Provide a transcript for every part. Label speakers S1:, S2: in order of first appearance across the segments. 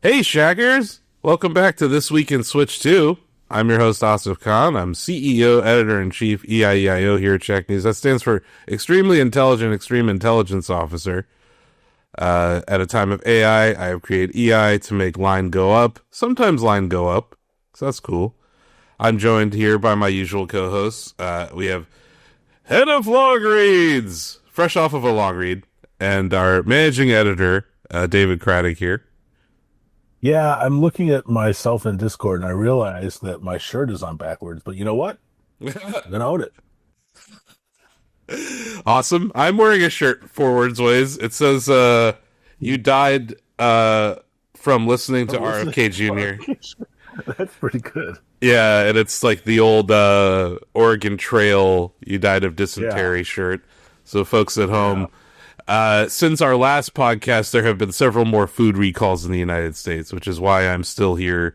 S1: Hey, Shackers! Welcome back to This Week in Switch 2. I'm your host, Asif Khan. I'm CEO, Editor-in-Chief, EIEIO here at Shacknews. That stands for Extremely Intelligent Extreme Intelligence Officer. At a time of AI, I have created EI to make line go up, sometimes line go up, so that's cool. I'm joined here by my usual co-hosts. We have Head of Long Reads, fresh off of a long read, and our Managing Editor, David Craddock here.
S2: Yeah, I'm looking at myself in Discord and I realize that my shirt is on backwards, but you know what? I'm gonna own it.
S1: Awesome. I'm wearing a shirt forwards ways. It says, you died from listening to RFK Jr.
S2: That's pretty good.
S1: Yeah, and it's like the old Oregon Trail, you died of dysentery shirt. So folks at home... since our last podcast, there have been several more food recalls in the United States, which is why I'm still here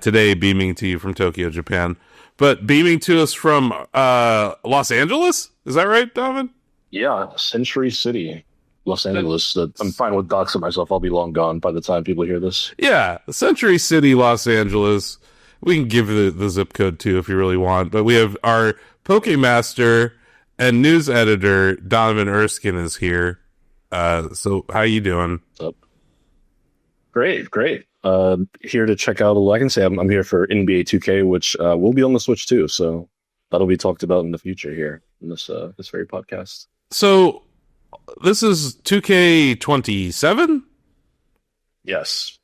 S1: today, beaming to you from Tokyo, Japan. But beaming to us from Los Angeles? Is that right, Donovan?
S3: Yeah, Century City, Los Angeles. I'm fine with doxing myself. I'll be long gone by the time people hear this.
S1: Yeah, Century City, Los Angeles. We can give the zip code, too, if you really want. But we have our Pokemaster... and news editor Donovan Erskine is here. So how you doing?
S3: What's up? Great. Here to check out. I can say I'm here for NBA 2K, which will be on the Switch too. So that'll be talked about in the future here in this very podcast.
S1: So this is 2K27.
S3: Yes,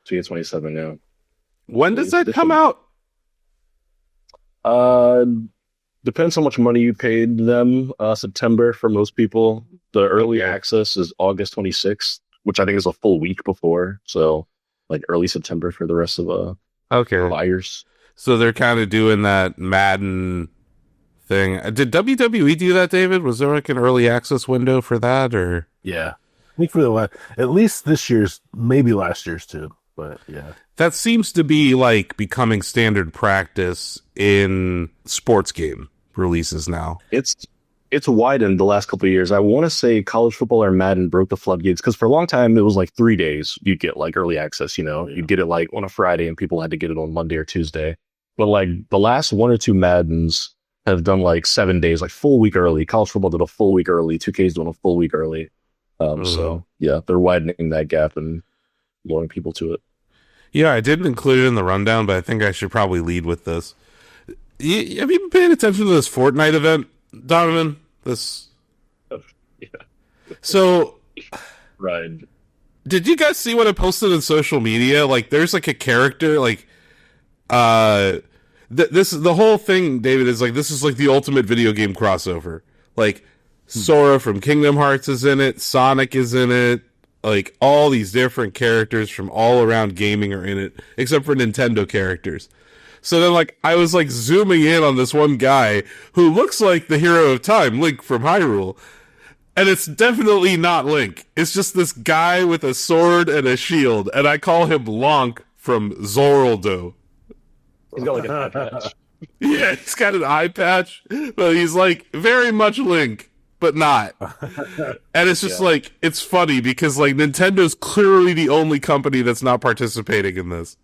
S3: 2K27. Yeah.
S1: When does that come out?
S3: Depends how much money you paid them. September for most people. The early access is August 26th, which I think is a full week before. So, like early September for the rest of buyers.
S1: So they're kind of doing that Madden thing. Did WWE do that, David? Was there like an early access window for that, or?
S2: Yeah, I think for at least this year's, maybe last year's too. But yeah,
S1: that seems to be like becoming standard practice in sports game releases now.
S3: It's widened the last couple of years. I want to say college football or Madden broke the floodgates because for a long time it was like 3 days you'd get like early access. You'd get it like on a Friday and people had to get it on Monday or Tuesday. But like the last 1 or 2 Maddens have done like 7 days, like full week early. College football did a full week early. 2K's doing a full week early. So yeah, they're widening that gap and luring people to it.
S1: Yeah, I didn't include it in the rundown, but I think I should probably lead with this. Have you been paying attention to this Fortnite event, Donovan? So,
S3: right.
S1: Did you guys see what I posted on social media? Like, there's like a character, like, the whole thing, David, is like, this is like the ultimate video game crossover. Like, Sora from Kingdom Hearts is in it, Sonic is in it. Like, all these different characters from all around gaming are in it, except for Nintendo characters. So then, like, I was, like, zooming in on this one guy who looks like the hero of time, Link from Hyrule. And it's definitely not Link. It's just this guy with a sword and a shield, and I call him Lonk from Zoraldo.
S3: He's got, like, an eye patch.
S1: Yeah, he's got an eye patch, but he's, like, very much Link. But not. And it's just like, it's funny because like Nintendo's clearly the only company that's not participating in this.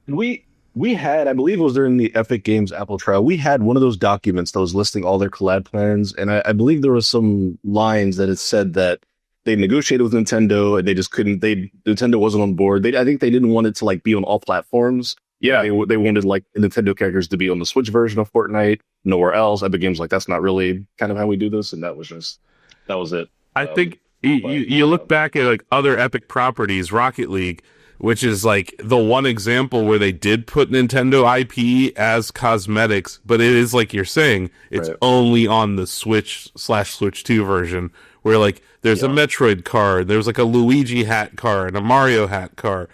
S3: We had, I believe it was during the Epic Games Apple trial, we had one of those documents that was listing all their collab plans. And I believe there was some lines that it said that they negotiated with Nintendo and they just couldn't, Nintendo wasn't on board. I think they didn't want it to like be on all platforms. Yeah, they wanted like Nintendo characters to be on the Switch version of Fortnite, nowhere else. Epic Games like that's not really kind of how we do this, and that was it.
S1: I think you look back at like other Epic properties, Rocket League, which is like the one example where they did put Nintendo IP as cosmetics, but it is like you're saying, it's only on the Switch/Switch 2 version, where like there's a Metroid car, there's like a Luigi hat car and a Mario hat car.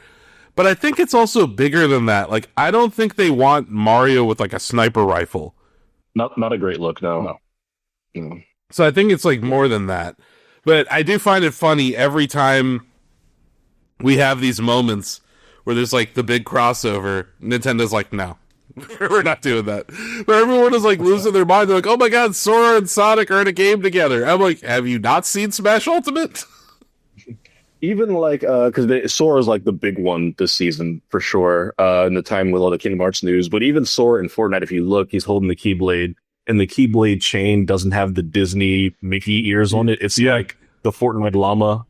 S1: But I think it's also bigger than that. Like, I don't think they want Mario with, like, a sniper rifle.
S3: Not a great look, no.
S1: So I think it's, like, more than that. But I do find it funny every time we have these moments where there's, like, the big crossover. Nintendo's like, no, we're not doing that. But everyone is, like, losing their mind. They're like, oh, my God, Sora and Sonic are in a game together. I'm like, have you not seen Smash Ultimate?
S3: even like because Sora's like the big one this season for sure. In the time with all the Kingdom Hearts news, but even Sora in Fortnite, if you look, he's holding the Keyblade, and the Keyblade chain doesn't have the Disney Mickey ears on it. It's like the Fortnite llama,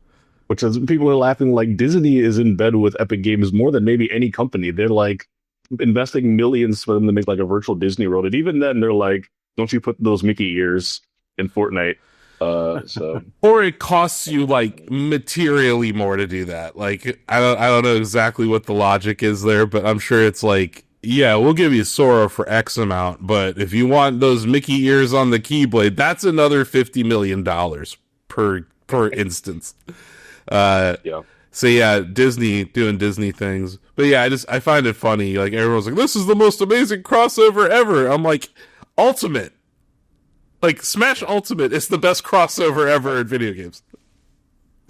S3: which is people are laughing like Disney is in bed with Epic Games more than maybe any company. They're like investing millions for them to make like a virtual Disney World, and even then they're like, don't you put those Mickey ears in Fortnite? So
S1: Or it costs you like materially more to do that. Like I don't know exactly what the logic is there, but I'm sure it's like, yeah, we'll give you Sora for X amount, but if you want those Mickey ears on the Keyblade, that's another $50 million per instance.
S3: yeah.
S1: So yeah, Disney doing Disney things. But yeah, I find it funny. Like everyone's like, this is the most amazing crossover ever. I'm like, Ultimate. Like Smash Ultimate is the best crossover ever in video games.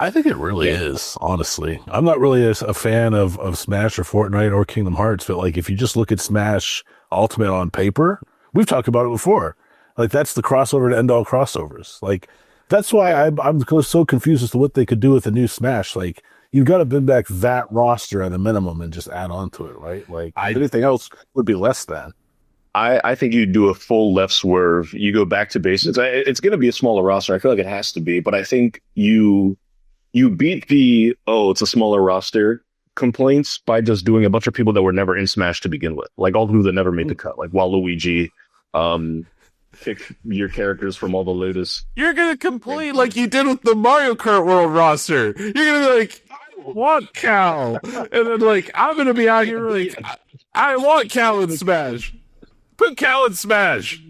S2: I think it really is, honestly. I'm not really a fan of Smash or Fortnite or Kingdom Hearts, but like if you just look at Smash Ultimate on paper, we've talked about it before. Like that's the crossover to end all crossovers. Like that's why I'm so confused as to what they could do with a new Smash. Like you've got to bring back that roster at a minimum and just add on to it, right? Like anything else would be less than.
S3: I think you do a full left swerve. You go back to basics. It's going to be a smaller roster. I feel like it has to be, but I think you beat it's a smaller roster complaints by just doing a bunch of people that were never in Smash to begin with, like all the people that never made the cut, like Waluigi. Pick your characters from all the Lotus.
S1: You're gonna complain like you did with the Mario Kart World roster. You're gonna be like, I want Cal, and then like I'm gonna be out here like, I want Cal in Smash. Put Cal in Smash.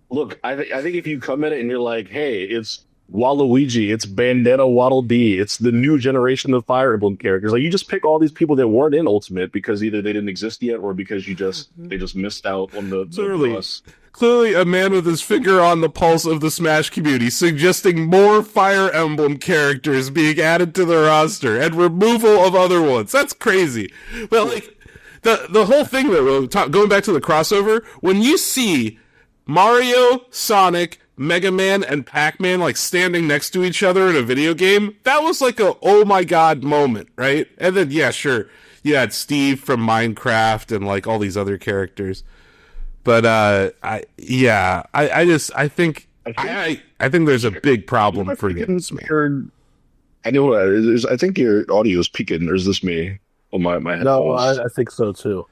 S3: Look, I think if you come in it and you're like, hey, it's Waluigi, it's Bandana Waddle Dee, it's the new generation of Fire Emblem characters. Like you just pick all these people that weren't in Ultimate because either they didn't exist yet or because they just missed out on the bus.
S1: Clearly a man with his finger on the pulse of the Smash community, suggesting more Fire Emblem characters being added to the roster and removal of other ones. That's crazy. But like the whole thing that going back to the crossover, when you see Mario, Sonic, Mega Man, and Pac-Man like standing next to each other in a video game, that was like a oh my god moment, right? And then yeah, sure, you had Steve from Minecraft and like all these other characters. But I think there's a big problem for this.
S3: I know I think your audio is peaking, or is this me? Oh my headphones.
S2: No, I think so too.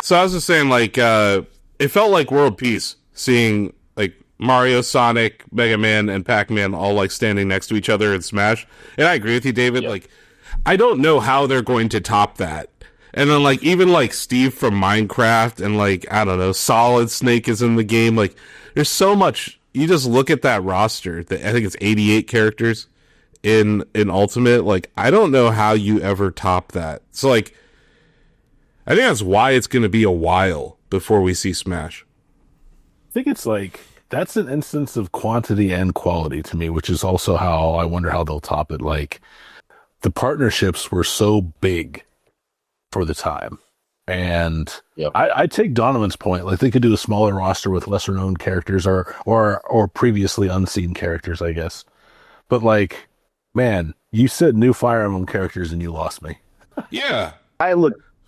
S1: So I was just saying, like, it felt like world peace seeing like Mario, Sonic, Mega Man, and Pac-Man all like standing next to each other in Smash. And I agree with you, David. Yep. Like, I don't know how they're going to top that. And then like even like Steve from Minecraft and like I don't know, Solid Snake is in the game. Like, there's so much. You just look at that roster. I think it's 88 characters in Ultimate. Like, I don't know how you ever top that. So like, I think that's why it's going to be a while before we see Smash.
S2: I think it's like that's an instance of quantity and quality to me, which is also how I wonder how they'll top it. Like the partnerships were so big for the time. And yep. I take Donovan's point. Like they could do a smaller roster with lesser known characters or previously unseen characters, I guess. But like, man, you said new Fire Emblem characters and you lost me.
S1: Yeah.
S3: I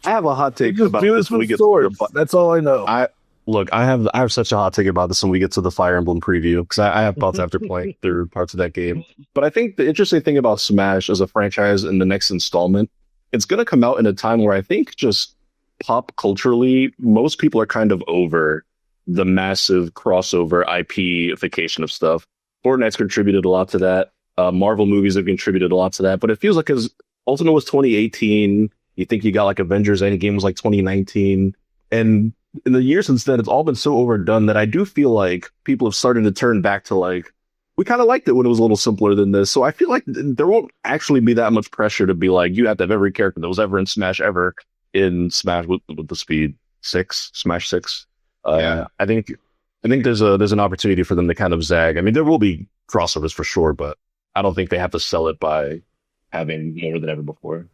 S3: have a hot take about this when we get
S2: to that's all I know.
S3: I have such a hot take about this when we get to the Fire Emblem preview, because I have thoughts after playing through parts of that game. But I think the interesting thing about Smash as a franchise in the next installment, it's going to come out in a time where I think just pop culturally, most people are kind of over the massive crossover IP-ification of stuff. Fortnite's contributed a lot to that. Marvel movies have contributed a lot to that. But it feels like as Ultimate was 2018, you think you got like Avengers Endgame was like 2019. And in the years since then, it's all been so overdone that I do feel like people have started to turn back to like, we kind of liked it when it was a little simpler than this. So I feel like there won't actually be that much pressure to be like, you have to have every character that was ever in Smash ever in Smash with the speed 6, Smash 6. Yeah. I think there's an opportunity for them to kind of zag. I mean, there will be crossovers for sure, but I don't think they have to sell it by having more than ever before.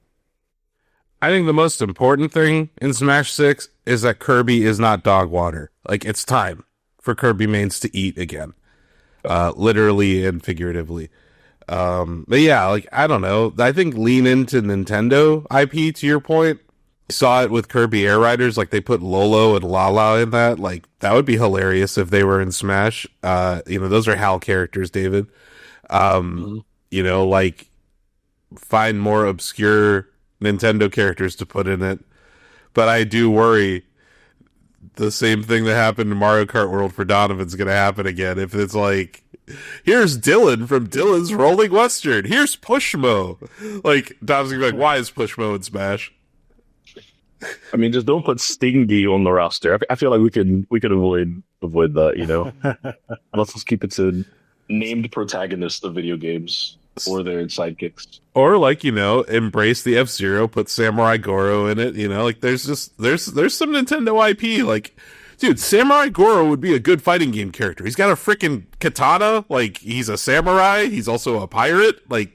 S1: I think the most important thing in Smash 6 is that Kirby is not dog water. Like, it's time for Kirby mains to eat again. Literally and figuratively. But yeah, like, I don't know. I think lean into Nintendo IP, to your point. Saw it with Kirby Air Riders, like they put Lolo and Lala in that. Like, that would be hilarious if they were in Smash. Those are HAL characters, David. Like, find more obscure Nintendo characters to put in it. But I do worry the same thing that happened in Mario Kart World for Donovan's going to happen again. If it's like, here's Dylan from Dylan's Rolling Western. Here's Pushmo. Like, Donovan's going to be like, why is Pushmo in Smash?
S3: I mean, just don't put Stingy on the roster. I feel like we could avoid that, Let's just keep it to named protagonists of video games or their sidekicks.
S1: Or like, embrace the F-Zero, put Samurai Goro in it, like there's some Nintendo IP, like, dude, Samurai Goro would be a good fighting game character. He's got a freaking katana, like he's a samurai, he's also a pirate, like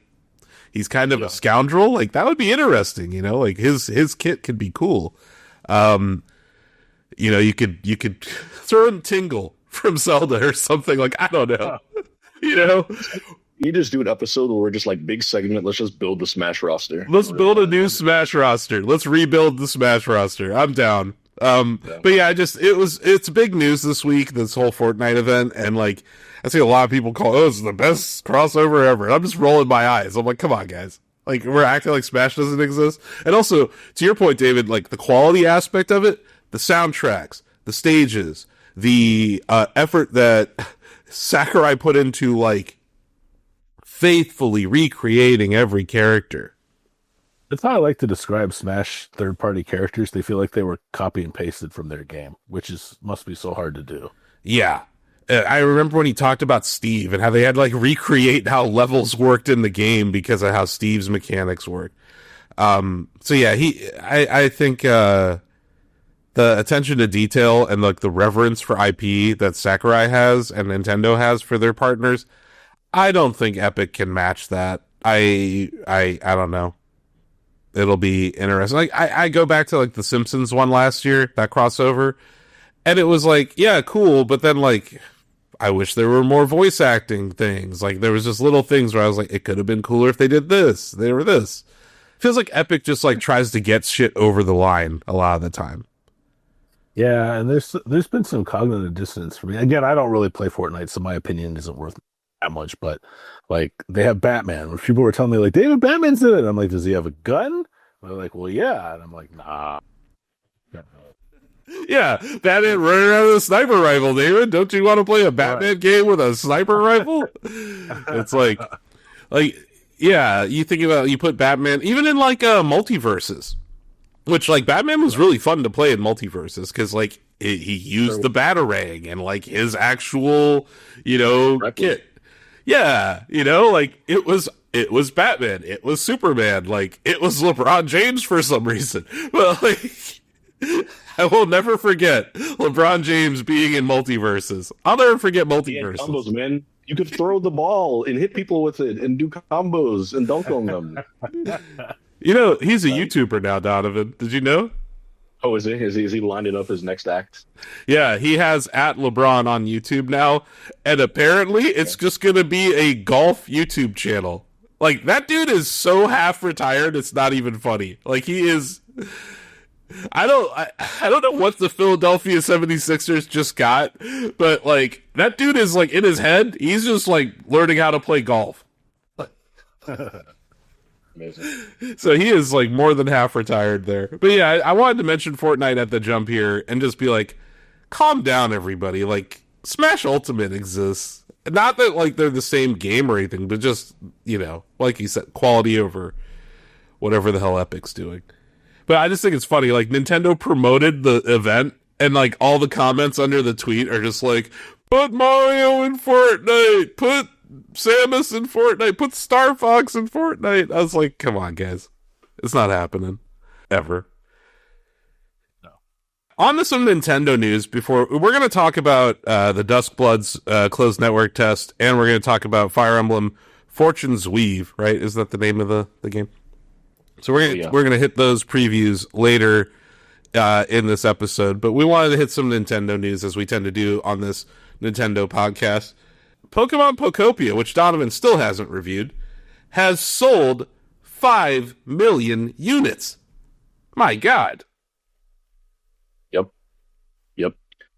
S1: he's kind of a scoundrel. Like, that would be interesting, like his kit could be cool. You could throw in Tingle from Zelda or something, like, I don't know.
S3: You just do an episode where we're just like, big segment, let's just build the Smash roster.
S1: Let's build a new Smash roster. Let's rebuild the Smash roster. I'm down. But yeah, it's big news this week, this whole Fortnite event, and like, I see a lot of people call, it's the best crossover ever. And I'm just rolling my eyes. I'm like, come on, guys. Like, we're acting like Smash doesn't exist. And also, to your point, David, like, the quality aspect of it, the soundtracks, the stages, the effort that Sakurai put into, like, faithfully recreating every character.
S2: That's how I like to describe Smash third-party characters. They feel like they were copy and pasted from their game, which must be so hard to do.
S1: Yeah. I remember when he talked about Steve and how they had to, like, recreate how levels worked in the game because of how Steve's mechanics work. So yeah, I think the attention to detail and like the reverence for IP that Sakurai has and Nintendo has for their partners, I don't think Epic can match that. I don't know. It'll be interesting. Like, I go back to like the Simpsons one last year, that crossover, and it was like, yeah, cool, but then like, I wish there were more voice acting things. Like, there was just little things where I was like, it could have been cooler if they did this. They were this. Feels like Epic just like tries to get shit over the line a lot of the time.
S2: Yeah, and there's been some cognitive dissonance for me. Again, I don't really play Fortnite, so my opinion isn't worth that much. But like, they have Batman. When people were telling me like, David, Batman's in it, I'm like, does he have a gun? And they're like, well, yeah. And I'm like, nah.
S1: Yeah, Batman running around with a sniper rifle, David. Don't you want to play a Batman game with a sniper rifle? It's like, yeah, you think about, you put Batman, even in like multiverses, which like Batman was really fun to play in multiverses because like he used the Batarang and like his actual, kit. Yeah, like it was Batman, it was Superman, like it was LeBron James for some reason. Well, like, I will never forget LeBron James being in multiverses. I'll never forget multiverses.
S3: Combos, man. You could throw the ball and hit people with it and do combos and dunk on them.
S1: He's a YouTuber now, Donovan. Did you know?
S3: Oh, is he? Is he lining up his next act?
S1: Yeah, he has @LeBron on YouTube now, and apparently it's just going to be a golf YouTube channel. Like, that dude is so half retired, it's not even funny. Like, he is... I don't know what the Philadelphia 76ers just got, but like, that dude is like, in his head, he's just like learning how to play golf.
S3: Amazing.
S1: So he is like more than half retired there. But yeah, I wanted to mention Fortnite at the jump here and just be like, calm down, everybody. Like, Smash Ultimate exists. Not that like they're the same game or anything, but just, like you said, quality over whatever the hell Epic's doing. But I just think it's funny, like, Nintendo promoted the event, and, like, all the comments under the tweet are just like, put Mario in Fortnite, put Samus in Fortnite, put Star Fox in Fortnite. I was like, come on, guys. It's not happening. Ever. No. On to some Nintendo news before... We're going to talk about the Duskbloods Closed Network Test, and we're going to talk about Fire Emblem Fortune's Weave, right? Is that the name of the game? So we're gonna hit those previews later in this episode, but we wanted to hit some Nintendo news as we tend to do on this Nintendo podcast. Pokemon Pokopia, which Donovan still hasn't reviewed, has sold 5 million units. My God.
S3: Yep.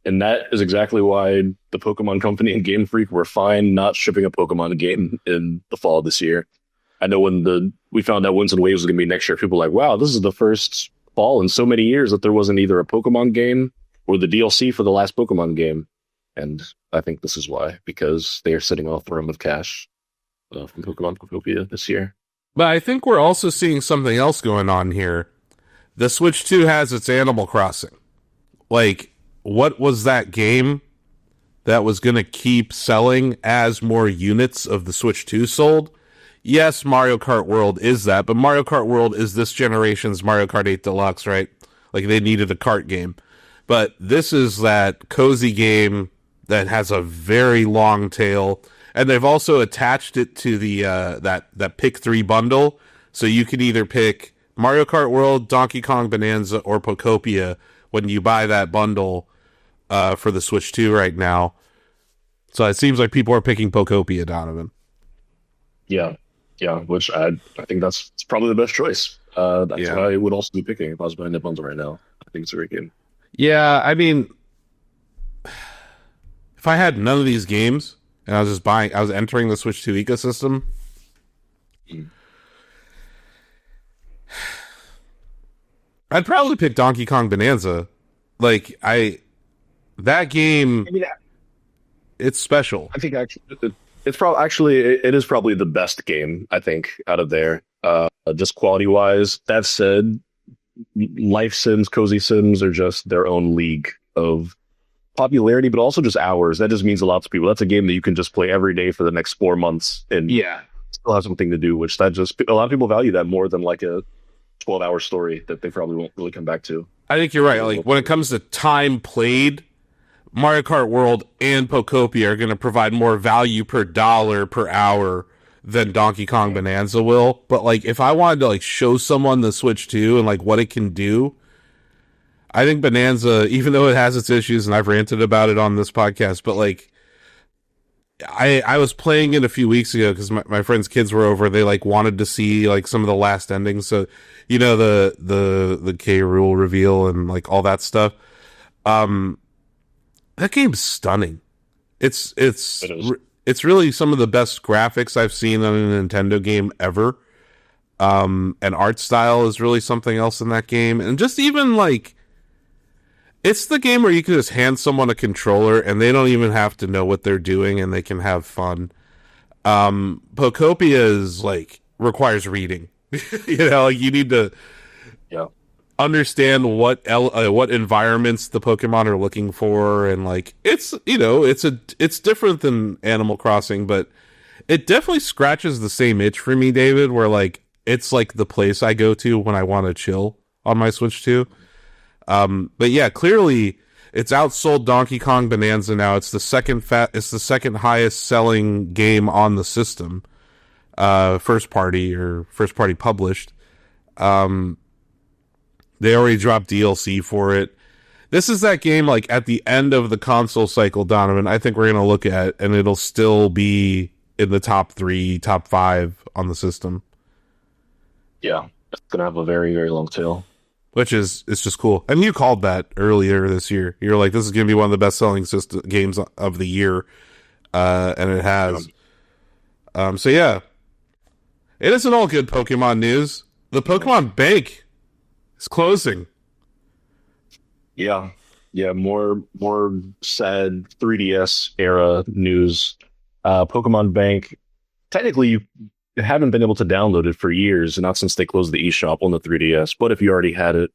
S3: And that is exactly why the Pokemon Company and Game Freak were fine not shipping a Pokemon game in the fall of this year. I know when we found out Winds and Waves was going to be next year, people were like, wow, this is the first fall in so many years that there wasn't either a Pokemon game or the DLC for the last Pokemon game. And I think this is why, because they are sitting on a throne of cash from Pokemon Pokopia this year.
S1: But I think we're also seeing something else going on here. The Switch 2 has its Animal Crossing. Like, what was that game that was going to keep selling as more units of the Switch 2 sold? Yes, Mario Kart World is that, but Mario Kart World is this generation's Mario Kart 8 Deluxe, right? Like, they needed a kart game. But this is that cozy game that has a very long tail, and they've also attached it to the that Pick 3 bundle, so you can either pick Mario Kart World, Donkey Kong Bonanza, or Pokopia when you buy that bundle for the Switch 2 right now. So it seems like people are picking Pokopia, Donovan.
S3: Yeah, which I think it's probably the best choice. That's what I would also be picking if I was buying that bundle right now. I think it's a great game.
S1: Yeah, I mean, if I had none of these games and I was entering the Switch 2 ecosystem, I'd probably pick Donkey Kong Bonanza. Like, that game, it's special.
S3: I think actually it is probably the best game, I think, out of there. Just quality wise. That said, life sims, cozy sims are just their own league of popularity, but also just hours. That just means a lot to people. That's a game that you can just play every day for the next 4 months and still have something to do, which a lot of people value that more than like a 12-hour story that they probably won't really come back to.
S1: I think you're right. Like, when it comes to time played, Mario Kart World and Pokopia are going to provide more value per dollar per hour than Donkey Kong Bonanza will. But like, if I wanted to like show someone the Switch 2 and like what it can do, I think Bonanza, even though it has its issues, and I've ranted about it on this podcast, but like, I was playing it a few weeks ago because my friend's kids were over. They like wanted to see like some of the last endings, so you know, the K Rool reveal and like all that stuff. That game's stunning. It's really some of the best graphics I've seen on a Nintendo game ever. And art style is really something else in that game. And just even like, it's the game where you can just hand someone a controller and they don't even have to know what they're doing and they can have fun. Pokopia is like, requires reading. You know, like you need to understand what environments the Pokemon are looking for, and like it's different than Animal Crossing, but it definitely scratches the same itch for me, David, where like it's like the place I go to when I want to chill on my Switch 2. But yeah, clearly it's outsold Donkey Kong Bonanza now. It's the second highest selling game on the system. First party published. They already dropped DLC for it. This is that game, like, at the end of the console cycle, Donovan, I think we're going to look at, and it'll still be in the top 3, top 5 on the system.
S3: Yeah, it's going to have a very, very long tail.
S1: Which is, it's just cool. And you called that earlier this year. You're like, this is going to be one of the best-selling games of the year. And it has. So, yeah. It isn't all good Pokemon news. The Pokemon Bank is closing.
S3: Yeah, more sad 3DS era news. Pokemon Bank, technically you haven't been able to download it for years, not since they closed the eShop on the 3DS. But if you already had it,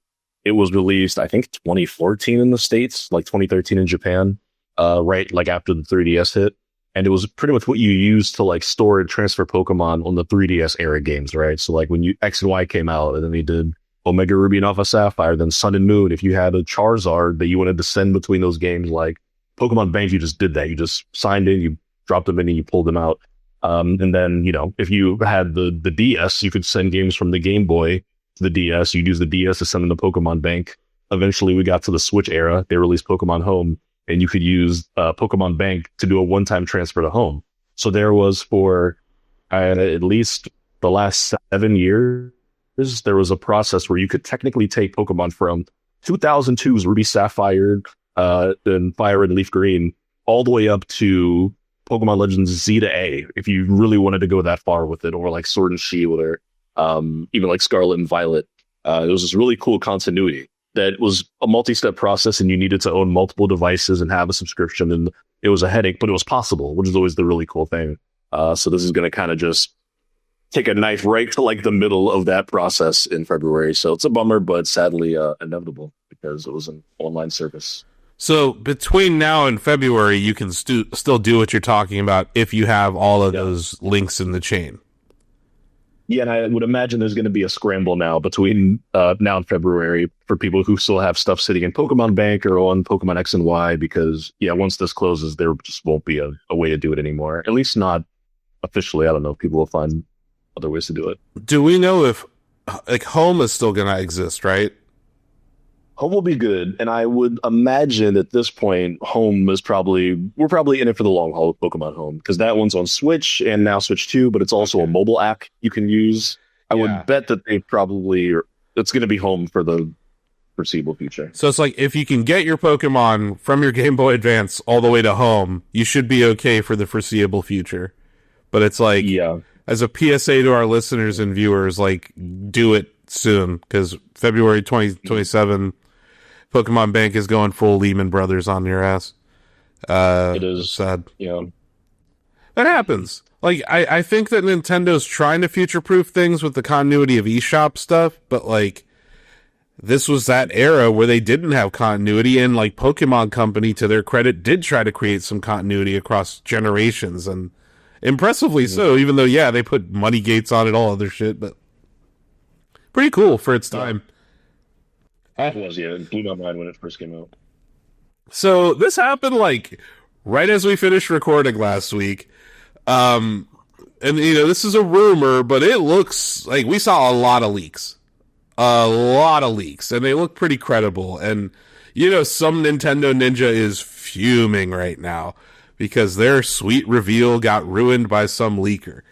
S3: it was released, I think, 2014 in the States, like 2013 in Japan, right like after the 3DS hit. And it was pretty much what you used to like store and transfer Pokemon on the 3DS era games, right? So like when X and Y came out, and then they did Omega Ruby and Alpha Sapphire, then Sun and Moon. If you had a Charizard that you wanted to send between those games, like Pokemon Bank, you just did that. You just signed in, you dropped them in, and you pulled them out. And then, you know, if you had the DS, you could send games from the Game Boy to the DS. You'd use the DS to send them to Pokemon Bank. Eventually, we got to the Switch era. They released Pokemon Home, and you could use Pokemon Bank to do a one-time transfer to home. So there was for at least the last 7 years, there was a process where you could technically take Pokemon from 2002's Ruby Sapphire, and Fire and Leaf Green, all the way up to Pokemon Legends Z to A, if you really wanted to go that far with it, or like Sword and Shield, or even like Scarlet and Violet. It was this really cool continuity that was a multi-step process, and you needed to own multiple devices and have a subscription, and it was a headache, but it was possible, which is always the really cool thing. So this is going to kind of just take a knife right to like the middle of that process in February. So it's a bummer, but sadly inevitable because it was an online service.
S1: So between now and February, you can still do what you're talking about if you have all of those links in the chain.
S3: Yeah, and I would imagine there's going to be a scramble now between now and February for people who still have stuff sitting in Pokemon Bank or on Pokemon X and Y, because, once this closes, there just won't be a way to do it anymore. At least not officially. I don't know if people will find other ways to do it.
S1: Do we know if, like, Home is still going to exist, right?
S3: Home will be good, and I would imagine at this point, we're probably in it for the long haul with Pokemon Home, because that one's on Switch and now Switch 2, but it's also a mobile app you can use. I would bet that it's going to be Home for the foreseeable future.
S1: So it's like, if you can get your Pokemon from your Game Boy Advance all the way to Home, you should be okay for the foreseeable future. But it's like, as a PSA to our listeners and viewers, like, do it soon, because February 2027... Pokemon Bank is going full Lehman Brothers on your ass.
S3: It is
S1: sad. That happens. Like, I think that Nintendo's trying to future-proof things with the continuity of eShop stuff, but, like, this was that era where they didn't have continuity, and, like, Pokemon Company, to their credit, did try to create some continuity across generations, and impressively so, even though, they put money gates on it, all other shit, but pretty cool for its time.
S3: It was, it blew my mind when it first came out.
S1: So this happened like right as we finished recording last week. And this is a rumor, but it looks like we saw a lot of leaks. And they look pretty credible. And some Nintendo Ninja is fuming right now because their sweet reveal got ruined by some leaker.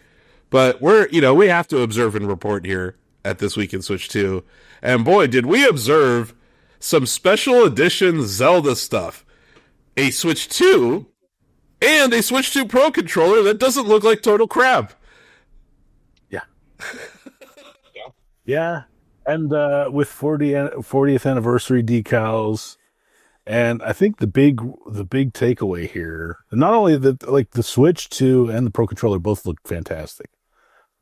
S1: But we have to observe and report here at This Week in Switch 2. And boy, did we observe some special edition Zelda stuff. A Switch 2 and a Switch 2 Pro controller that doesn't look like total crap.
S2: Yeah. Yeah. And with 40th anniversary decals. And I think the big takeaway here, not only that, the Switch 2 and the Pro controller both look fantastic,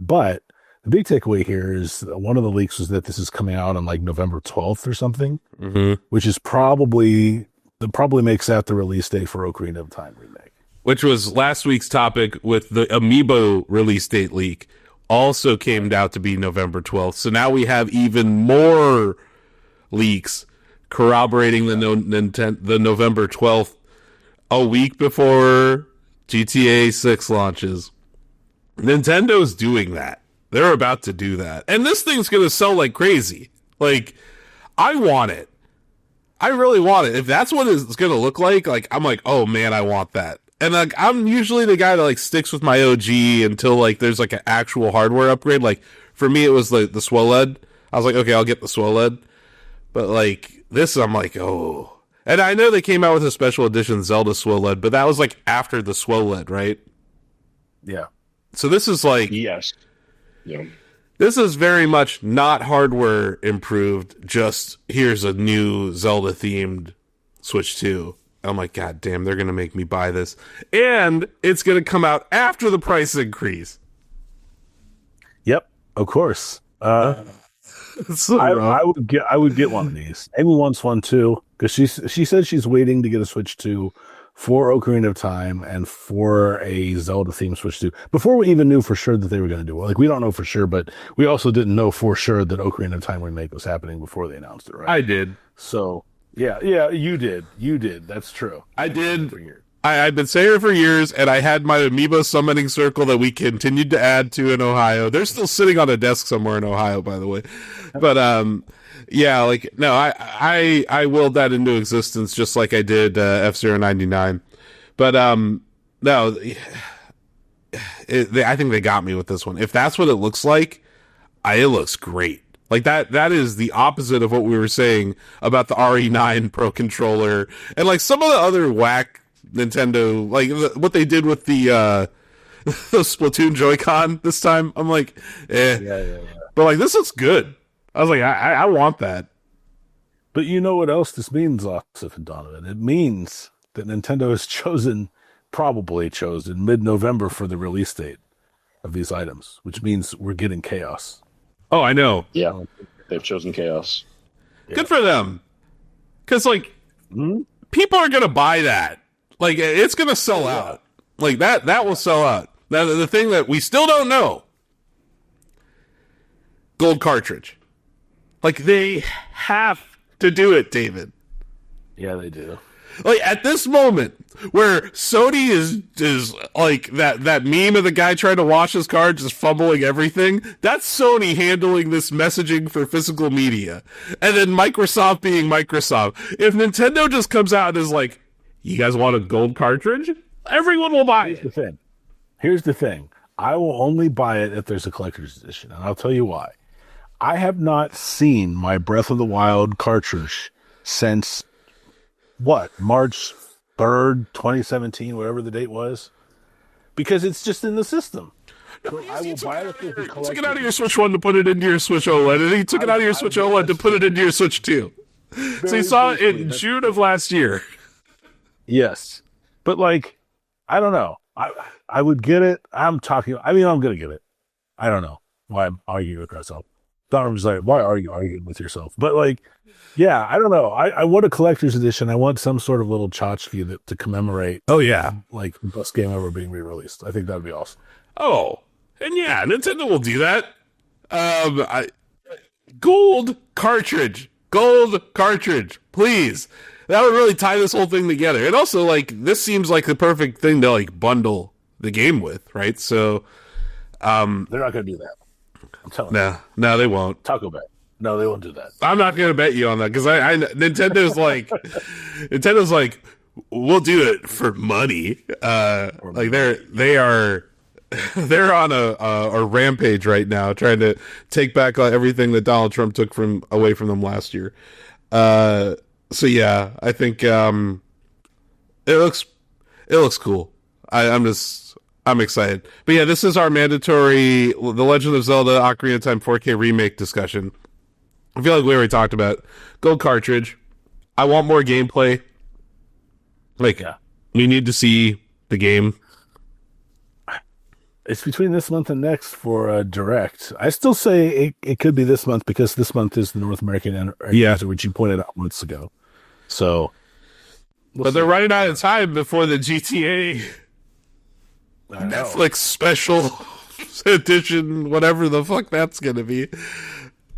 S2: but the big takeaway here is one of the leaks was that this is coming out on like November 12th or something, which is probably makes that the release date for Ocarina of Time Remake.
S1: Which was last week's topic with the Amiibo release date leak, also came out to be November 12th. So now we have even more leaks corroborating the November 12th, a week before GTA 6 launches. Nintendo's doing that. They're about to do that. And this thing's going to sell like crazy. Like, I want it. I really want it. If that's what it's going to look like, I'm like, oh man, I want that. And like, I'm usually the guy that like sticks with my OG until like there's like an actual hardware upgrade. Like, for me, it was like the SWOLED. I was like, okay, I'll get the SWOLED. But like, this, I'm like, oh. And I know they came out with a special edition Zelda SWOLED, but that was like after the SWOLED, right?
S2: Yeah.
S1: So this is like...
S3: Yes. Yeah.
S1: This is very much not hardware improved, just here's a new Zelda-themed Switch 2. I'm like, God damn, they're going to make me buy this. And it's going to come out after the price increase.
S2: Yep, of course. I would get one of these. Amy wants one too, because she said she's waiting to get a Switch 2 for Ocarina of Time and for a Zelda-themed Switch 2. Before we even knew for sure that they were going to do it. Like, we don't know for sure, but we also didn't know for sure that Ocarina of Time Remake was happening before they announced it, right?
S1: I did.
S2: So, yeah, you did. You did. That's true.
S1: I did. I've been saying it for years, and I had my Amiibo summoning circle that we continued to add to in Ohio. They're still sitting on a desk somewhere in Ohio, by the way. But, yeah, like, no, I willed that into existence just like I did F-Zero 99. But, no, I think they got me with this one. If that's what it looks like, it looks great. Like that is the opposite of what we were saying about the RE9 Pro Controller and like some of the other whack Nintendo, like what they did with the Splatoon Joy-Con this time. I'm like,
S2: Yeah.
S1: But like this looks good. I was like, I want that.
S2: But you know what else this means, Osif and Donovan? It means that Nintendo has probably chosen mid-November for the release date of these items, which means we're getting chaos.
S1: Oh, I know.
S3: Yeah, they've chosen chaos.
S1: Good for them. Because, like, people are going to buy that. Like, it's going to sell out. Like, that will sell out. Now, the thing that we still don't know, gold cartridge. Like, they have to do it, David.
S2: Yeah, they do.
S1: Like, at this moment, where Sony is like that meme of the guy trying to wash his car, just fumbling everything, that's Sony handling this messaging for physical media. And then Microsoft being Microsoft. If Nintendo just comes out and is like, you guys want a gold cartridge? Everyone will buy it.
S2: Here's the thing. I will only buy it if there's a collector's edition, and I'll tell you why. I have not seen my Breath of the Wild cartridge since March 3rd, 2017, whatever the date was, because it's just in the system. So I will buy it if there's a collector's.
S1: Took it out of your Switch 1 to put it into your Switch OLED, and he took it out of your Switch OLED to put it into your Switch 2. So you saw it in June of last year.
S2: Yes. But, like, I don't know. I would get it. I'm going to get it. I don't know why I'm arguing with myself. Donovan's like, why are you arguing with yourself? But, like, yeah, I don't know. I want a collector's edition. I want some sort of little tchotchke to commemorate.
S1: Oh, yeah.
S2: Like, the best game ever being re-released. I think that would be awesome.
S1: Oh, and yeah, Nintendo will do that. Gold cartridge, please. That would really tie this whole thing together. And also, like, this seems like the perfect thing to, like, bundle the game with, right? So,
S2: they're not going to do that. I'm telling you.
S1: No, they won't.
S2: Taco Bell. No, they won't do that.
S1: I'm not going to bet you on that because Nintendo's like, we'll do it for money. Like they're on a rampage right now, trying to take back everything that Donald Trump took away from them last year. So yeah, I think it looks cool. I'm excited. But yeah, this is our mandatory The Legend of Zelda Ocarina of Time 4K remake discussion. I feel like we already talked about gold cartridge. I want more gameplay. Like, we need to see the game.
S2: It's between this month and next for Direct. I still say it could be this month because this month is the North American anniversary, which you pointed out months ago. So,
S1: but they're running out of time before the GTA Netflix special edition, whatever the fuck that's gonna be.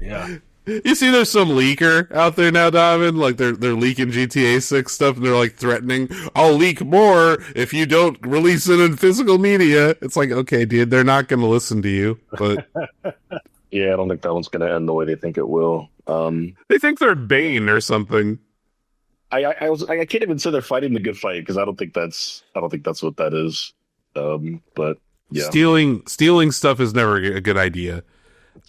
S2: Yeah.
S1: You see, there's some leaker out there now, Donovan. Like they're leaking GTA 6 stuff, and they're like threatening, "I'll leak more if you don't release it in physical media." It's like, okay, dude, they're not going to listen to you. But
S3: yeah, I don't think that one's going to end the way they think it will.
S1: They think they're Bane or something.
S3: I can't even say they're fighting the good fight because I don't think that's what that is. But yeah,
S1: stealing stuff is never a good idea.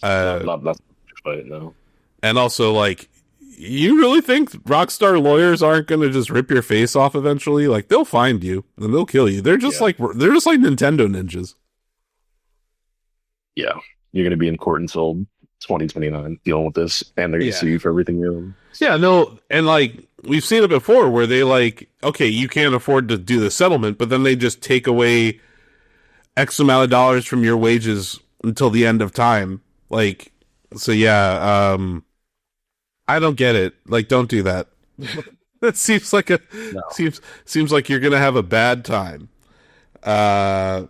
S3: Not fight, no.
S1: And also, like, you really think Rockstar lawyers aren't going to just rip your face off eventually? Like, they'll find you and they'll kill you. They're just like Nintendo ninjas.
S3: Yeah, you're going to be in court until 2029 dealing with this, and they're going to sue you for everything you own.
S1: Yeah, no, and like we've seen it before, where they like, okay, you can't afford to do the settlement, but then they just take away X amount of dollars from your wages until the end of time, like. So yeah, I don't get it. Like, don't do that. That seems like seems like you're gonna have a bad time. There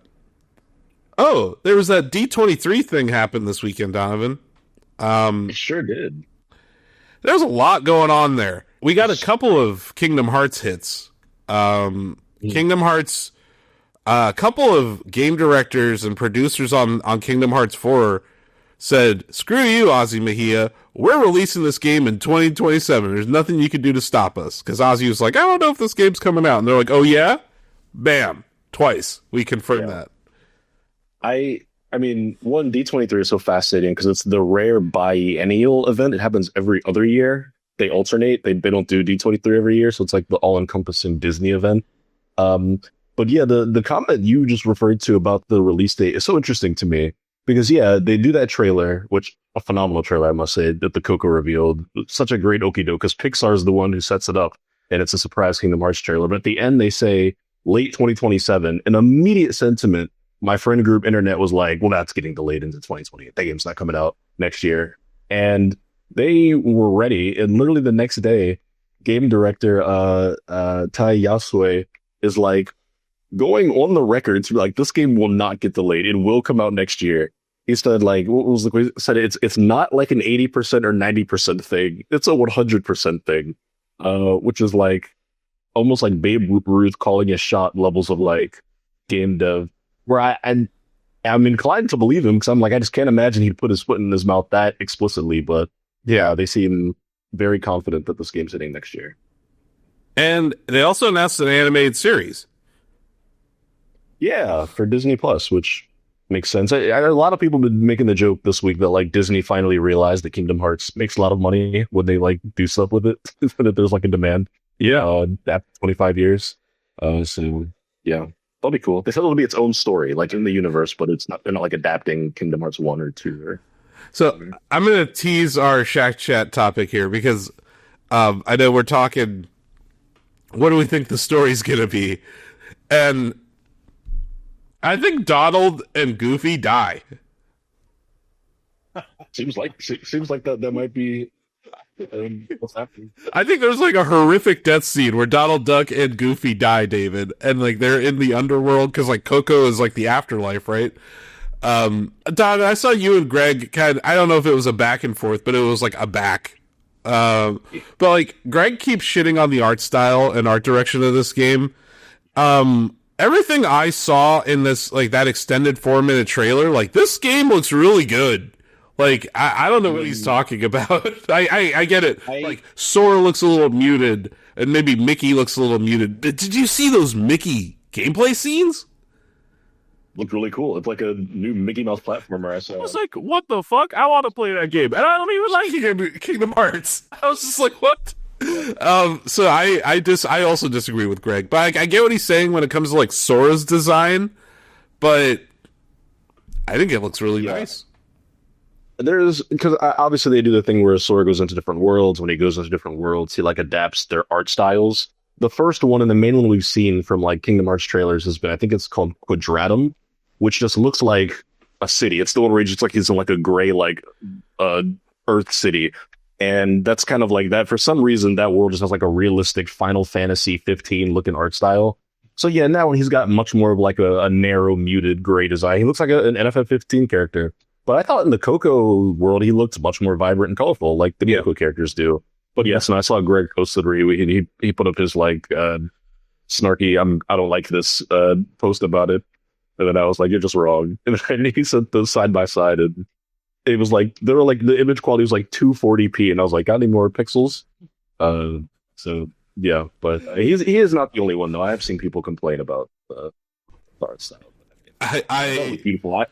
S1: was that D23 thing happened this weekend, Donovan.
S3: It sure did.
S1: There's a lot going on there. We got a couple of Kingdom Hearts hits. Kingdom Hearts, a couple of game directors and producers on Kingdom Hearts 4 said, "Screw you, Ozzy Mejia. We're releasing this game in 2027. There's nothing you can do to stop us." Because Ozzy was like, "I don't know if this game's coming out." And they're like, "Oh, yeah?" Bam. Twice. We confirmed that.
S3: I mean, one D23 is so fascinating because it's the rare biennial event. It happens every other year. They alternate. They don't do D23 every year, so it's like the all-encompassing Disney event. Um, but yeah, the comment you just referred to about the release date is so interesting to me because yeah, they do that trailer, which a phenomenal trailer, I must say, that the Coco revealed. Such a great okie doke because Pixar is the one who sets it up, and it's a surprise Kingdom Hearts trailer. But at the end, they say late 2027. An immediate sentiment. My friend group internet was like, well, that's getting delayed into 2020. That game's not coming out next year. And they were ready. And literally the next day, game director Tai Yasue is like going on the record to be like, this game will not get delayed. It will come out next year. He said, like, what was the he said? It's not like an 80% or 90% thing. It's a 100% thing, which is like almost like Babe Ruth calling a shot levels of like game dev. Where I'm inclined to believe him because I'm like, I just can't imagine he'd put his foot in his mouth that explicitly. But yeah, they seem very confident that this game's hitting next year.
S1: And they also announced an animated series.
S3: Yeah, for Disney Plus, which makes sense. A lot of people have been making the joke this week that like Disney finally realized that Kingdom Hearts makes a lot of money when they like do stuff with it, that there's like a demand.
S1: Yeah,
S3: after 25 years. So yeah. That'll be cool. They said it'll be its own story, like in the universe, but it's not. They're not like adapting Kingdom Hearts 1 or 2.
S1: So I'm going to tease our Shack Chat topic here because I know we're talking. What do we think the story's going to be? And I think Donald and Goofy die.
S3: Seems like that might be what's happening.
S1: I think there's like a horrific death scene where Donald Duck and Goofy die, David, and like they're in the underworld because like Coco is like the afterlife, right? Don, I saw you and Greg I don't know if it was a back and forth, but it was like a back. But like Greg keeps shitting on the art style and art direction of this game. Everything I saw in this like that extended 4-minute trailer, like this game looks really good. Like, I don't know what he's talking about. I get it. Like, Sora looks a little muted, and maybe Mickey looks a little muted. But did you see those Mickey gameplay scenes?
S3: Looked really cool. It's like a new Mickey Mouse platformer I saw.
S1: I was like, what the fuck? I want to play that game. And I don't even like Kingdom Hearts. I was just like, what? So I also disagree with Greg. But I get what he's saying when it comes to, like, Sora's design. But I think it looks really nice.
S3: There's because obviously they do the thing where Sora goes into different worlds. When he goes into different worlds, he like adapts their art styles. The first one and the main one we've seen from like Kingdom Hearts trailers has been, I think it's called Quadratum, which just looks like a city. It's the one where he's in like a gray like Earth city, and that's kind of like that. For some reason, that world just has like a realistic Final Fantasy 15 looking art style. So yeah, now he's got much more of like a narrow, muted gray design. He looks like an NFF 15 character. But I thought in the Coco world, he looked much more vibrant and colorful, like the Coco characters do. But yes, and I saw Greg posted where he put up his like snarky, I don't like this post about it. And then I was like, you're just wrong. And then he sent those side by side, and it was like, they were like, the image quality was like 240p. And I was like, got any more pixels? So yeah, but he is not the only one, though. I have seen people complain about the art style. Beautiful.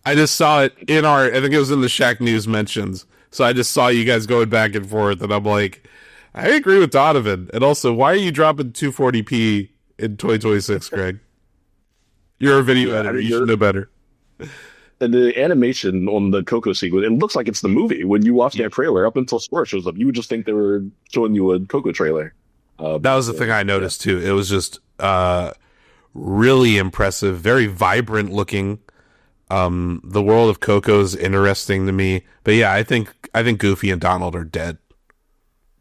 S1: I just saw it in I think it was in the Shacknews mentions. So I just saw you guys going back and forth, and I'm like, I agree with Donovan. And also, why are you dropping 240p in 2026, Greg? You're a video editor. You should know better.
S3: And the animation on the Coco sequence, it looks like it's the movie. When you watch that trailer, up until Sora shows up, you would just think they were showing you a Coco trailer.
S1: That was the thing I noticed, too. It was just really impressive, very vibrant looking. The world of Coco is interesting to me, but yeah, I think Goofy and Donald are dead.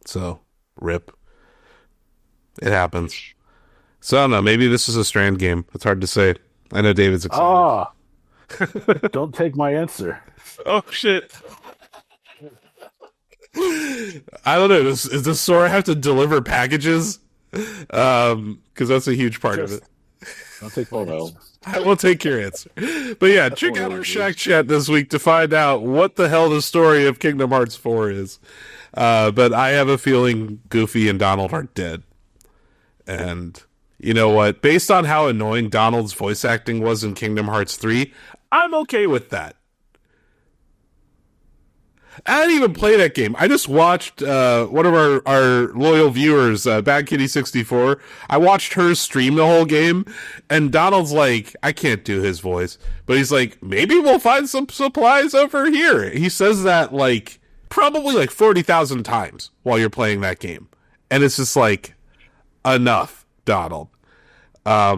S1: So, rip. It happens. So I don't know. Maybe this is a Strand game. It's hard to say. I know David's excited.
S2: Don't take my answer.
S1: Oh shit! I don't know. Does Sora have to deliver packages? Because that's a huge part of it.
S2: Don't take my answer.
S1: I will take your answer. But yeah, check out our Shack Chat this week to find out what the hell the story of Kingdom Hearts 4 is. But I have a feeling Goofy and Donald are dead. And you know what? Based on how annoying Donald's voice acting was in Kingdom Hearts 3, I'm okay with that. I didn't even play that game. I just watched one of our loyal viewers, Bad Kitty 64. I watched her stream the whole game, and Donald's like, I can't do his voice, but he's like, maybe we'll find some supplies over here. He says that like probably like 40,000 times while you're playing that game, and it's just like, enough, Donald. Yeah,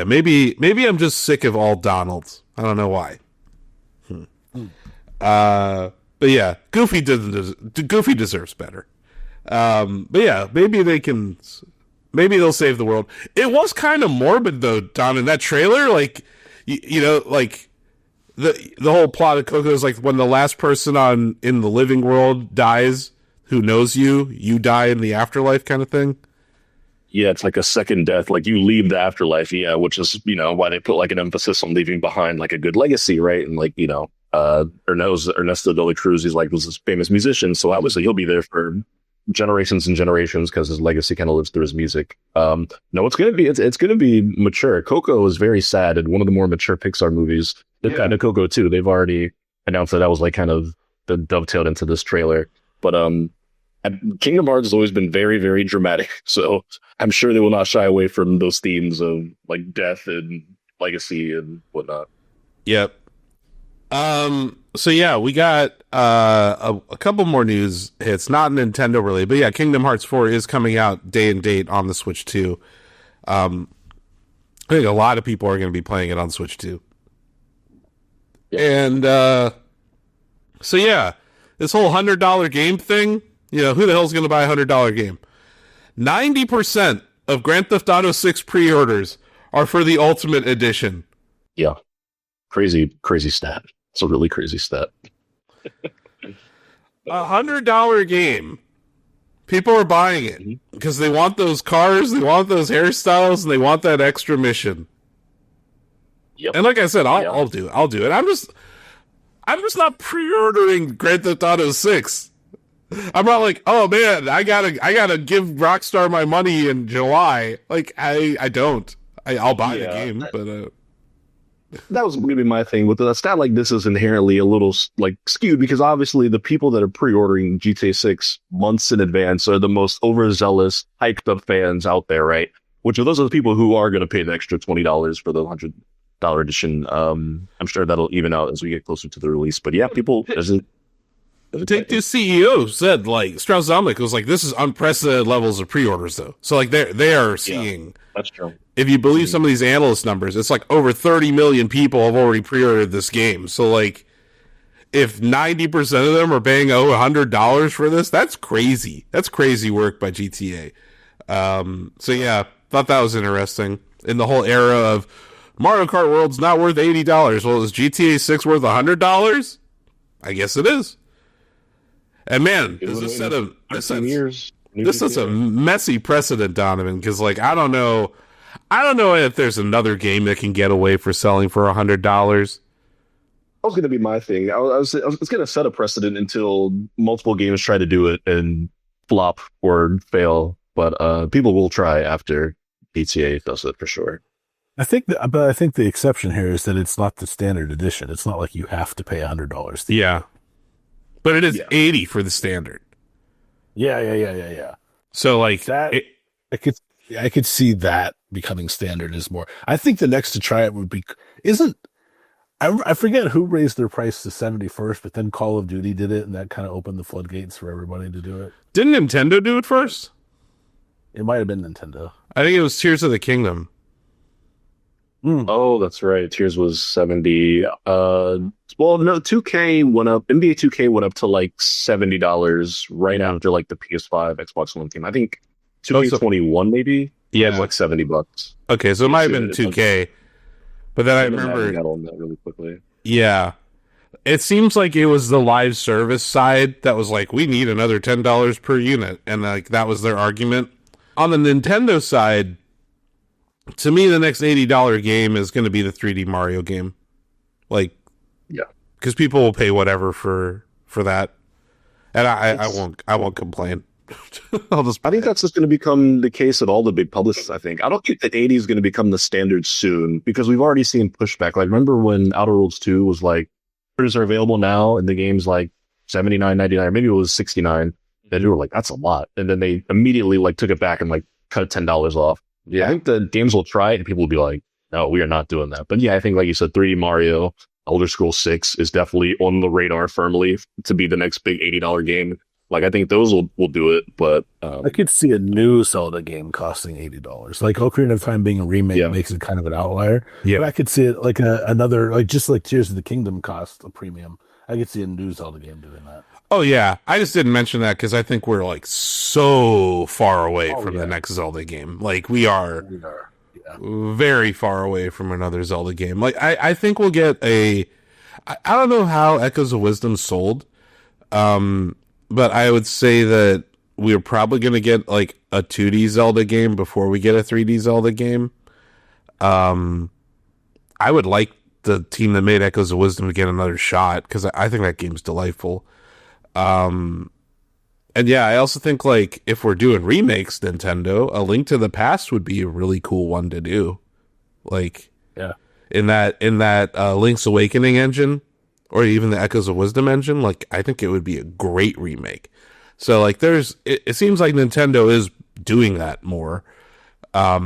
S1: maybe I'm just sick of all Donalds. I don't know why. But yeah, Goofy deserves better. But yeah, maybe they'll save the world. It was kind of morbid though, Don, in that trailer. Like, you know, like the whole plot of Coco is like when the last person in the living world dies, who knows you die in the afterlife kind of thing.
S3: Yeah, it's like a second death. Like you leave the afterlife, yeah, which is, you know, why they put like an emphasis on leaving behind like a good legacy, right? And like, you know, Ernesto de la Cruz, he's like was this famous musician, so obviously he'll be there for generations and generations because his legacy kind of lives through his music. No, it's gonna be mature. Coco is very sad and one of the more mature Pixar movies. And Coco too. They've already announced that was like kind of dovetailed into this trailer. But Kingdom Hearts has always been very, very dramatic, so I'm sure they will not shy away from those themes of like death and legacy and whatnot.
S1: Yep. So yeah, we got a couple more news hits, not Nintendo really, but yeah, Kingdom Hearts 4 is coming out day and date on the Switch 2. I think a lot of people are going to be playing it on Switch 2. Yeah. And so yeah, this whole $100 game thing, you know, who the hell's going to buy a $100 game? 90% of Grand Theft Auto 6 pre-orders are for the Ultimate Edition.
S3: Yeah. Crazy stat. It's a really crazy stat.
S1: $100 game. People are buying it because they want those cars, they want those hairstyles, and they want that extra mission.
S3: Yep.
S1: And like I said, I'll do it. I'm just not pre-ordering Grand Theft Auto 6. I'm not like, oh man, I gotta give Rockstar my money in July. Like I don't. I'll buy the game, but
S3: that was going to be my thing with a stat like this is inherently a little like skewed because obviously the people that are pre-ordering GTA 6 months in advance are the most overzealous, hyped up fans out there, right? Which are those are the people who are going to pay the extra $20 for the $100 edition. I'm sure that'll even out as we get closer to the release. But yeah, people
S1: Take-Two CEO said like Strauss Zelnick was like, this is unprecedented levels of pre-orders though. So like they are seeing.
S3: That's true.
S1: If you believe some of these analyst numbers, it's like over 30 million people have already pre-ordered this game. So like, if 90% of them are paying $100 for this, that's crazy. That's crazy work by GTA. So yeah, thought that was interesting. In the whole era of Mario Kart World's not worth $80. Well, is GTA 6 worth $100? I guess it is. And man, this is a messy precedent, Donovan, because like I don't know if there's another game that can get away for selling for $100.
S3: That was going to be my thing. I was going to set a precedent until multiple games try to do it and flop or fail, but people will try after GTA does it for sure.
S2: I think the exception here is that it's not the standard edition. It's not like you have to pay $100.
S1: Yeah. But it is $80 for the standard.
S2: Yeah.
S1: So like
S2: that, I could see that becoming standard is more. I think the next to try it would be I forget who raised their price to $70 first, but then Call of Duty did it, and that kind of opened the floodgates for everybody to do it.
S1: Didn't Nintendo do it first?
S2: It might have been Nintendo.
S1: I think it was Tears of the Kingdom.
S3: Oh, that's right. Tears was 70. Well, no, 2K went up. NBA 2K went up to like $70 right after like the PS5, Xbox One came. I think 2K21 maybe.
S1: Yeah,
S3: like $70.
S1: Okay, so it might have been 2K. But then I remember
S3: got on that really quickly.
S1: Yeah. It seems like it was the live service side that was like, we need another $10 per unit, and like that was their argument. On the Nintendo side, to me, the next $80 game is going to be the 3D Mario game. Like,
S3: yeah,
S1: because people will pay whatever for that, and I won't complain.
S3: I think that's just going to become the case at all the big publishers, I think. I don't think that 80 is going to become the standard soon because we've already seen pushback. Like, remember when Outer Worlds 2 was like, orders are available now and the game's like $79.99, maybe it was $69. Then they were like, that's a lot. And then they immediately like took it back and like cut $10 off. Yeah. I think the games will try it and people will be like, no, we are not doing that. But yeah, I think like you said, 3D Mario, Elder Scrolls 6 is definitely on the radar firmly to be the next big $80 game. Like, I think those will do it, but...
S2: I could see a new Zelda game costing $80. Like, Ocarina of Time being a remake makes it kind of an outlier. Yeah. But I could see it like another... Like, just like Tears of the Kingdom cost a premium. I could see a new Zelda game doing that.
S1: Oh, yeah. I just didn't mention that because I think we're, like, so far away from the next Zelda game. Like, we are very far away from another Zelda game. Like, I think we'll get a... I don't know how Echoes of Wisdom sold, but I would say that we're probably going to get like a 2D Zelda game before we get a 3D Zelda game. I would like the team that made Echoes of Wisdom to get another shot because I think that game's delightful. And yeah, I also think like if we're doing remakes, Nintendo, A Link to the Past would be a really cool one to do. Like, in that Link's Awakening engine. Or even the Echoes of Wisdom engine, like, I think it would be a great remake. So, like, it seems like Nintendo is doing that more. I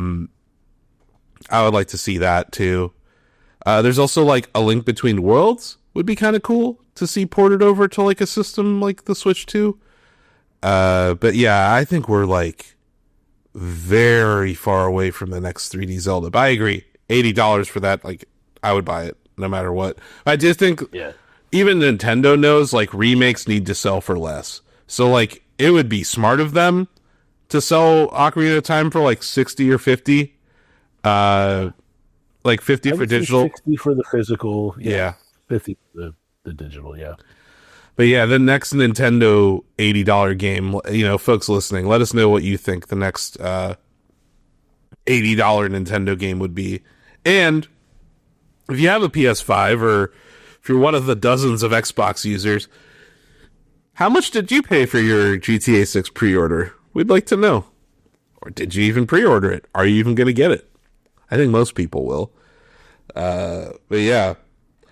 S1: would like to see that, too. There's also, like, A Link Between Worlds would be kind of cool to see ported over to, like, a system like the Switch 2. But, yeah, I think we're, like, very far away from the next 3D Zelda. But I agree. $80 for that, like, I would buy it. No matter what. I just think even Nintendo knows like remakes need to sell for less. So like it would be smart of them to sell Ocarina of Time for like 60 or 50. Like 50 for digital.
S2: 60 for the physical. Yeah. 50 for the digital, yeah.
S1: But yeah, the next Nintendo $80 game, you know, folks listening, let us know what you think the next $80 Nintendo game would be. And if you have a PS5 or if you're one of the dozens of Xbox users, how much did you pay for your GTA 6 pre-order? We'd like to know. Or did you even pre-order it? Are you even going to get it? I think most people will. But yeah.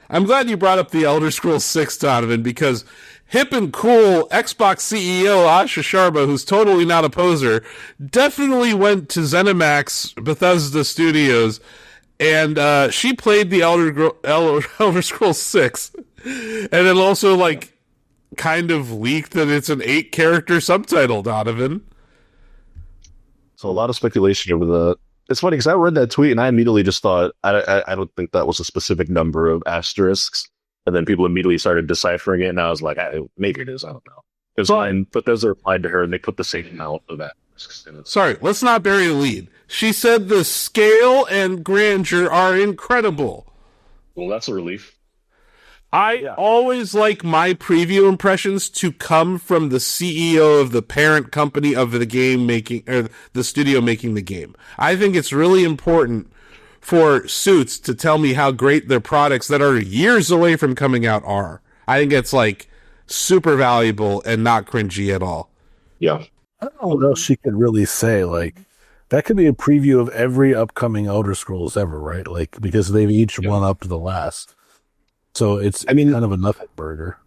S1: I'm glad you brought up the Elder Scrolls 6, Donovan, because hip and cool Xbox CEO Asha Sharma, who's totally not a poser, definitely went to ZeniMax Bethesda Studios and she played the Elder Scrolls 6. And then also, like, kind of leaked that it's an 8-character subtitle, Donovan.
S3: So a lot of speculation over the... It's funny, because I read that tweet, and I immediately just thought, I don't think that was a specific number of asterisks. And then people immediately started deciphering it, and I was like, maybe it is, I don't know. It was fine, but Bethesda replied to her, and they put the same amount of asterisks in it.
S1: Sorry, let's not bury the lead. She said the scale and grandeur are incredible.
S3: Well, that's a relief.
S1: I always like my preview impressions to come from the CEO of the parent company of the game making, or the studio making the game. I think it's really important for Suits to tell me how great their products that are years away from coming out are. I think it's like super valuable and not cringy at all.
S3: Yeah.
S2: I don't know what else she could really say. Like, that could be a preview of every upcoming Elder Scrolls ever, right? Like, because they've each won up to the last. So it's kind of a nothing burger.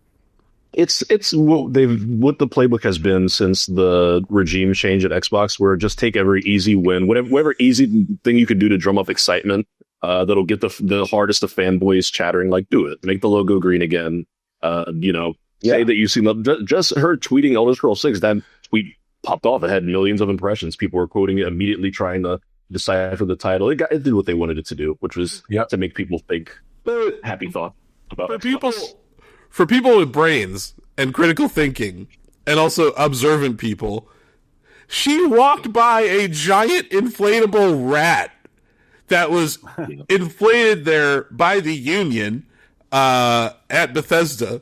S3: It's what the playbook has been since the regime change at Xbox, where just take every easy win, whatever easy thing you could do to drum up excitement, that'll get the hardest of fanboys chattering. Like, do it, make the logo green again. Say that you see just her tweeting Elder Scrolls 6. That tweet popped off. It had millions of impressions. People were quoting it immediately, trying to decipher the title. It did what they wanted it to do, which was to make people think happy thought about Xbox.
S1: For people with brains and critical thinking, and also observant people, she walked by a giant inflatable rat that was inflated there by the union at Bethesda,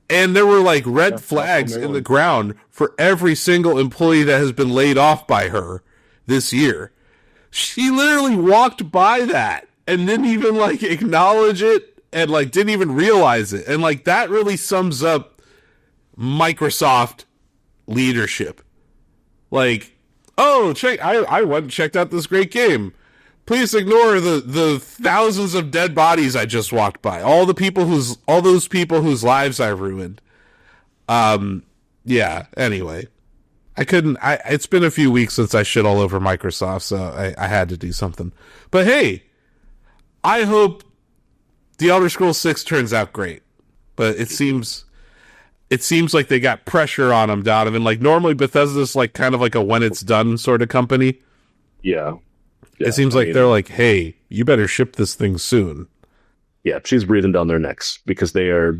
S1: and there were like red flags in the ground for every single employee that has been laid off by her this year. She literally walked by that and didn't even like acknowledge it. And, like, didn't even realize it. And, like, that really sums up Microsoft leadership. Like, oh, I went and checked out this great game. Please ignore the thousands of dead bodies I just walked by. All those people whose lives I ruined. Yeah, anyway. It's been a few weeks since I shit all over Microsoft, so I had to do something. But hey, I hope The Elder Scrolls 6 turns out great. But it seems like they got pressure on them, Donovan. Like, normally Bethesda's like kind of like a when it's done sort of company.
S3: Yeah.
S1: It seems like they're like, hey, you better ship this thing soon.
S3: Yeah, she's breathing down their necks because they are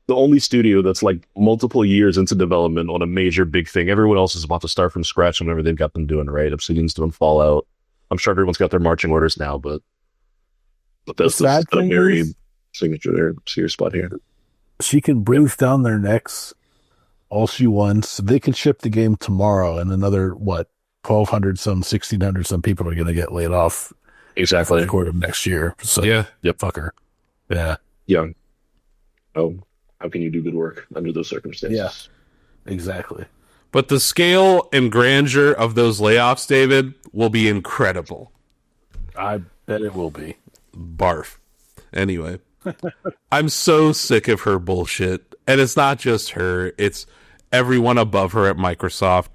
S3: the only studio that's like multiple years into development on a major big thing. Everyone else is about to start from scratch whenever they've got them doing right. Obsidian's doing Fallout. I'm sure everyone's got their marching orders now, but that's a very signature there, serious spot here.
S2: She can breathe down their necks all she wants. They can ship the game tomorrow, and another, 1,200 some, 1,600 some people are going to get laid off.
S3: Exactly.
S2: The quarter of next year. So,
S1: yeah.
S2: Yep, fuck her. Yeah.
S3: Young. Oh, how can you do good work under those circumstances?
S2: Yeah, exactly.
S1: But the scale and grandeur of those layoffs, David, will be incredible.
S2: I bet it will be.
S1: Barf. Anyway. I'm so sick of her bullshit. And it's not just her. It's everyone above her at Microsoft.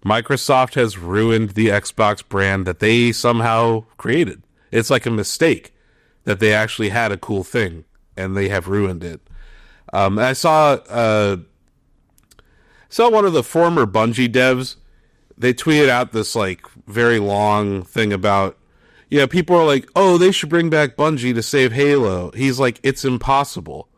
S1: Microsoft has ruined the Xbox brand that they somehow created. It's like a mistake that they actually had a cool thing, and they have ruined it. I saw one of the former Bungie devs. They tweeted out this like very long thing about, people are like, oh, they should bring back Bungie to save Halo. He's like, it's impossible.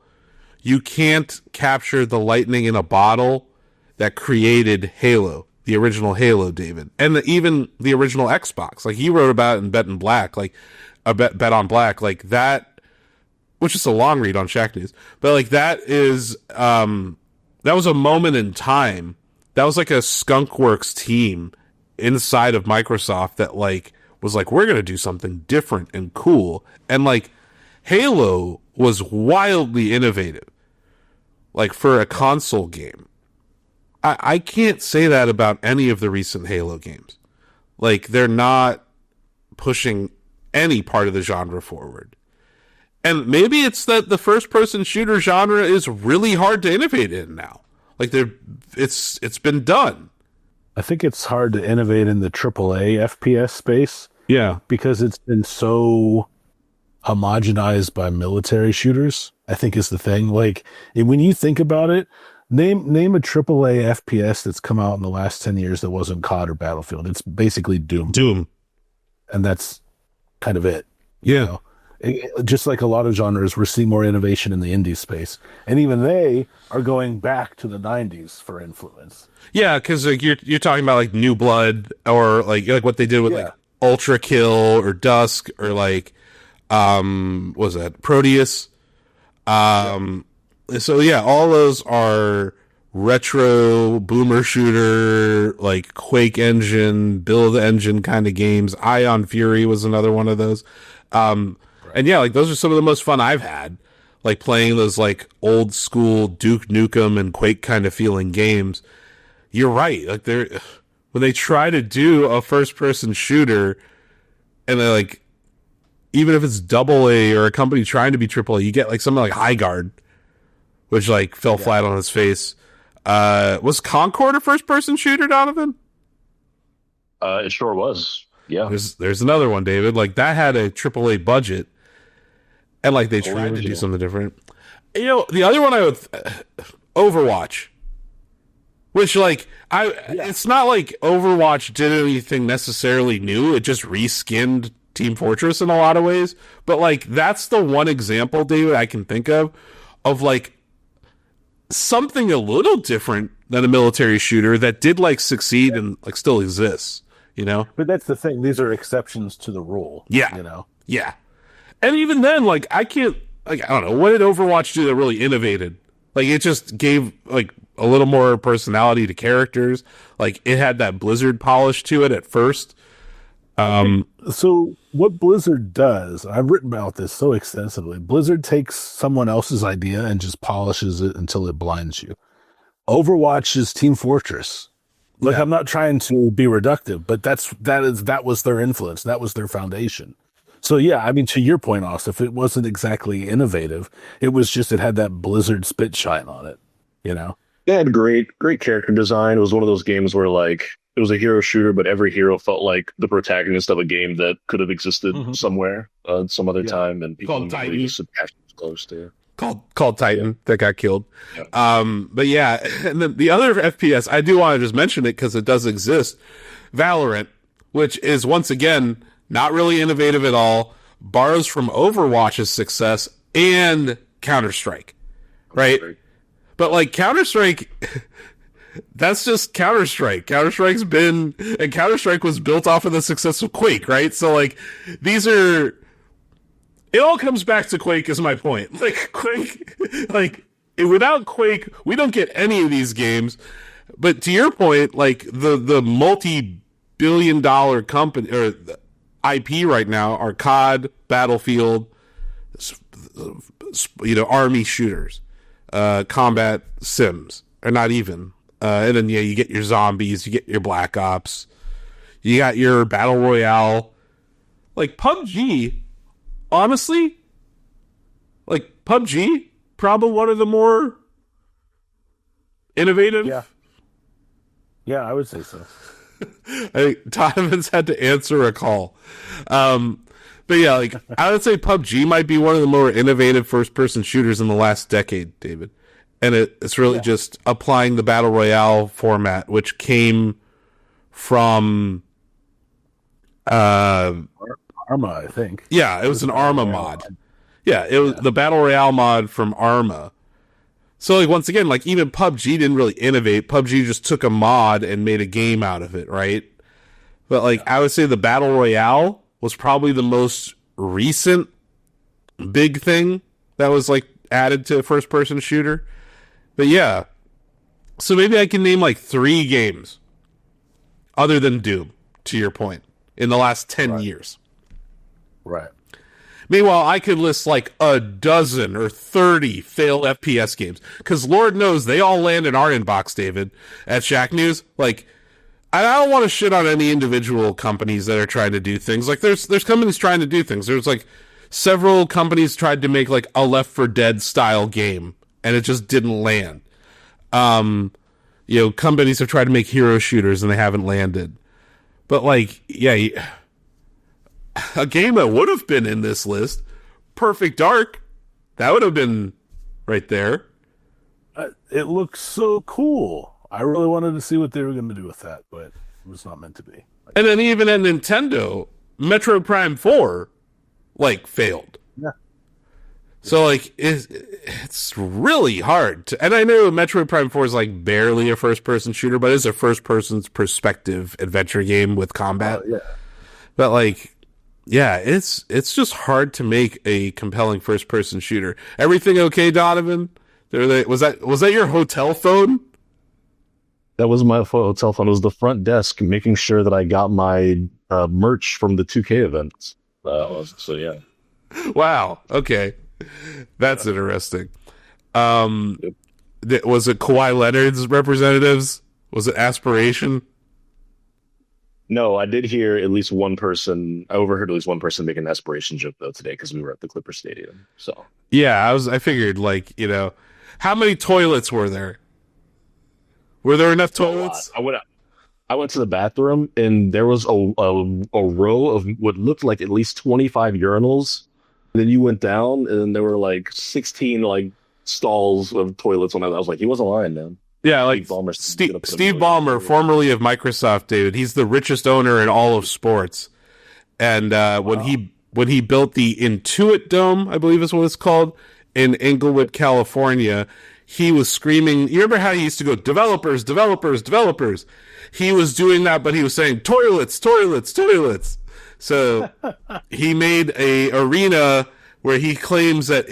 S1: You can't capture the lightning in a bottle that created Halo, the original Halo, David, and even the original Xbox. Like, he wrote about it in Bet on Black, like that. Which is a long read on Shacknews, but like that was a moment in time. That was like a Skunkworks team inside of Microsoft that like was like, we're gonna do something different and cool, and like Halo was wildly innovative, like for a console game. I can't say that about any of the recent Halo games. Like, they're not pushing any part of the genre forward. And maybe it's that the first-person shooter genre is really hard to innovate in now. Like, it's been done.
S2: I think it's hard to innovate in the AAA FPS space.
S1: Yeah.
S2: Because it's been so homogenized by military shooters, I think is the thing. Like, when you think about it, name a AAA FPS that's come out in the last 10 years that wasn't COD or Battlefield. It's basically Doom. And that's kind of it.
S1: Yeah.
S2: Just like a lot of genres, we're seeing more innovation in the indie space, and even they are going back to the 90s for influence.
S1: Yeah, because like you're talking about like New Blood, or like what they did with like Ultra Kill or Dusk, or like what was that, Proteus? So yeah, all those are retro boomer shooter, like Quake engine, build engine kind of games. Ion Fury was another one of those. And yeah, like those are some of the most fun I've had, like playing those like old school Duke Nukem and Quake kind of feeling games. You're right. Like when they try to do a first person shooter, and they're like, even if it's AA or a company trying to be AAA, you get like something like High Guard, which like fell flat on its face. Was Concord a first person shooter, Donovan?
S3: It sure was. Yeah.
S1: There's another one, David. Like, that had a AAA budget, and like they tried to do something different. The other one I would Overwatch, which like it's not like Overwatch did anything necessarily new. It just reskinned Team Fortress in a lot of ways. But like that's the one example, David, I can think of like something a little different than a military shooter that did like succeed and like still exists.
S2: But that's the thing. These are exceptions to the rule.
S1: Yeah. Yeah. And even then, like, I can't, like, I don't know, what did Overwatch do that really innovated? Like, it just gave, like, a little more personality to characters. Like, it had that Blizzard polish to it at first.
S2: So, what Blizzard does, I've written about this so extensively, Blizzard takes someone else's idea and just polishes it until it blinds you. Overwatch is Team Fortress. Like, I'm not trying to be reductive, but that was their influence. That was their foundation. So yeah, I mean, to your point, Austin, if it wasn't exactly innovative, it was just, it had that Blizzard spit shine on it, you know?
S3: It had great character design. It was one of those games where like it was a hero shooter, but every hero felt like the protagonist of a game that could have existed somewhere, some other time, and people really just close to.
S1: Called Titan that got killed. But yeah, and then the other FPS, I do want to just mention it because it does exist. Valorant, which is once again not really innovative at all, borrows from Overwatch's success and Counter-Strike, right? But like Counter-Strike, that's just Counter-Strike. Counter-Strike's been, and Counter-Strike was built off of the success of Quake, right? So like these are. It all comes back to Quake is my point. Like Quake, like without Quake, we don't get any of these games. But to your point, like the multi-billion-dollar company or IP right now are COD, Battlefield, army shooters, combat sims, or not even. And then you get your zombies, you get your Black Ops, you got your Battle Royale, like PUBG. Honestly, like PUBG, probably one of the more innovative.
S2: Yeah, I would say so.
S1: I think Donovan's had to answer a call. But yeah, like I would say PUBG might be one of the more innovative first-person shooters in the last decade, David. And it's really just applying the Battle Royale format, which came from
S2: Arma, I think.
S1: Yeah, it was an Arma mod. Yeah, it was the Battle Royale mod from Arma. So, like, once again, like, even PUBG didn't really innovate. PUBG just took a mod and made a game out of it, right? But, like, I would say the Battle Royale was probably the most recent big thing that was, like, added to a first-person shooter. But, yeah. So, maybe I can name, like, 3 games other than Doom, to your point, in the last 10 years.
S2: Right.
S1: Meanwhile, I could list like a dozen or 30 failed FPS games. Because Lord knows they all land in our inbox, David, at Shacknews. Like, I don't want to shit on any individual companies that are trying to do things. Like, there's companies trying to do things. There's like several companies tried to make like a Left 4 Dead style game, and it just didn't land. Companies have tried to make hero shooters, and they haven't landed. But like, yeah. A game that would have been in this list, Perfect Dark, that would have been right there.
S2: It looks so cool. I really wanted to see what they were going to do with that, but it was not meant to be.
S1: And then even at Nintendo, Metroid Prime 4, like, failed.
S2: Yeah.
S1: So, like, it's really hard to... And I know Metroid Prime 4 is, like, barely a first-person shooter, but it's a first-person's perspective adventure game with combat.
S2: Yeah.
S1: But, like... Yeah, it's just hard to make a compelling first-person shooter. Everything okay, Donovan? Was that your hotel phone?
S3: That was my hotel phone. It was the front desk making sure that I got my merch from the 2K events. So yeah.
S1: Wow. Okay, that's interesting. Was it Kawhi Leonard's representatives? Was it Aspiration?
S3: No, I did hear at least one person. I overheard at least one person make an Aspiration joke though today because we were at the Clipper Stadium. So
S1: yeah, I figured like how many toilets were there? Were there enough toilets?
S3: I went to the bathroom and there was a row of what looked like at least 25 urinals. And then you went down and there were like 16 like stalls of toilets on that. I was like, he wasn't lying, man.
S1: Yeah, like Steve Ballmer, formerly of Microsoft, David. He's the richest owner in all of sports. And when he built the Intuit Dome, I believe is what it's called, in Inglewood, California, he was screaming. You remember how he used to go, developers, developers, developers? He was doing that, but he was saying toilets, toilets, toilets. So he made a arena where he claims that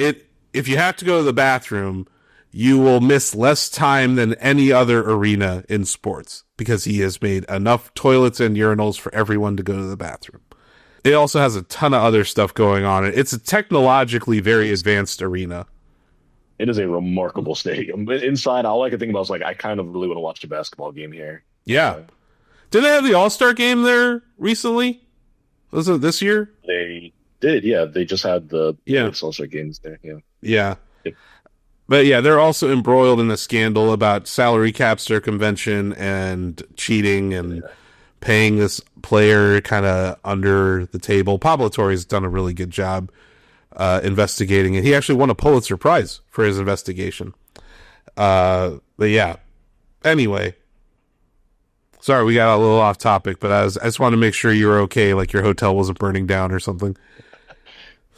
S1: if you have to go to the bathroom, you will miss less time than any other arena in sports because he has made enough toilets and urinals for everyone to go to the bathroom. It also has a ton of other stuff going on. It's a technologically very advanced arena.
S3: It is a remarkable stadium. Inside, all I could think about was like, I kind of really want to watch a basketball game here.
S1: Yeah. Didn't they have the All-Star game there recently? Was it this year?
S3: They did, yeah. They just had the
S1: Yeah.
S3: social games there, yeah.
S1: Yeah.
S3: Yep.
S1: But yeah, they're also embroiled in a scandal about salary cap circumvention and cheating and paying this player kind of under the table. Pablo Torre's done a really good job investigating it. He actually won a Pulitzer Prize for his investigation. But yeah. Anyway. Sorry, we got a little off topic, but I just wanted to make sure you were okay, like your hotel wasn't burning down or something.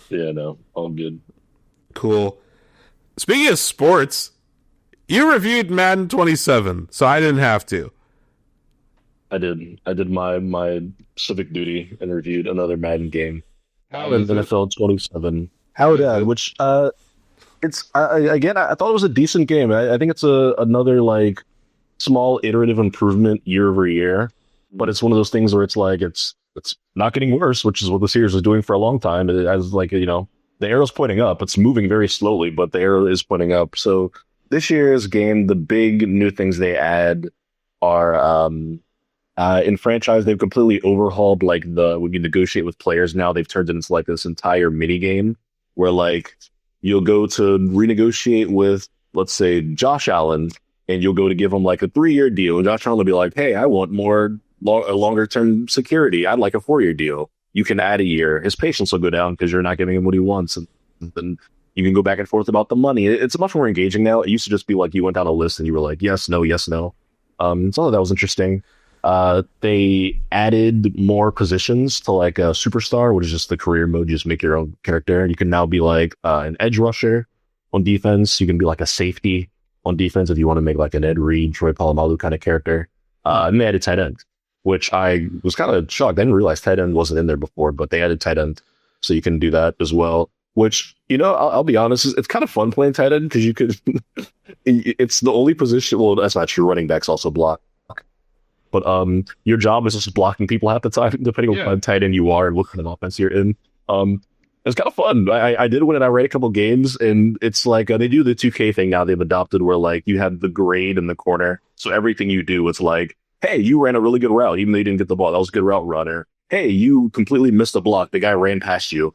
S3: Yeah, no, all good.
S1: Cool. Speaking of sports, you reviewed Madden 27, so I didn't have to.
S3: I did my civic duty and reviewed another Madden game.
S1: How is it?
S3: NFL 27. How did which it's again I thought it was a decent game. I think it's another like small iterative improvement year over year, but it's one of those things where it's like it's not getting worse, which is what the series was doing for a long time. It has like the arrow's pointing up. It's moving very slowly, but the arrow is pointing up. So this year's game, the big new things they add are in franchise, they've completely overhauled like when you negotiate with players now, they've turned it into like this entire mini game where like you'll go to renegotiate with, let's say, Josh Allen, and you'll go to give him like a 3-year deal. And Josh Allen will be like, hey, I want a longer term security. I'd like a 4-year deal. You can add a year. His patience will go down because you're not giving him what he wants. And then you can go back and forth about the money. It's much more engaging now. It used to just be like you went down a list and you were like, yes, no, yes, no. So that was interesting. They added more positions to like a superstar, which is just the career mode. You just make your own character. You can now be like an edge rusher on defense. You can be like a safety on defense if you want to make like an Ed Reed, Troy Polamalu kind of character. And they added tight end, which I was kind of shocked. I didn't realize tight end wasn't in there before, but they added tight end, so you can do that as well. Which, I'll be honest, it's kind of fun playing tight end because you could. It's the only position. Well, that's not true. Running backs also block, but your job is just blocking people half the time, depending on what tight end you are and what kind of offense you're in. It's kind of fun. I did win it. I ran a couple games, and it's like they do the 2K thing now. They've adopted where like you have the grade in the corner, so everything you do, it's like, hey, you ran a really good route, even though you didn't get the ball. That was a good route runner. Hey, you completely missed a block. The guy ran past you.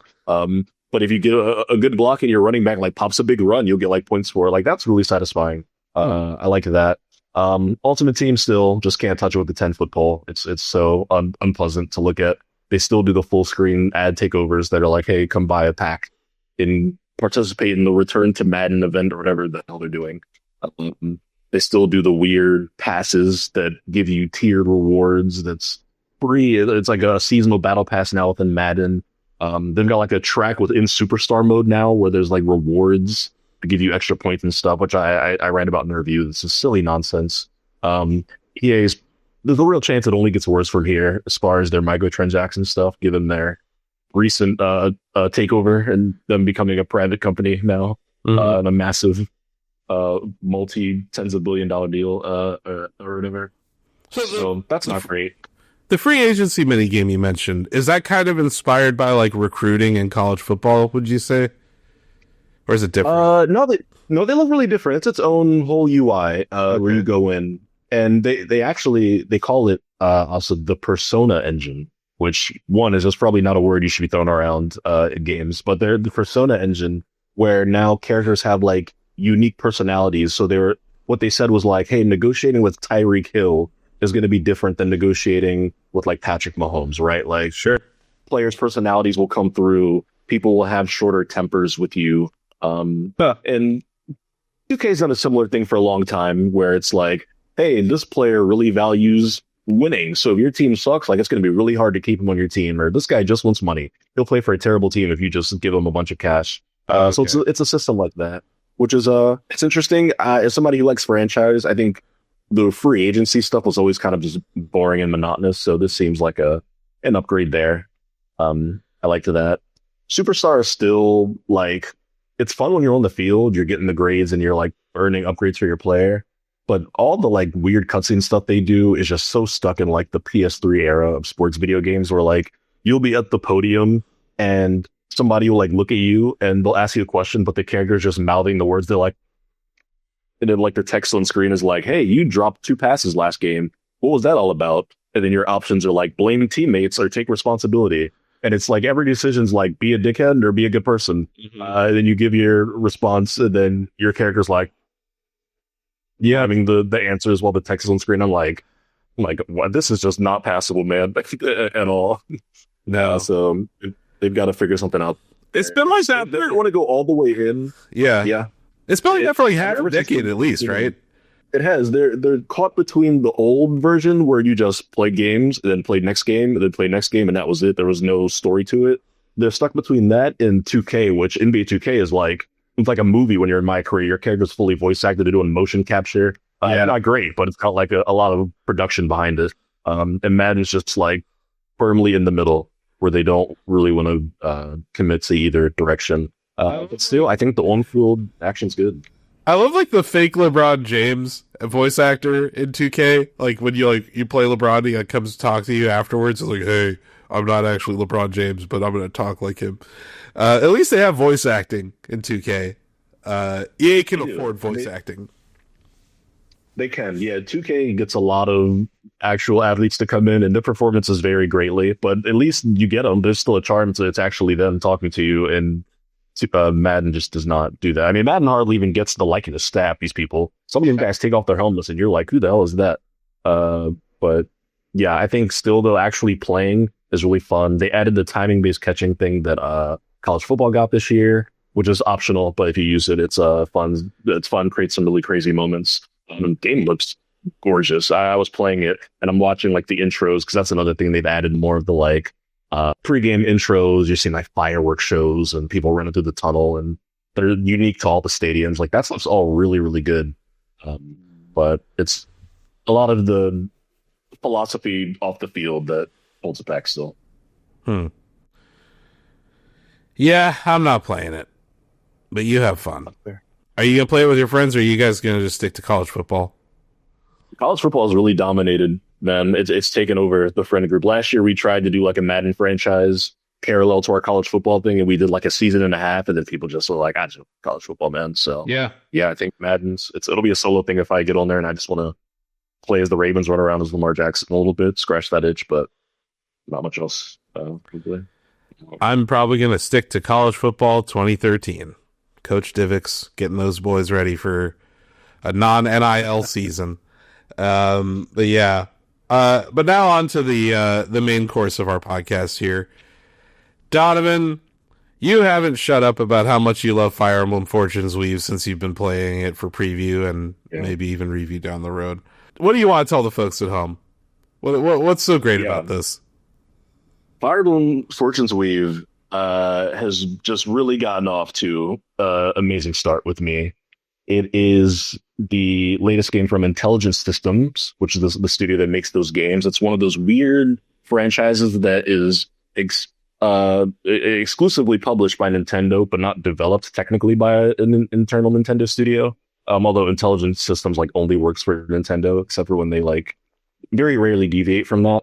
S3: But if you get a good block and your running back like pops a big run, you'll get like points for it. Like that's really satisfying. I like that. Ultimate Team still just can't touch it with the 10-foot pole. It's so unpleasant to look at. They still do the full screen ad takeovers that are like, hey, come buy a pack and participate in the Return to Madden event or whatever the hell they're doing. They still do the weird passes that give you tiered rewards. That's free. It's like a seasonal battle pass now within Madden. They've got like a track within Superstar mode now where there's like rewards to give you extra points and stuff, which I ran about in a review. This is silly nonsense. EA's, there's a real chance it only gets worse from here as far as their microtransaction stuff, given their recent takeover and them becoming a private company now, and a massive multi-tens of $billion deal or whatever. So that's not great.
S1: The free agency minigame you mentioned, is that kind of inspired by like recruiting in college football, would you say? Or is it different?
S3: No, they look really different. It's its own whole UI where you go in, and they call it also the Persona engine, which one is just probably not a word you should be throwing around in games, but they're the Persona engine where now characters have like unique personalities. So what they said was like, hey, negotiating with Tyreek Hill is going to be different than negotiating with like Patrick Mahomes, right? Like, sure, players' personalities will come through. People will have shorter tempers with you. And 2K's done a similar thing for a long time where it's like, hey, this player really values winning. So if your team sucks, like it's going to be really hard to keep him on your team. Or this guy just wants money. He'll play for a terrible team if you just give him a bunch of cash. So it's a system like that, which is it's interesting. As somebody who likes franchise, I think the free agency stuff was always kind of just boring and monotonous. So this seems like an upgrade there. I liked that. Superstar is still like, it's fun when you're on the field, you're getting the grades and you're like earning upgrades for your player. But all the like weird cutscene stuff they do is just so stuck in like the PS3 era of sports video games where like you'll be at the podium and somebody will like look at you and they'll ask you a question, but the character's just mouthing the words. They're like, and then like their text on screen is like, hey, you dropped 2 passes last game. what was that all about? And then your options are like blame teammates or take responsibility. And it's like every decision's like be a dickhead or be a good person. And then you give your response, and then your character's like, yeah, I mean the answers while the text is on screen. I'm like, what? This is just not passable, man, at all.
S1: No.
S3: So they've got to figure something out.
S1: It's been like that.
S3: They want to go all the way in.
S1: Yeah.
S3: Yeah.
S1: It's been like that for like half a decade at least, right?
S3: It has. They're caught between the old version where you just play games and then play next game and then play next game and that was it. There was no story to it. They're stuck between that and 2K, which NBA 2K is like, it's like a movie when you're in my career. Your character's fully voice acted. They're doing motion capture. Not great, but it's got like a lot of production behind it. And Madden's just like firmly in the middle where they don't really want to commit to either direction. But still, I think the on-field action's good.
S1: I love like the fake LeBron James voice actor in 2K. Like when you play LeBron, he like, comes to talk to you afterwards. It's like, hey, I'm not actually LeBron James, but I'm going to talk like him. At least they have voice acting in 2K. EA can afford voice acting.
S3: They can, yeah. 2K gets a lot of actual athletes to come in, and their performances vary greatly. But at least you get them. There's still a charm to it's actually them talking to you, and Madden just does not do that. I mean, Madden hardly even gets the liking to stab these people. Some of them guys take off their helmets, and you're like, who the hell is that? But yeah, I think still though actually playing is really fun. They added the timing-based catching thing that college football got this year, which is optional, but if you use it, it's fun. It's fun. Creates some really crazy moments. Game looks gorgeous. I was playing it and I'm watching like the intros because that's another thing they've added more of the like pre-game intros. You're seeing like fireworks shows and people running through the tunnel, and they're unique to all the stadiums. Like that stuff's all really, really good. But it's a lot of the philosophy off the field that holds it back still.
S1: Yeah, I'm not playing it, but you have fun. Are you going to play it with your friends, or are you guys going to just stick to college football?
S3: College football has really dominated, man. It's taken over the friend group. Last year, we tried to do like a Madden franchise parallel to our college football thing, and we did like a season and a half, and then people just were like, I just college football, man. So yeah, I think Madden's, it'll be a solo thing if I get on there and I just want to play as the Ravens, run around as Lamar Jackson a little bit, scratch that itch, but not much else. Probably.
S1: I'm probably going to stick to college football 2013. Coach Divick's getting those boys ready for a non-NIL season. But yeah. But now on to the main course of our podcast here. Donovan, you haven't shut up about how much you love Fire Emblem Fortune's Weave since you've been playing it for preview and maybe even review down the road. What do you want to tell the folks at home? What's so great about this?
S3: Fire Emblem Fortune's Weave has just really gotten off to an amazing start with me. It is the latest game from Intelligent Systems, which is the studio that makes those games. It's one of those weird franchises that is exclusively published by Nintendo, but not developed technically by an internal Nintendo studio. Although Intelligent Systems like only works for Nintendo, except for when they like very rarely deviate from that.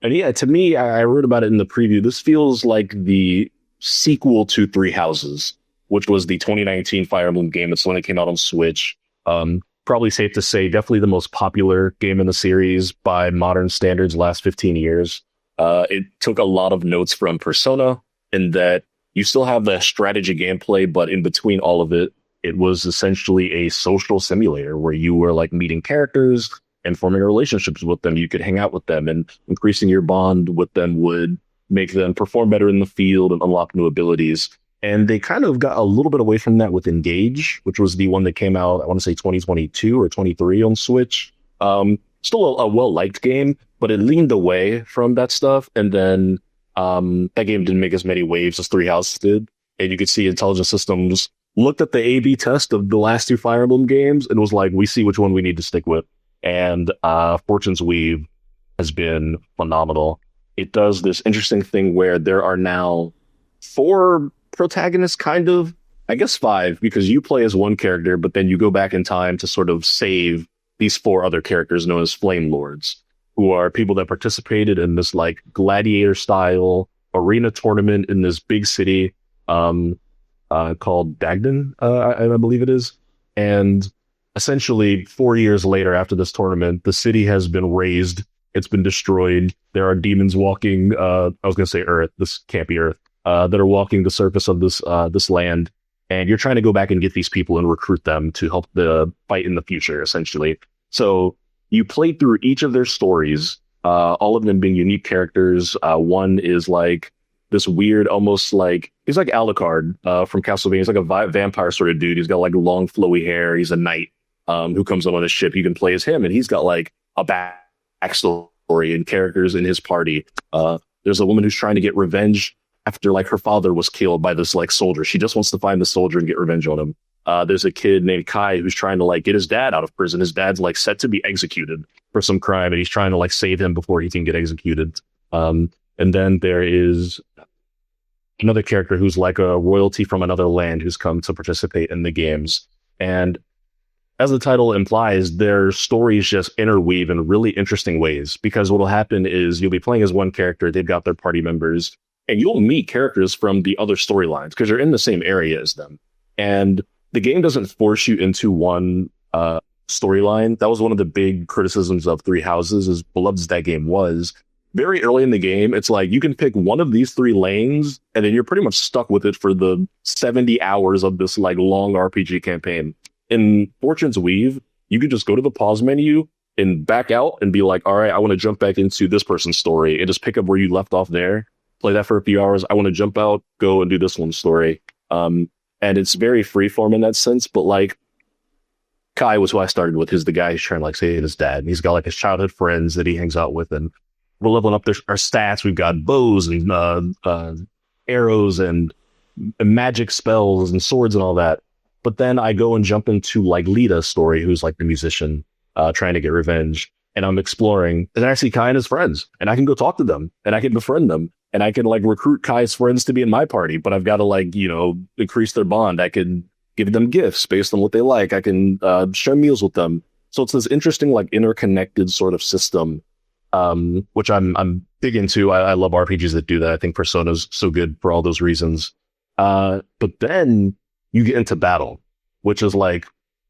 S3: And yeah, to me, I wrote about it in the preview. This feels like the sequel to Three Houses, which was the 2019 Fire Emblem game that's when it came out on Switch. Probably safe to say, definitely the most popular game in the series by modern standards last 15 years. It took a lot of notes from Persona in that you still have the strategy gameplay, but in between all of it, it was essentially a social simulator where you were like meeting characters and forming relationships with them. You could hang out with them, and increasing your bond with them would make them perform better in the field and unlock new abilities. And they kind of got a little bit away from that with Engage, which was the one that came out, I want to say 2022 or 23 on Switch. Still a well-liked game, but it leaned away from that stuff. And then that game didn't make as many waves as Three Houses did. And you could see Intelligent Systems looked at the A/B test of the last two Fire Emblem games and was like, we see which one we need to stick with. And Fortune's Weave has been phenomenal. It does this interesting thing where there are now 4 protagonists, kind of, I guess 5, because you play as one character, but then you go back in time to sort of save these 4 other characters known as Flame Lords, who are people that participated in this like gladiator style arena tournament in this big city called Dagden, I believe it is. And essentially 4 years later after this tournament, the city has been razed. It's been destroyed. There are demons walking, I was going to say Earth. This can't be Earth. That are walking the surface of this land. And you're trying to go back and get these people and recruit them to help the fight in the future, essentially. So you play through each of their stories, all of them being unique characters. One is like this weird, almost like, he's like Alucard from Castlevania. He's like a vampire sort of dude. He's got like long, flowy hair. He's a knight who comes on a ship. You can play as him, and he's got like a backstory and characters in his party. There's a woman who's trying to get revenge after like her father was killed by this like soldier. She just wants to find the soldier and get revenge on him. There's a kid named Kai who's trying to like get his dad out of prison. His dad's like set to be executed for some crime, and he's trying to like save him before he can get executed. And then there is another character who's like a royalty from another land who's come to participate in the games. And as the title implies, their stories just interweave in really interesting ways, because what will happen is you'll be playing as one character, they've got their party members, and you'll meet characters from the other storylines because you're in the same area as them. And the game doesn't force you into one storyline. That was one of the big criticisms of Three Houses, as beloved as that game was. Very early in the game, it's like you can pick one of these three lanes, and then you're pretty much stuck with it for the 70 hours of this like long RPG campaign. In Fortune's Weave, you could just go to the pause menu and back out and be like, all right, I want to jump back into this person's story, and just pick up where you left off there. Play that for a few hours. I want to jump out, go and do this one's story. And it's very freeform in that sense. But like Kai was who I started with. He's the guy who's trying to like save his dad. And he's got like his childhood friends that he hangs out with. And we're leveling up our stats. We've got bows and arrows and magic spells and swords and all that. But then I go and jump into like Lita's story, who's like the musician trying to get revenge. And I'm exploring. And I see Kai and his friends. And I can go talk to them. And I can befriend them. And I can like recruit Kai's friends to be in my party, but I've got to like, increase their bond. I can give them gifts based on what they like. I can share meals with them. So it's this interesting, like interconnected sort of system, which I'm big into. I love RPGs that do that. I think Persona's so good for all those reasons. But then you get into battle, which is like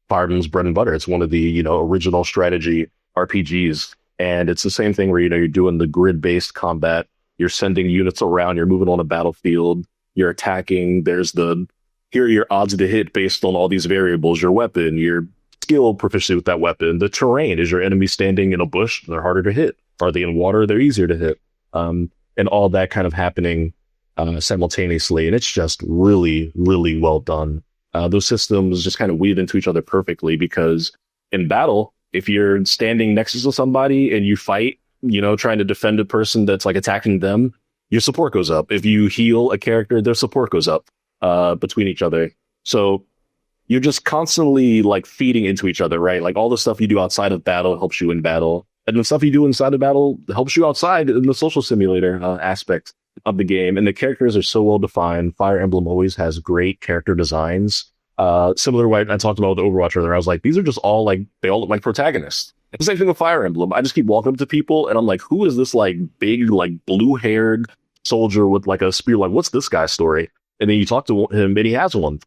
S3: Fire Emblem's bread and butter. It's one of the, original strategy RPGs. And it's the same thing where, you're doing the grid-based combat. You're sending units around, you're moving on a battlefield, you're attacking, here are your odds to hit based on all these variables, your weapon, your skill proficiency with that weapon, the terrain. Is your enemy standing in a bush? They're harder to hit. Are they in water? They're easier to hit. And all that kind of happening simultaneously. And it's just really, really well done. Those systems just kind of weave into each other perfectly, because in battle, if you're standing next to somebody and you fight, trying to defend a person that's like attacking them, your support goes up. If you heal a character, their support goes up between each other. So you're just constantly like feeding into each other, right? Like all the stuff you do outside of battle helps you in battle. And the stuff you do inside of battle helps you outside in the social simulator aspect of the game. And the characters are so well defined. Fire Emblem always has great character designs. Similar to what I talked about with Overwatch earlier. I was like, these are just all like, they all look like protagonists. The same thing with Fire Emblem. I just keep walking up to people and I'm like, who is this like big, like blue-haired soldier with like a spear? Like, what's this guy's story? And then you talk to him and he has one.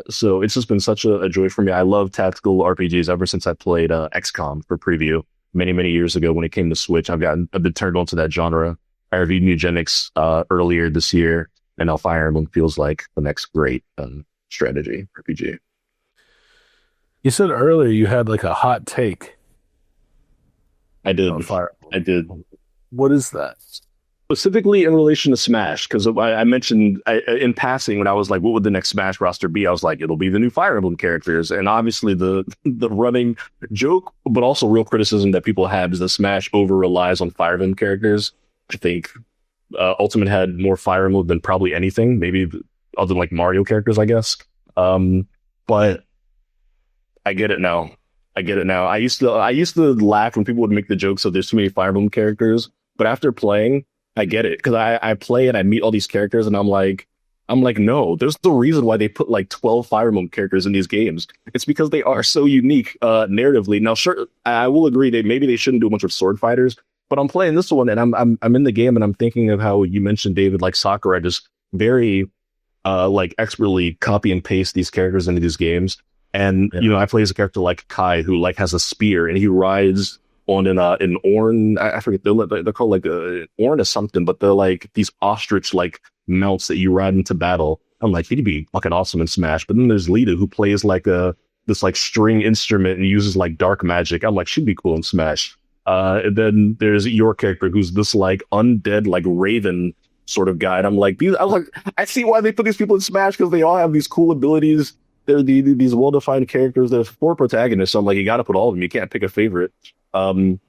S3: So it's just been such a joy for me. I love tactical RPGs ever since I played XCOM for preview many, many years ago when it came to Switch. I've been turned on to that genre. I reviewed Nugenics earlier this year, and now Fire Emblem feels like the next great strategy RPG.
S2: You said earlier you had like a hot take.
S3: I did.
S2: On Fire Emblem.
S3: I did.
S2: What is that?
S3: Specifically in relation to Smash, because I mentioned in passing when I was like, what would the next Smash roster be? I was like, it'll be the new Fire Emblem characters. And obviously the running joke, but also real criticism that people have is that Smash over relies on Fire Emblem characters. I think Ultimate had more Fire Emblem than probably anything, maybe other than like Mario characters, I guess. But I get it now. I used to laugh when people would make the jokes of there's too many Fire Emblem characters, but after playing, I get it, because I play and I meet all these characters and I'm like, no, there's the reason why they put like 12 Fire Emblem characters in these games. It's because they are so unique narratively. Now, sure, I will agree that maybe they shouldn't do a bunch of sword fighters, but I'm playing this one and I'm in the game and I'm thinking of how you mentioned, David, like Sakurai just very like expertly copy and paste these characters into these games. And I play as a character like Kai, who like has a spear, and he rides on an Orn. I forget, they're called like a Orn or something, but they're like these ostrich like mounts that you ride into battle. I'm like, he'd be fucking awesome in Smash. But then there's Lita, who plays like this like string instrument and uses like dark magic. I'm like, she'd be cool in Smash. And then there's your character, who's this like undead like raven sort of guy. And I'm like, I see why they put these people in Smash, because they all have these cool abilities. They're these well-defined characters. There's 4 protagonists, so I'm like, you got to put all of them. You can't pick a favorite. So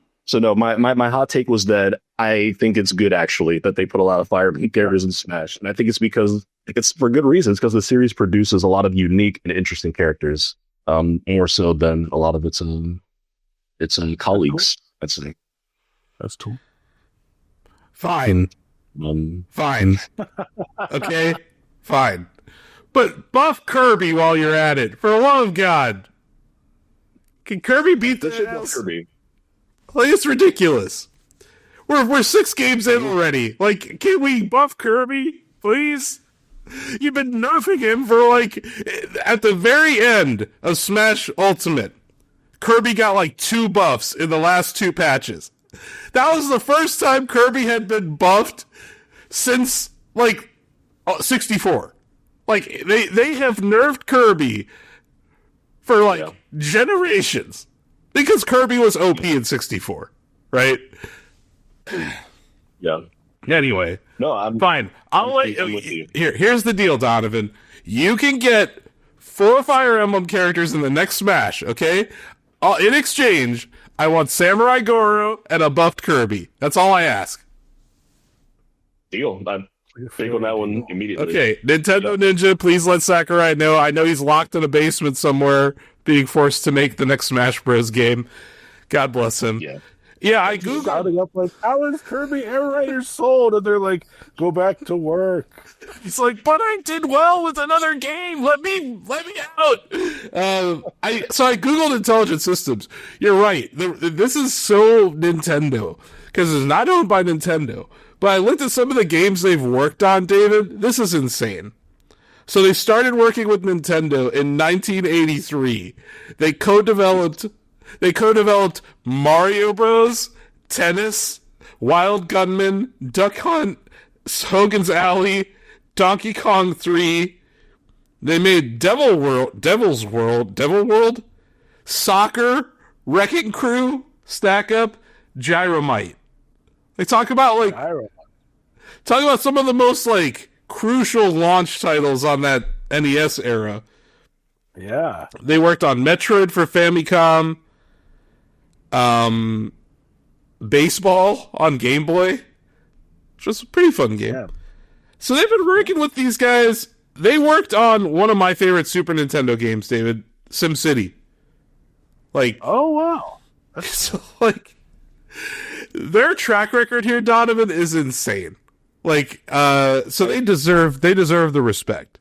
S3: no, my hot take was that I think it's good, actually, that they put a lot of Fire Emblem characters in Smash, and I think it's because it's for good reasons, because the series produces a lot of unique and interesting characters, more so than a lot of its colleagues.
S2: That's cool.
S1: Fine. Fine. Okay. Fine. But buff Kirby while you're at it. For the love of God. Can Kirby beat the ass?
S3: Kirby.
S1: Like, it's ridiculous. We're 6 games in already. Like, can we buff Kirby, please? You've been nerfing him for, like, at the very end of Smash Ultimate, Kirby got, like, 2 buffs in the last 2 patches. That was the first time Kirby had been buffed since, like, 64. Like, they have nerfed Kirby for, like, generations. Because Kirby was OP in 64, right?
S3: Yeah.
S1: Anyway.
S3: No, I'm
S1: fine. I'll let you. Here's the deal, Donovan. You can get 4 Fire Emblem characters in the next Smash, okay? In exchange, I want Samurai Goro and a buffed Kirby. That's all I ask.
S3: Deal. I'm big on that one immediately.
S1: Okay, Nintendo Ninja, please let Sakurai know. I know he's locked in a basement somewhere, being forced to make the next Smash Bros. Game. God bless him. Yeah, I googled.
S2: Shouting up like, how is Kirby Air Rider sold? And they're like, go back to work.
S1: He's like, but I did well with another game. Let me out. So I googled Intelligent Systems. You're right. This is so Nintendo, because it's not owned by Nintendo. But I looked at some of the games they've worked on, David. This is insane. So they started working with Nintendo in 1983. They co-developed Mario Bros, Tennis, Wild Gunman, Duck Hunt, Hogan's Alley, Donkey Kong 3. They made Devil's World, Soccer, Wrecking Crew, Stack Up, Gyromite. They talk about some of the most like crucial launch titles on that NES era.
S2: Yeah.
S1: They worked on Metroid for Famicom, Baseball on Game Boy, which was a pretty fun game. Yeah. So they've been working with these guys. They worked on one of my favorite Super Nintendo games, David, SimCity. Like,
S2: oh wow.
S1: So like their track record here, Donovan, is insane. Like, so they deserve the respect.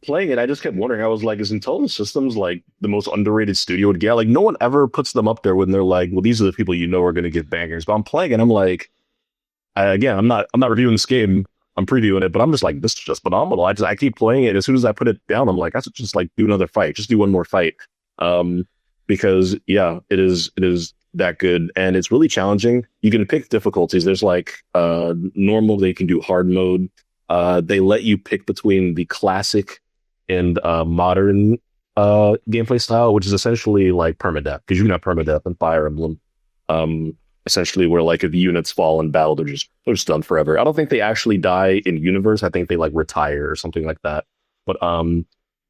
S3: Playing it, I just kept wondering. I was like, is Intelligent Systems like the most underrated studio to get? Like, no one ever puts them up there when they're like, well, these are the people you know are going to get bangers. But I'm playing it, I'm like, I'm not reviewing this game. I'm previewing it, but I'm just like, this is just phenomenal. I keep playing it. As soon as I put it down, I'm like, I should just like do another fight. Just do one more fight. Because it is that good, and it's really challenging. You can pick difficulties. There's like normal. They can do hard mode. They let you pick between the classic and modern gameplay style, which is essentially like permadeath, because you can have permadeath in Fire Emblem. Essentially, where like if units fall in battle, they're just done forever. I don't think they actually die in universe. I think they like retire or something like that. But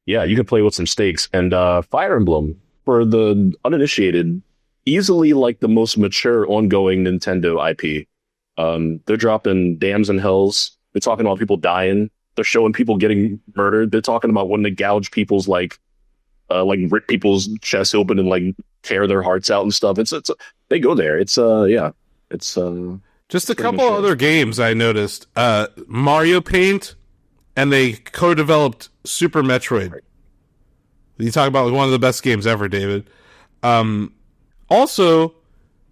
S3: you can play with some stakes. And Fire Emblem, for the uninitiated, easily like the most mature ongoing Nintendo IP. They're dropping dams and hells. They're talking about people dying. They're showing people getting murdered. They're talking about when they gouge people's like rip people's chests open and like tear their hearts out and stuff. It's they go there. It's
S1: just a couple other games I noticed. Mario Paint, and they co-developed Super Metroid. You talk about like one of the best games ever, David. Also,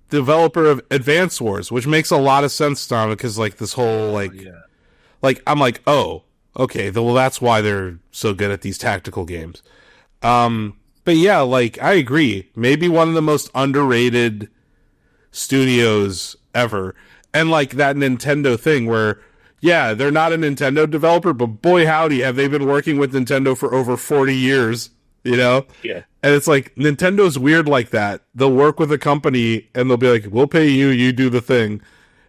S1: developer of Advance Wars, which makes a lot of sense, Tom, because like this whole like I'm like, oh, okay, well that's why they're so good at these tactical games. But yeah, like I agree. Maybe one of the most underrated studios ever. And like that Nintendo thing where, yeah, they're not a Nintendo developer, but boy howdy, have they been working with Nintendo for over 40 years, you know?
S3: Yeah.
S1: And it's like, Nintendo's weird like that. They'll work with a company and they'll be like, we'll pay you, you do the thing.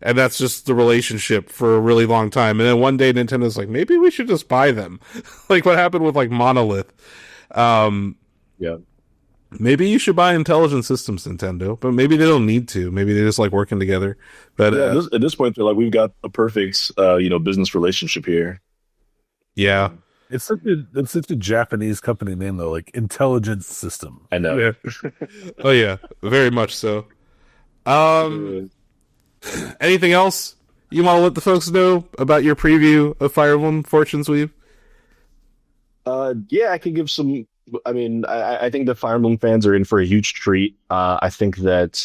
S1: And that's just the relationship for a really long time. And then one day Nintendo's like, maybe we should just buy them. Like what happened with like Monolith.
S3: Yeah.
S1: Maybe you should buy Intelligent Systems, Nintendo, but maybe they don't need to. Maybe they just like working together. But
S3: At this point, they're like, we've got a perfect, business relationship here.
S1: yeah.
S2: It's such a Japanese company name though, like Intelligent System.
S3: I know.
S1: Yeah. Oh yeah, very much so. Anything else you want to let the folks know about your preview of Fire Emblem Fortune's Weave?
S3: I can give some. I mean, I think the Fire Emblem fans are in for a huge treat. I think that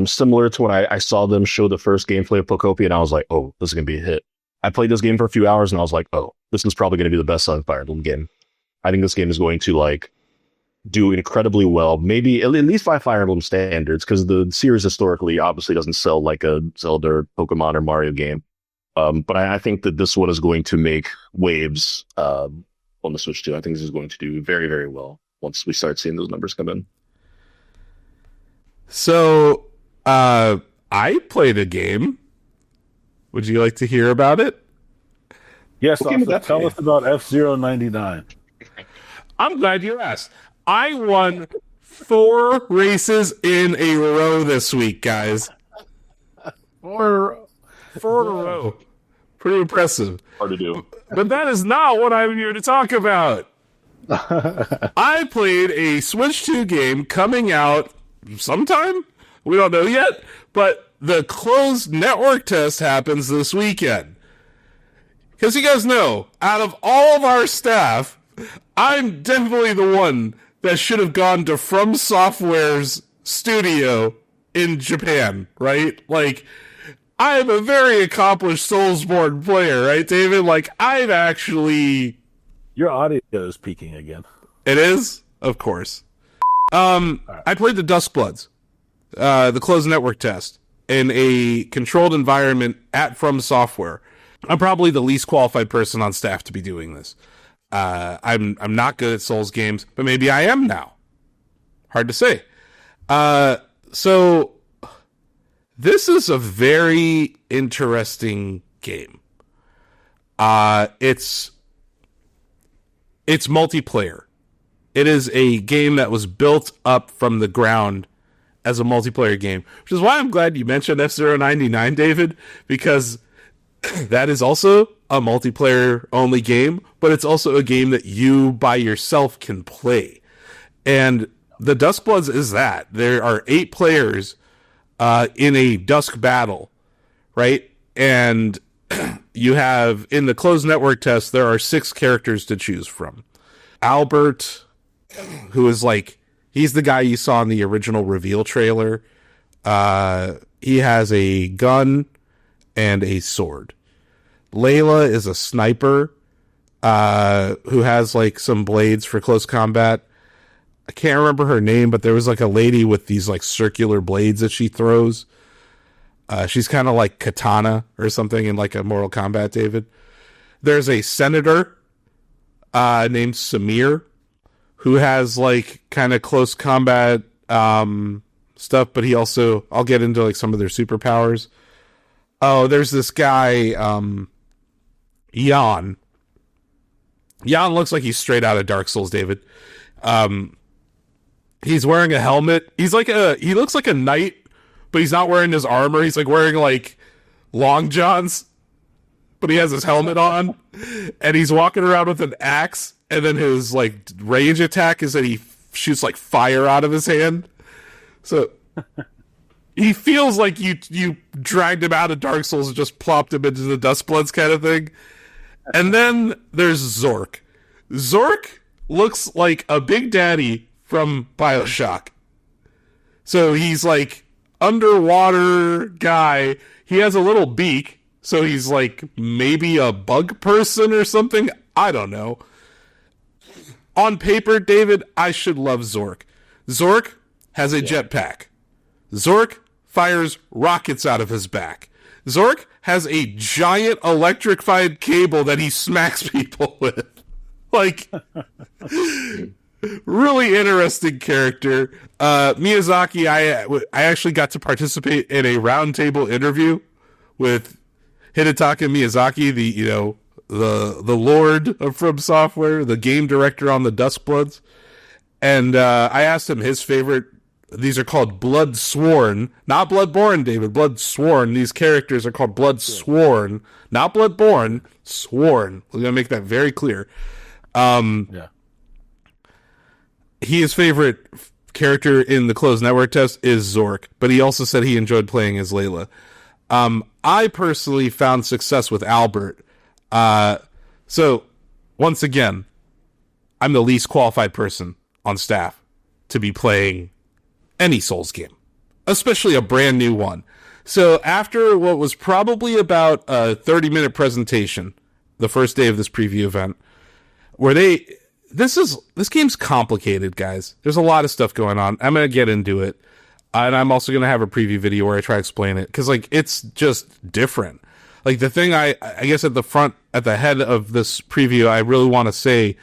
S3: similar to when I saw them show the first gameplay of Pokopia, and I was like, oh, this is going to be a hit. I played this game for a few hours, and I was like, oh, this is probably going to be the best-selling Fire Emblem game. I think this game is going to, like, do incredibly well, maybe at least by Fire Emblem standards, because the series historically obviously doesn't sell like a Zelda or Pokemon or Mario game. But I think that this one is going to make waves on the Switch too. I think this is going to do very, very well once we start seeing those numbers come in.
S1: So, I played a game. Would you like to hear about it?
S2: Yes,
S3: Okay,
S2: also, tell us about F-099.
S1: I'm glad you asked. I won 4 races in a row this week, guys. 4 in a row. Pretty impressive.
S3: Hard to do.
S1: But that is not what I'm here to talk about. I played a Switch 2 game coming out sometime. We don't know yet. But the closed network test happens this weekend. Because you guys know, out of all of our staff, I'm definitely the one that should have gone to From Software's studio in Japan, right? Like, I am a very accomplished Soulsborne player, right, David? Like, I've actually...
S2: Your audio is peaking again.
S1: It is? Of course. I played the Duskbloods, the closed network test, in a controlled environment at From Software. I'm probably the least qualified person on staff to be doing this. I'm not good at Souls games, but maybe I am now. Hard to say. So this is a very interesting game. It's multiplayer. It is a game that was built up from the ground as a multiplayer game, which is why I'm glad you mentioned F-099, David, because that is also a multiplayer-only game, but it's also a game that you, by yourself, can play. And the Duskbloods is that. There are 8 players in a Dusk battle, right? And you have, in the closed network test, there are 6 characters to choose from. Albert, who is like, he's the guy you saw in the original reveal trailer. He has a gun and a sword. Layla is a sniper who has like some blades for close combat. I can't remember her name, but there was like a lady with these like circular blades that she throws. She's kind of like Katana or something in like a Mortal Kombat, David. There's a senator named Samir who has like kind of close combat stuff, but he also, I'll get into like some of their superpowers. Oh, there's this guy, Jan. Jan looks like he's straight out of Dark Souls, David. He's wearing a helmet. He looks like a knight, but he's not wearing his armor. He's like wearing like long johns, but he has his helmet on, and he's walking around with an axe, and then his like range attack is that he shoots like fire out of his hand. So he feels like you dragged him out of Dark Souls and just plopped him into the Duskbloods kind of thing. And then there's Zork. Zork looks like a Big Daddy from BioShock. So he's like underwater guy. He has a little beak, so he's like maybe a bug person or something. I don't know. on paper, David, I should love Zork. Zork has a jetpack. Zork fires rockets out of his back. Zork has a giant electrified cable that he smacks people with. Like, really interesting character. Miyazaki, I actually got to participate in a roundtable interview with Hidetaka Miyazaki, the Lord of From Software, the game director on the Duskbloods. And I asked him his favorite. These are called Blood Sworn, not Bloodborne, David. Blood Sworn. These characters are called Blood Sworn, not Bloodborne. Sworn. We're gonna make that very clear. His favorite character in the closed network test is Zork, but he also said he enjoyed playing as Layla. I personally found success with Albert. So once again, I'm the least qualified person on staff to be playing any Souls game, especially a brand new one. So after what was probably about a 30-minute presentation, the first day of this preview event, where this game's complicated, guys. There's a lot of stuff going on. I'm going to get into it. And I'm also going to have a preview video where I try to explain it. Because, it's just different. The thing I guess at the head of this preview, I really want to say,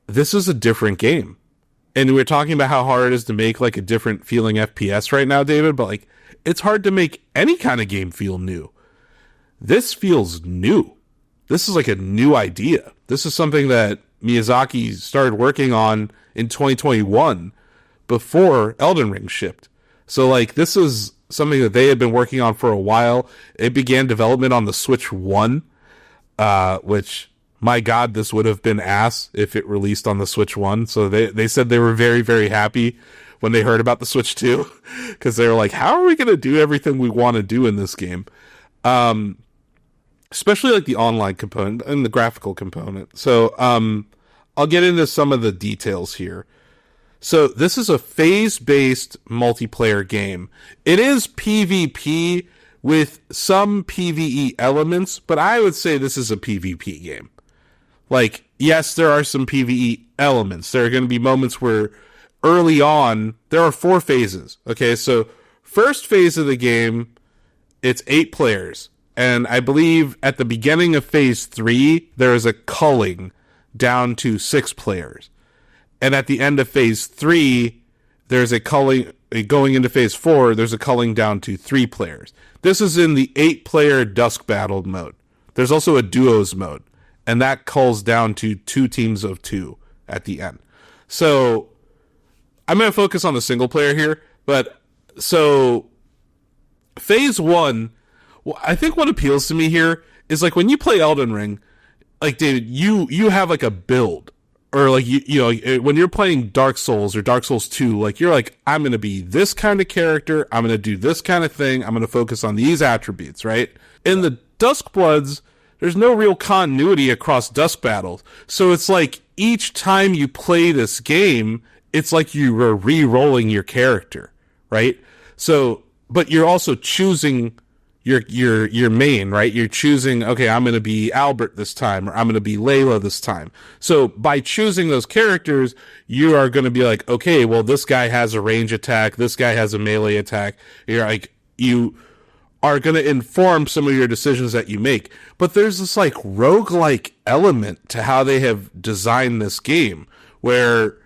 S1: this is a different game. And we're talking about how hard it is to make, a different feeling FPS right now, David. But, it's hard to make any kind of game feel new. This feels new. This is a new idea. This is something that Miyazaki started working on in 2021 before Elden Ring shipped. So, this is something that they had been working on for a while. It began development on the Switch 1, which, my God, this would have been ass if it released on the Switch 1. So they said they were very, very happy when they heard about the Switch 2, because they were like, how are we going to do everything we want to do in this game? Especially the online component and the graphical component. So I'll get into some of the details here. So this is a phase-based multiplayer game. It is PvP with some PvE elements, but I would say this is a PvP game. Yes, there are some PvE elements. There are going to be moments where early on, there are 4 phases. Okay, so first phase of the game, it's 8 players. And I believe at the beginning of phase 3, there is a culling down to 6 players. And at the end of phase 3, there's a culling, going into phase 4, there's a culling down to 3 players. This is in the 8-player Dusk Battle mode. There's also a duos mode, and that culls down to 2 teams of 2 at the end. So I'm going to focus on the single player here, but so phase 1, well, I think what appeals to me here is when you play Elden Ring, David, you have a build, or when you're playing Dark Souls or Dark Souls 2, you're I'm going to be this kind of character, I'm going to do this kind of thing, I'm going to focus on these attributes, right? In the Duskbloods, there's no real continuity across Dusk Battles. So it's each time you play this game, it's you were re-rolling your character, right? So, but you're also choosing your main, right? You're choosing, okay, I'm going to be Albert this time, or I'm going to be Layla this time. So by choosing those characters, you are going to be okay, well, this guy has a range attack, this guy has a melee attack. You're you are going to inform some of your decisions that you make. But there's this roguelike element to how they have designed this game, where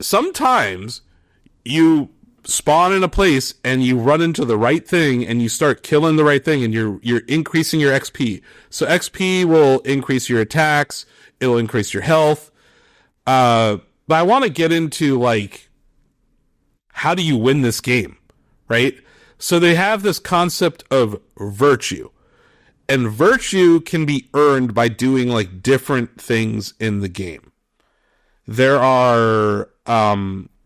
S1: sometimes you spawn in a place and you run into the right thing and you start killing the right thing, and you're increasing your XP. So XP will increase your attacks, it'll increase your health. But I want to get into how do you win this game, right? So they have this concept of virtue, and virtue can be earned by doing different things in the game. There are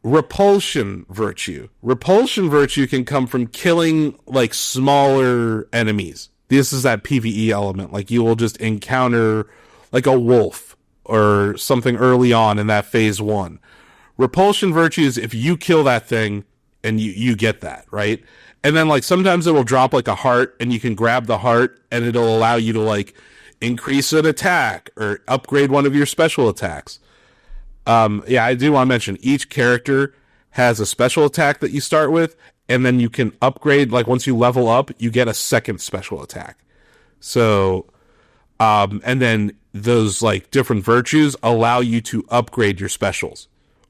S1: repulsion virtue. Repulsion virtue can come from killing smaller enemies. This is that PvE element. You will just encounter a wolf or something early on in that phase 1. Repulsion virtue is if you kill that thing and you get that, right? And then sometimes it will drop a heart, and you can grab the heart, and it'll allow you to increase an attack or upgrade one of your special attacks. Yeah, I do want to mention each character has a special attack that you start with, and then you can upgrade, like once you level up, you get a second special attack. So, and then those like different virtues allow you to upgrade your specials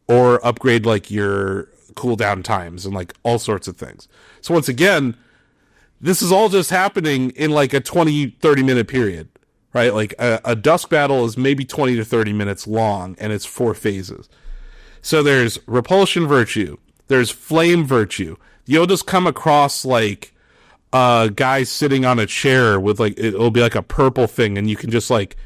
S1: or upgrade like your cooldown times and like all sorts of things. So once again, this is all just happening in like a 20-30 minute period, right? Like a dusk battle is maybe 20 to 30 minutes long, and it's 4 phases. So there's repulsion virtue, there's flame virtue. You'll just come across like a guy sitting on a chair with like, it'll be like a purple thing, and you can just like,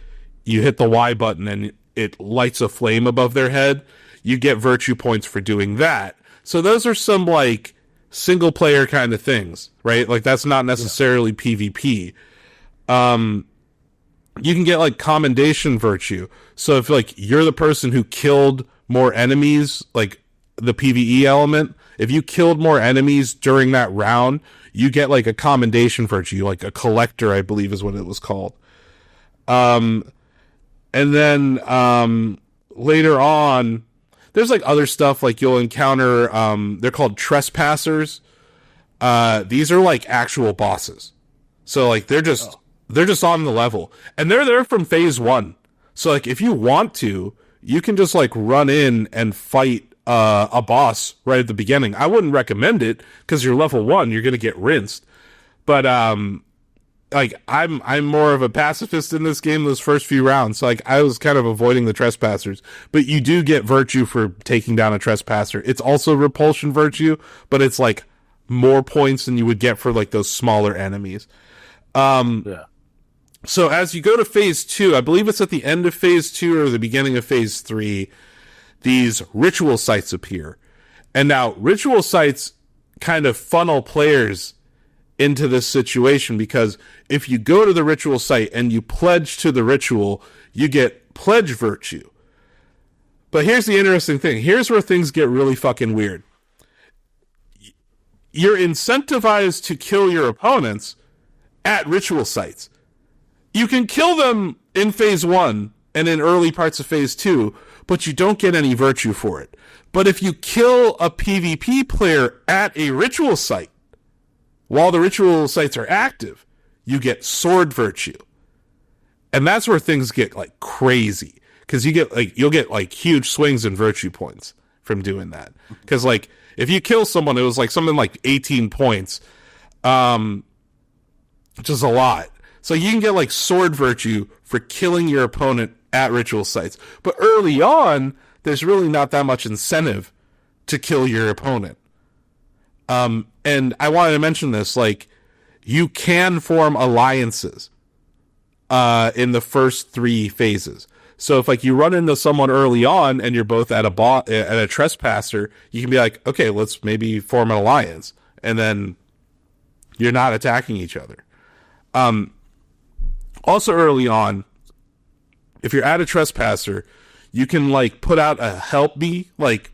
S1: you hit the Y button and it lights a flame above their head. You get virtue points for doing that. So those are some like single player kind of things, right? Like that's not necessarily PvP. You can get like commendation virtue. So if like you're the person who killed more enemies, like the PvE element, if you killed more enemies during that round, you get like a commendation virtue, like a collector, I believe is what it was called. And then later on, there's like other stuff, like you'll encounter, they're called trespassers. These are like actual bosses. So like they're just on the level, and they're there from phase 1. So like if you want to, you can just like run in and fight a boss right at the beginning. I wouldn't recommend it because you're level 1, you're going to get rinsed. But like I'm more of a pacifist in this game those first few rounds. So like I was kind of avoiding the trespassers, but you do get virtue for taking down a trespasser. It's also repulsion virtue, but it's like more points than you would get for like those smaller enemies.
S2: Yeah.
S1: So as you go to phase 2, I believe it's at the end of phase 2 or the beginning of phase 3, these ritual sites appear. And now ritual sites kind of funnel players into this situation, because if you go to the ritual site and you pledge to the ritual, you get pledge virtue. But here's the interesting thing. Here's where things get really fucking weird. You're incentivized to kill your opponents at ritual sites. You can kill them in phase 1 and in early parts of phase 2, but you don't get any virtue for it. But if you kill a PvP player at a ritual site, while the ritual sites are active, you get sword virtue. And that's where things get like crazy, because you'll get like huge swings in virtue points from doing that. Because like if you kill someone, it was like something like 18 points, which is a lot. So you can get like sword virtue for killing your opponent at ritual sites. But early on, there's really not that much incentive to kill your opponent. And I wanted to mention this, like, you can form alliances in the first 3 phases. So if like you run into someone early on and you're both at a trespasser, you can be like, okay, let's maybe form an alliance, and then you're not attacking each other. Also early on, if you're at a trespasser, you can like put out a help me, like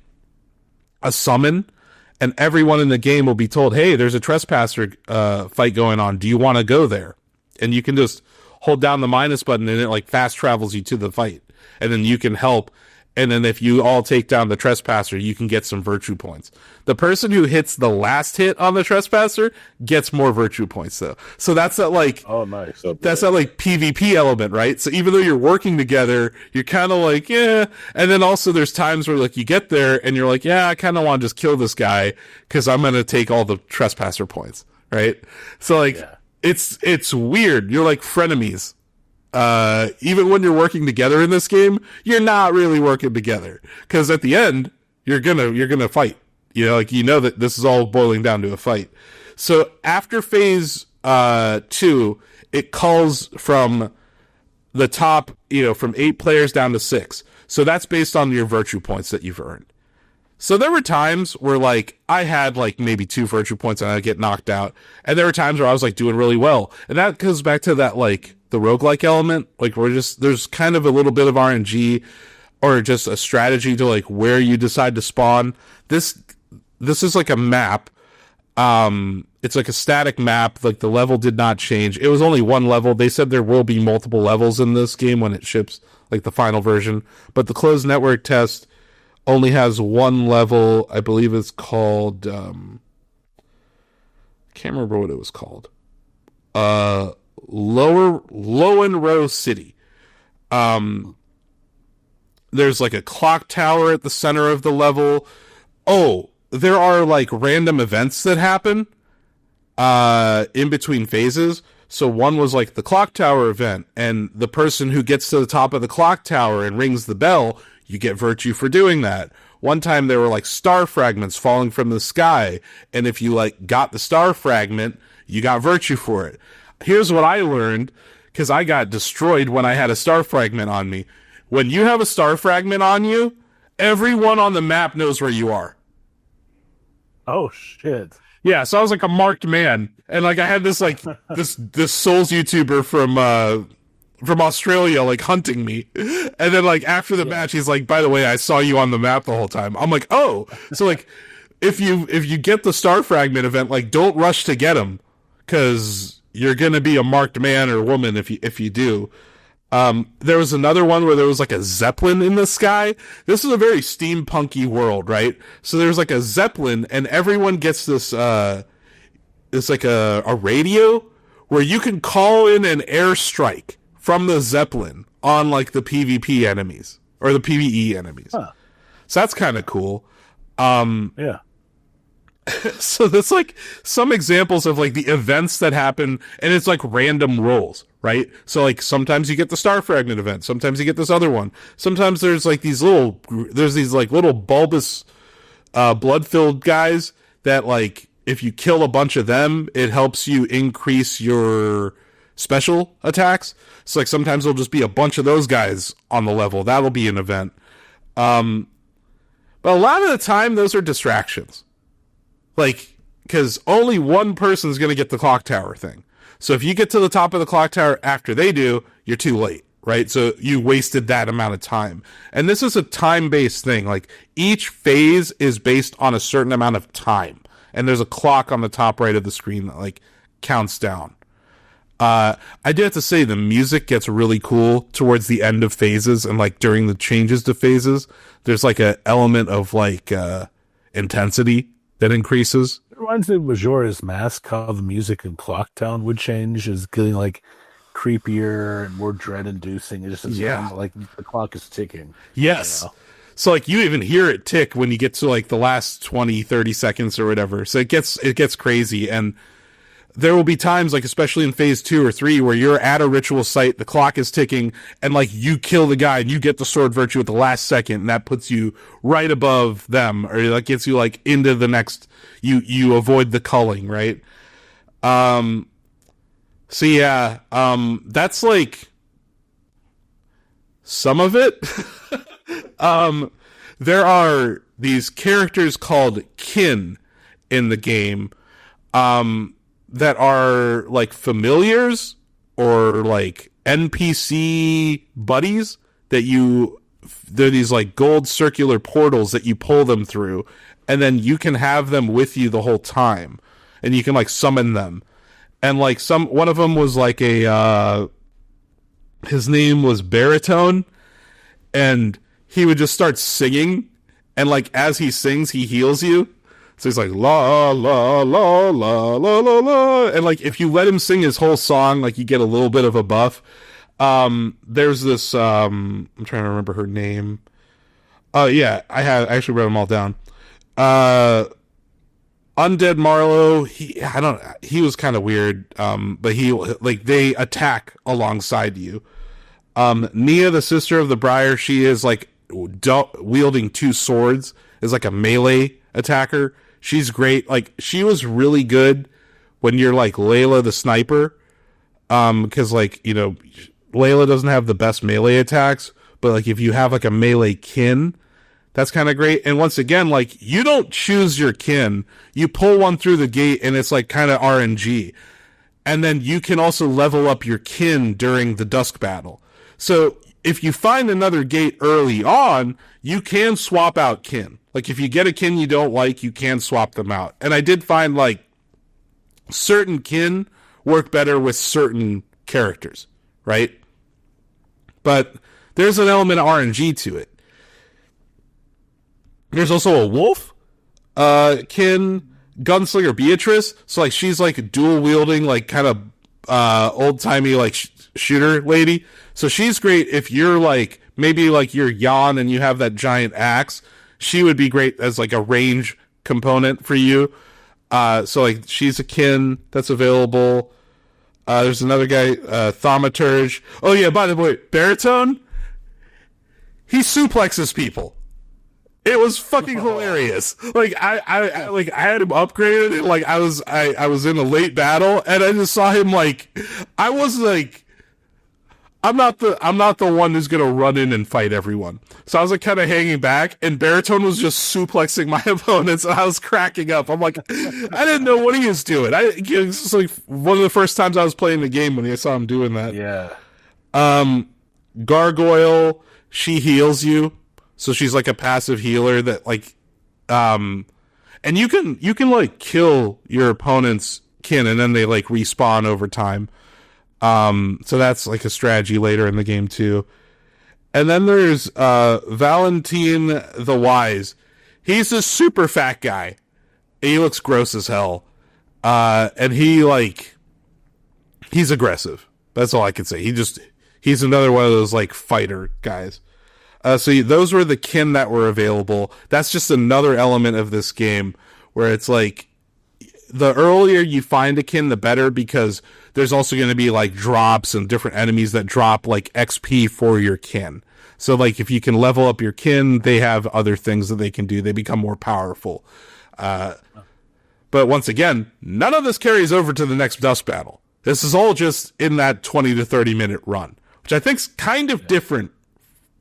S1: a summon, and everyone in the game will be told, hey, there's a trespasser fight going on. Do you want to go there? And you can just hold down the minus button and it like fast travels you to the fight. And then you can help. And then if you all take down the trespasser, you can get some virtue points. The person who hits the last hit on the trespasser gets more virtue points though. So that's that like,
S2: oh nice.
S1: That's that like PvP element, right? So even though you're working together, you're kind of like, yeah. And then also there's times where like you get there and you're like, yeah, I kind of want to just kill this guy because I'm going to take all the trespasser points, right? So like, it's weird. You're like frenemies. Even when you're working together in this game, you're not really working together, because at the end you're gonna fight. You know, like, you know that this is all boiling down to a fight. So after phase 2, it calls from the top, you know, from 8 players down to 6. So that's based on your virtue points that you've earned. So there were times where like I had like maybe 2 virtue points and I'd get knocked out, and there were times where I was like doing really well, and that goes back to that like the roguelike element. Like there's kind of a little bit of RNG or just a strategy to like where you decide to spawn. This is like a map It's like a static map. Like the level did not change. It was only one level. They said there will be multiple levels in this game when it ships, like the final version. But the closed network test only has one level. I believe it's called, can't remember what it was called. Lowen Row City. There's like a clock tower at the center of the level. Oh, there are like random events that happen in between phases. So one was like the clock tower event, and the person who gets to the top of the clock tower and rings the bell, you get virtue for doing that. One time there were like star fragments falling from the sky, and if you like got the star fragment, you got virtue for it. Here's what I learned, because I got destroyed when I had a star fragment on me. When you have a star fragment on you, everyone on the map knows where you are.
S2: Oh shit.
S1: Yeah, so I was like a marked man, and like I had this like this Souls YouTuber from Australia like hunting me, and then like after the match, he's like, "By the way, I saw you on the map the whole time." I'm like, "Oh," so like if you get the star fragment event, like don't rush to get him, because you're gonna be a marked man or woman if you do. There was another one where there was like a Zeppelin in the sky. This is a very steampunky world, right? So there's like a Zeppelin, and everyone gets this, it's like a radio where you can call in an airstrike from the Zeppelin on like the PvP enemies or the PvE enemies. Huh. So that's kind of cool.
S2: Yeah.
S1: So that's like some examples of like the events that happen, and it's like random rolls, right? So like sometimes you get the star fragment event, sometimes you get this other one, sometimes there's these little bulbous blood-filled guys that like if you kill a bunch of them, it helps you increase your special attacks. So like sometimes there'll just be a bunch of those guys on the level. That'll be an event. But a lot of the time those are distractions. Like, because only one person's going to get the clock tower thing. So if you get to the top of the clock tower after they do, you're too late, right? So you wasted that amount of time. And this is a time-based thing. Like, each phase is based on a certain amount of time. And there's a clock on the top right of the screen that, like, counts down. I do have to say, the music gets really cool towards the end of phases. And, like, during the changes to phases, there's, like, an element of, like, intensity that increases.
S2: It reminds me of Majora's Mask, how the music in Clocktown would change, is getting like creepier and more dread-inducing. It just is kind of like the clock is ticking.
S1: Yes. You know? So like you even hear it tick when you get to like the last 20, 30 seconds or whatever. So it gets crazy, and there will be times, like especially in phase 2 or 3, where you're at a ritual site, the clock is ticking, and like you kill the guy and you get the sword virtue at the last second, and that puts you right above them, or that gets you like into the next. You avoid the culling, right? So yeah, that's like some of it. There are these characters called kin in the game. That are like familiars or like NPC buddies they're these like gold circular portals that you pull them through, and then you can have them with you the whole time, and you can like summon them. And like one of them was like his name was Baritone, and he would just start singing, and like as he sings, he heals you. So he's like, la, la, la, la, la, la, la. And like, if you let him sing his whole song, like you get a little bit of a buff. There's this, I'm trying to remember her name. Oh yeah, I actually wrote them all down. Undead Marlowe, he was kind of weird. But they attack alongside you. Nia, the sister of the Briar, she is like wielding 2 swords, is like a melee attacker. She's great. Like, she was really good when you're like Layla the sniper. Because like, you know, Layla doesn't have the best melee attacks, but like if you have like a melee kin, that's kind of great. And once again, like you don't choose your kin. You pull one through the gate and it's like kind of RNG. And then you can also level up your kin during the Dusk battle. So if you find another gate early on, you can swap out kin. Like, if you get a kin you don't like, you can swap them out. And I did find, like, certain kin work better with certain characters, right? But there's an element of RNG to it. There's also a wolf kin gunslinger Beatrice, so like she's like dual wielding, like kind of old timey like shooter lady. So she's great if you're like maybe like you're Yan and you have that giant axe. She would be great as like a range component for you. So like she's a kin that's available. There's another guy, Thaumaturge. Oh yeah, by the way, Baritone, he suplexes people. It was fucking hilarious. Like I had him upgraded. And, like I was in a late battle, and I just saw him like I was like, I'm not the one who's gonna run in and fight everyone. So I was like kind of hanging back, and Baritone was just suplexing my opponents, and I was cracking up. I'm like, I didn't know what he was doing. It's like one of the first times I was playing the game when I saw him doing that.
S2: Yeah.
S1: Gargoyle, she heals you. So she's like a passive healer that like, and you can like kill your opponent's kin and then they like respawn over time. So that's like a strategy later in the game too. And then there's, Valentine the Wise. He's a super fat guy. He looks gross as hell. And he's aggressive. That's all I can say. He's another one of those like fighter guys. So those were the kin that were available. That's just another element of this game where it's like the earlier you find a kin, the better, because there's also going to be like drops and different enemies that drop like XP for your kin. So like if you can level up your kin, they have other things that they can do. They become more powerful. But once again, none of this carries over to the next Dusk battle. This is all just in that 20 to 30 minute run, which I think's kind of different.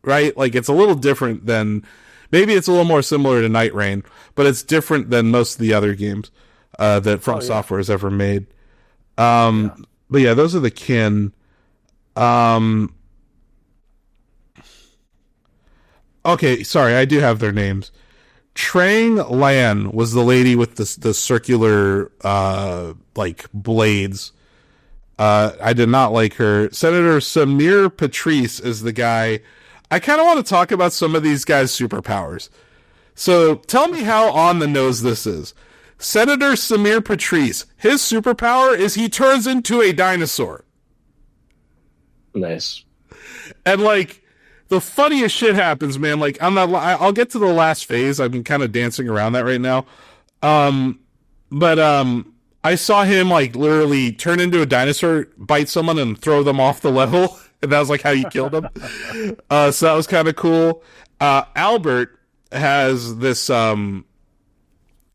S1: Right? Like, it's a little different than... Maybe it's a little more similar to Night Rain, but it's different than most of the other games that From Software has ever made. But yeah, those are the kin. Okay, sorry, I do have their names. Trang Lan was the lady with the circular, like, blades. I did not like her. Senator Samir Patrice is the guy... I kind of want to talk about some of these guys' superpowers. So tell me how on the nose this is. Senator Samir Patrice, his superpower is he turns into a dinosaur.
S3: Nice.
S1: And like the funniest shit happens, man. Like I'll get to the last phase. I've been kind of dancing around that right now. But I saw him like literally turn into a dinosaur, bite someone, and throw them off the level. And that was like how you killed him. So that was kind of cool. Albert has this,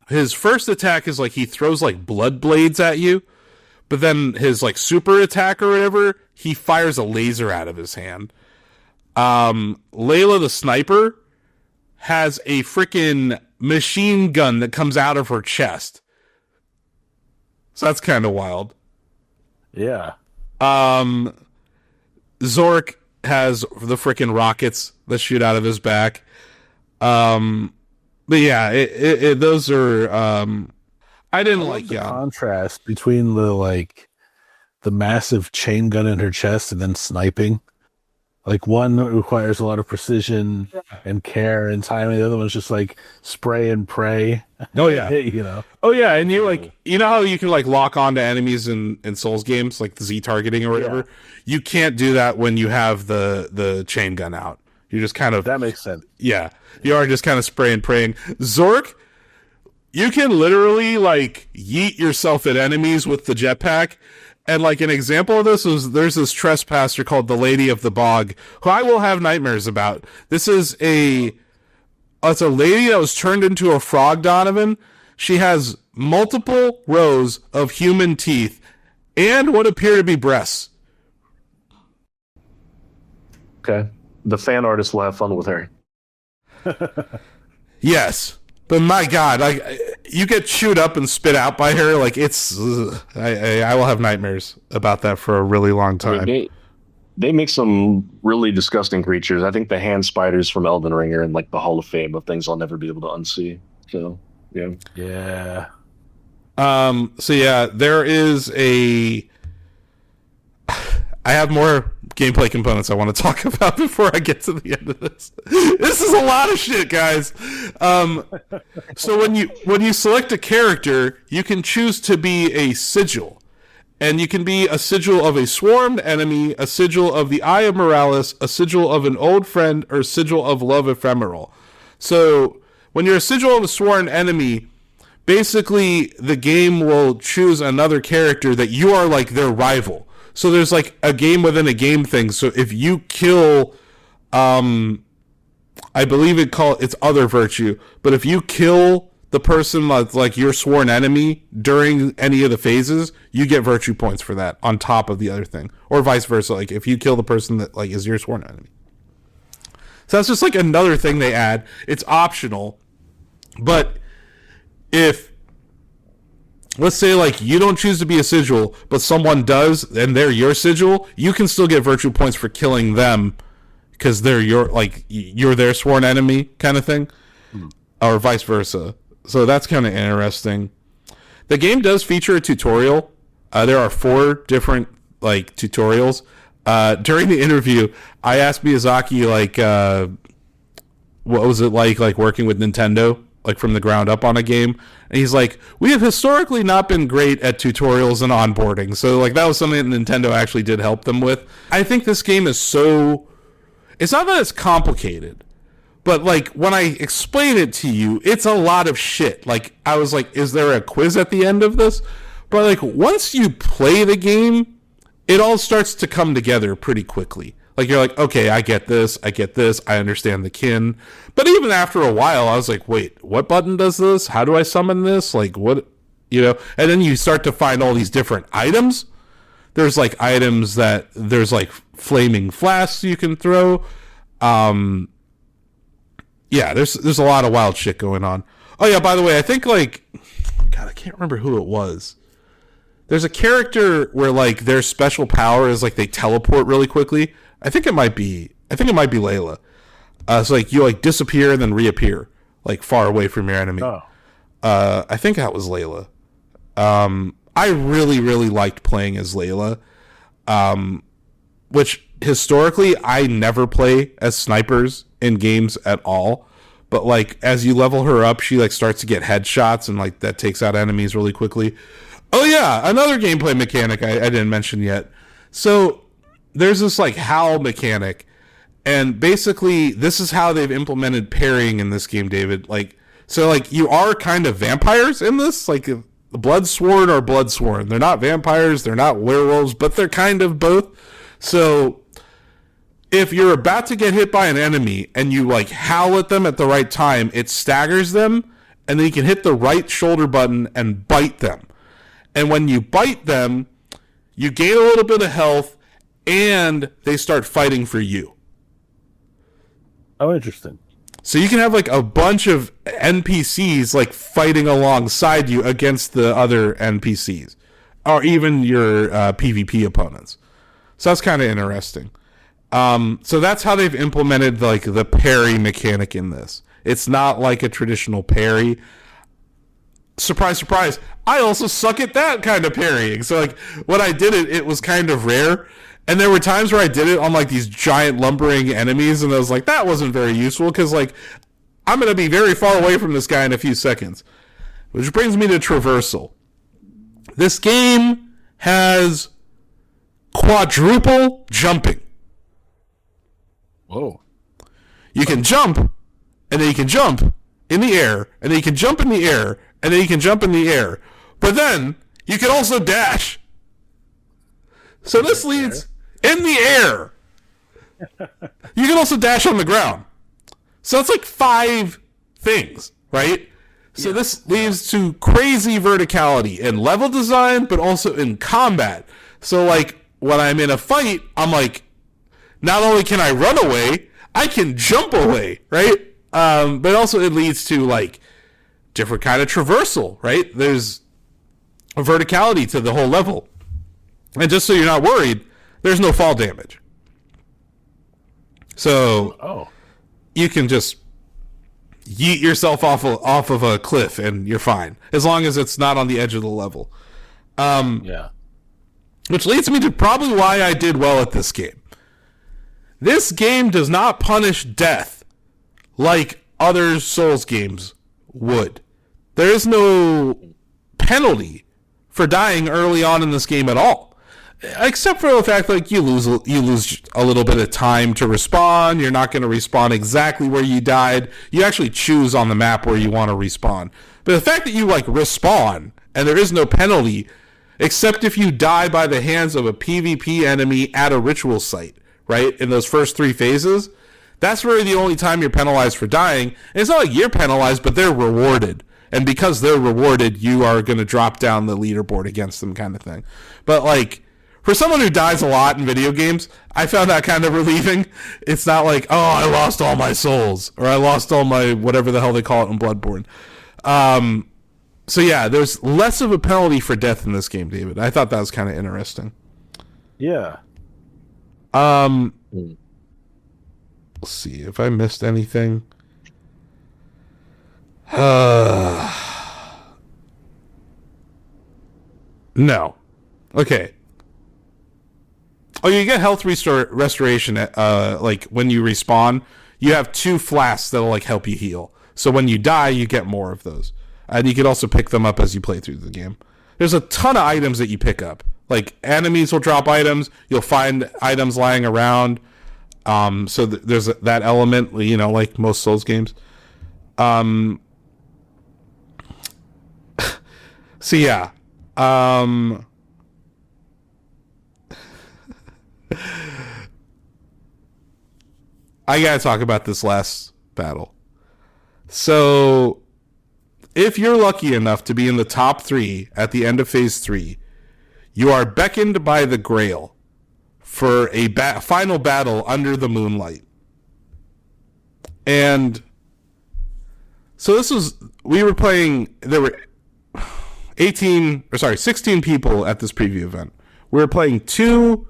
S1: his first attack is like he throws like blood blades at you, but then his like super attack or whatever, he fires a laser out of his hand. Layla the sniper has a freaking machine gun that comes out of her chest. So that's kind of wild.
S2: Yeah.
S1: Zork has the freaking rockets that shoot out of his back. But yeah, those are, I didn't like
S2: the contrast between the massive chain gun in her chest and then sniping. Like one requires a lot of precision and care and timing. The other one's just like spray and pray.
S1: Oh yeah.
S2: You know?
S1: Oh yeah. And you like, you know how you can like lock on to enemies in Souls games, like the Z targeting or whatever. Yeah. You can't do that when you have the chain gun out. You're just kind of,
S2: that makes sense.
S1: Yeah. You are just kind of spray and praying. Zork, you can literally like yeet yourself at enemies with the jetpack. And like an example of this was there's this trespasser called the Lady of the Bog, who I will have nightmares about. This is it's a lady that was turned into a frog, Donovan. She has multiple rows of human teeth and what appear to be breasts.
S3: Okay. The fan artist will have fun with her.
S1: Yes. But my God, like you get chewed up and spit out by her, like it's. I will have nightmares about that for a really long time.
S3: I mean, they make some really disgusting creatures. I think the hand spiders from Elden Ring are in like the Hall of Fame of things I'll never be able to unsee. So yeah,
S2: yeah.
S1: So yeah, there is a. I have more gameplay components I want to talk about before I get to the end of this. This is a lot of shit, guys. So when you select a character, you can choose to be a sigil. And you can be a sigil of a swarmed enemy, a sigil of the Eye of Moralis, a sigil of an old friend, or a sigil of love ephemeral. So when you're a sigil of a sworn enemy, basically the game will choose another character that you are like their rival. So there's like a game within a game thing. So if you kill, I believe it's Other Virtue, but if you kill the person that's like your sworn enemy during any of the phases, you get virtue points for that on top of the other thing, or vice versa. Like if you kill the person that like is your sworn enemy. So that's just like another thing they add. It's optional, but if let's say like you don't choose to be a sigil, but someone does, and they're your sigil, you can still get virtue points for killing them because they're you're their sworn enemy kind of thing, or vice versa. So that's kind of interesting. The game does feature a tutorial. There are 4 different like tutorials. During the interview, I asked Miyazaki like, what was it like working with Nintendo, like from the ground up on a game? And he's like, we have historically not been great at tutorials and onboarding. So like that was something that Nintendo actually did help them with. I think this game is it's not that it's complicated, but like when I explain it to you, it's a lot of shit. Like I was like, is there a quiz at the end of this? But like once you play the game, it all starts to come together pretty quickly. Like you're like, okay, I get this, I understand the kin. But even after a while, I was like, wait, what button does this? How do I summon this? Like what, and then you start to find all these different items. There's like items that there's like flaming flasks you can throw. Yeah, there's a lot of wild shit going on. Oh yeah, by the way, I think like, God, I can't remember who it was. There's a character where like their special power is like they teleport really quickly. I think it might be Layla. So like you like disappear and then reappear like far away from your enemy.
S2: Oh.
S1: I think that was Layla. I really, really liked playing as Layla. Which historically I never play as snipers in games at all. But like as you level her up, she like starts to get headshots and like that takes out enemies really quickly. Oh yeah, another gameplay mechanic I didn't mention yet. So there's this like howl mechanic, and basically this is how they've implemented parrying in this game, David. Like so like you are kind of vampires in this, like the Bloodsworn are Bloodsworn. They're not vampires, they're not werewolves, but they're kind of both. So if you're about to get hit by an enemy and you like howl at them at the right time, it staggers them, and then you can hit the right shoulder button and bite them. And when you bite them, you gain a little bit of health, and they start fighting for you.
S2: Oh, interesting.
S1: So you can have like a bunch of NPCs like fighting alongside you against the other NPCs, or even your PvP opponents. So that's kind of interesting. So that's how they've implemented like the parry mechanic in this. It's not like a traditional parry. Surprise, surprise. I also suck at that kind of parrying. So like when I did it, it was kind of rare. And there were times where I did it on like these giant lumbering enemies, and I was like, that wasn't very useful because like I'm going to be very far away from this guy in a few seconds. Which brings me to traversal. This game has quadruple jumping.
S2: Whoa.
S1: You can jump, and then you can jump in the air, and then you can jump in the air, and then you can jump in the air. But then you can also dash. So this leads in the air. You can also dash on the ground. So it's like 5 things, right? So this leads to crazy verticality in level design, but also in combat. So like when I'm in a fight, I'm like, not only can I run away, I can jump away, right? But also it leads to like different kind of traversal, right? There's a verticality to the whole level. And just so you're not worried, there's no fall damage. So you can just yeet yourself off of a cliff and you're fine, as long as it's not on the edge of the level.
S2: Yeah.
S1: Which leads me to probably why I did well at this game. This game does not punish death like other Souls games would. There is no penalty for dying early on in this game at all, except for the fact like you lose a little bit of time to respawn. You're not going to respawn exactly where you died. You actually choose on the map where you want to respawn. But the fact that you like respawn and there is no penalty, except if you die by the hands of a PvP enemy at a ritual site, right? In those first 3 phases, that's really the only time you're penalized for dying. And it's not like you're penalized, but they're rewarded. And because they're rewarded, you are going to drop down the leaderboard against them, kind of thing. But like, for someone who dies a lot in video games, I found that kind of relieving. It's not like, oh, I lost all my souls, or I lost all my whatever the hell they call it in Bloodborne. So yeah, there's less of a penalty for death in this game, David. I thought that was kind of interesting.
S2: Yeah.
S1: Let's see if I missed anything. No. Okay. Oh, you get health restoration. Like when you respawn, you have 2 flasks that'll like help you heal. So when you die, you get more of those, and you can also pick them up as you play through the game. There's a ton of items that you pick up. Like enemies will drop items. You'll find items lying around. So there's that element, you know, like most Souls games. So yeah. I gotta talk about this last battle. So, if you're lucky enough to be in the top 3 at the end of Phase 3, you are beckoned by the Grail for a final battle under the moonlight. And so we were playing, there were 16 people at this preview event. We were playing 2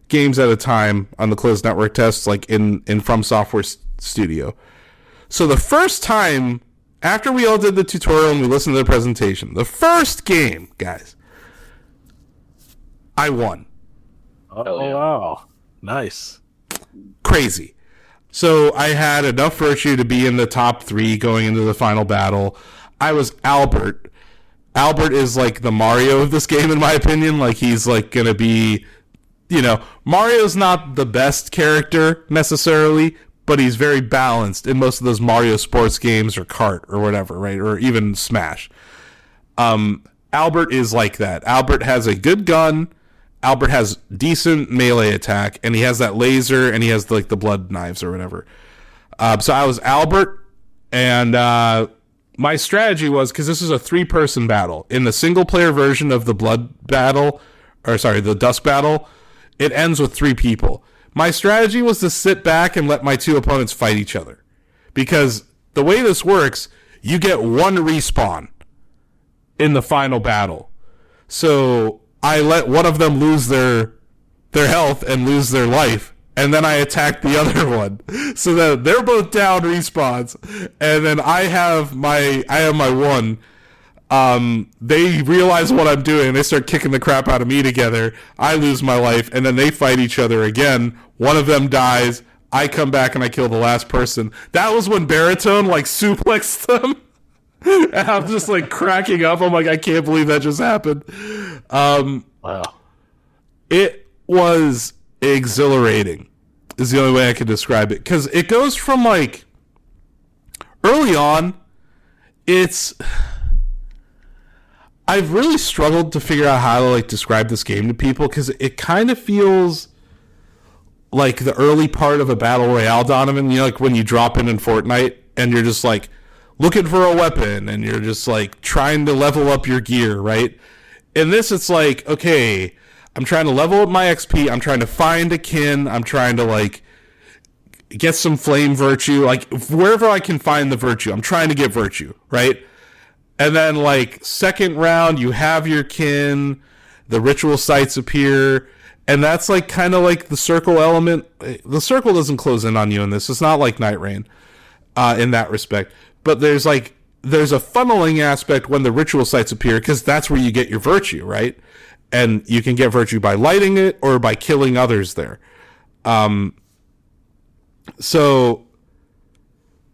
S1: games at a time on the closed network tests, like in From Software Studio. So the first time, after we all did the tutorial and we listened to the presentation, the first game, guys, I won.
S2: Oh, yeah. Wow. Nice.
S1: Crazy. So I had enough virtue to be in the top 3 going into the final battle. I was Albert. Albert is like the Mario of this game, in my opinion. Like, he's like going to be, you know, Mario's not the best character necessarily, but he's very balanced in most of those Mario sports games or Kart or whatever, right? Or even Smash. Albert is like that. Albert has a good gun. Albert has decent melee attack, and he has that laser, and he has like the blood knives or whatever. So I was Albert, and my strategy was, because this is a 3-person battle. In the single-player version of the the Dusk battle, it ends with 3 people. My strategy was to sit back and let my 2 opponents fight each other. Because the way this works, you get 1 respawn in the final battle. So I let one of them lose their health and lose their life, and then I attack the other one, so that they're both down respawns, and then I have my 1. They realize what I'm doing. They start kicking the crap out of me together. I lose my life, and then they fight each other again. One of them dies. I come back and I kill the last person. That was when Baritone like suplexed them. And I'm just like cracking up. I'm like, I can't believe that just happened.
S2: Wow.
S1: It was exhilarating, is the only way I can describe it. Because it goes from like, early on, I've really struggled to figure out how to like describe this game to people, because it kind of feels like the early part of a battle royale, Donovan. You know, like when you drop in Fortnite and you're just like looking for a weapon and you're just like trying to level up your gear, right? In this, it's like, okay, I'm trying to level up my XP. I'm trying to find a kin. I'm trying to like get some flame virtue, like wherever I can find the virtue. I'm trying to get virtue, right? And then, like, second round, you have your kin, the ritual sites appear, and that's, like, kind of like the circle element. The circle doesn't close in on you in this. It's not like Night Rain in that respect. but there's a funneling aspect when the ritual sites appear, because that's where you get your virtue, right? And you can get virtue by lighting it or by killing others there. So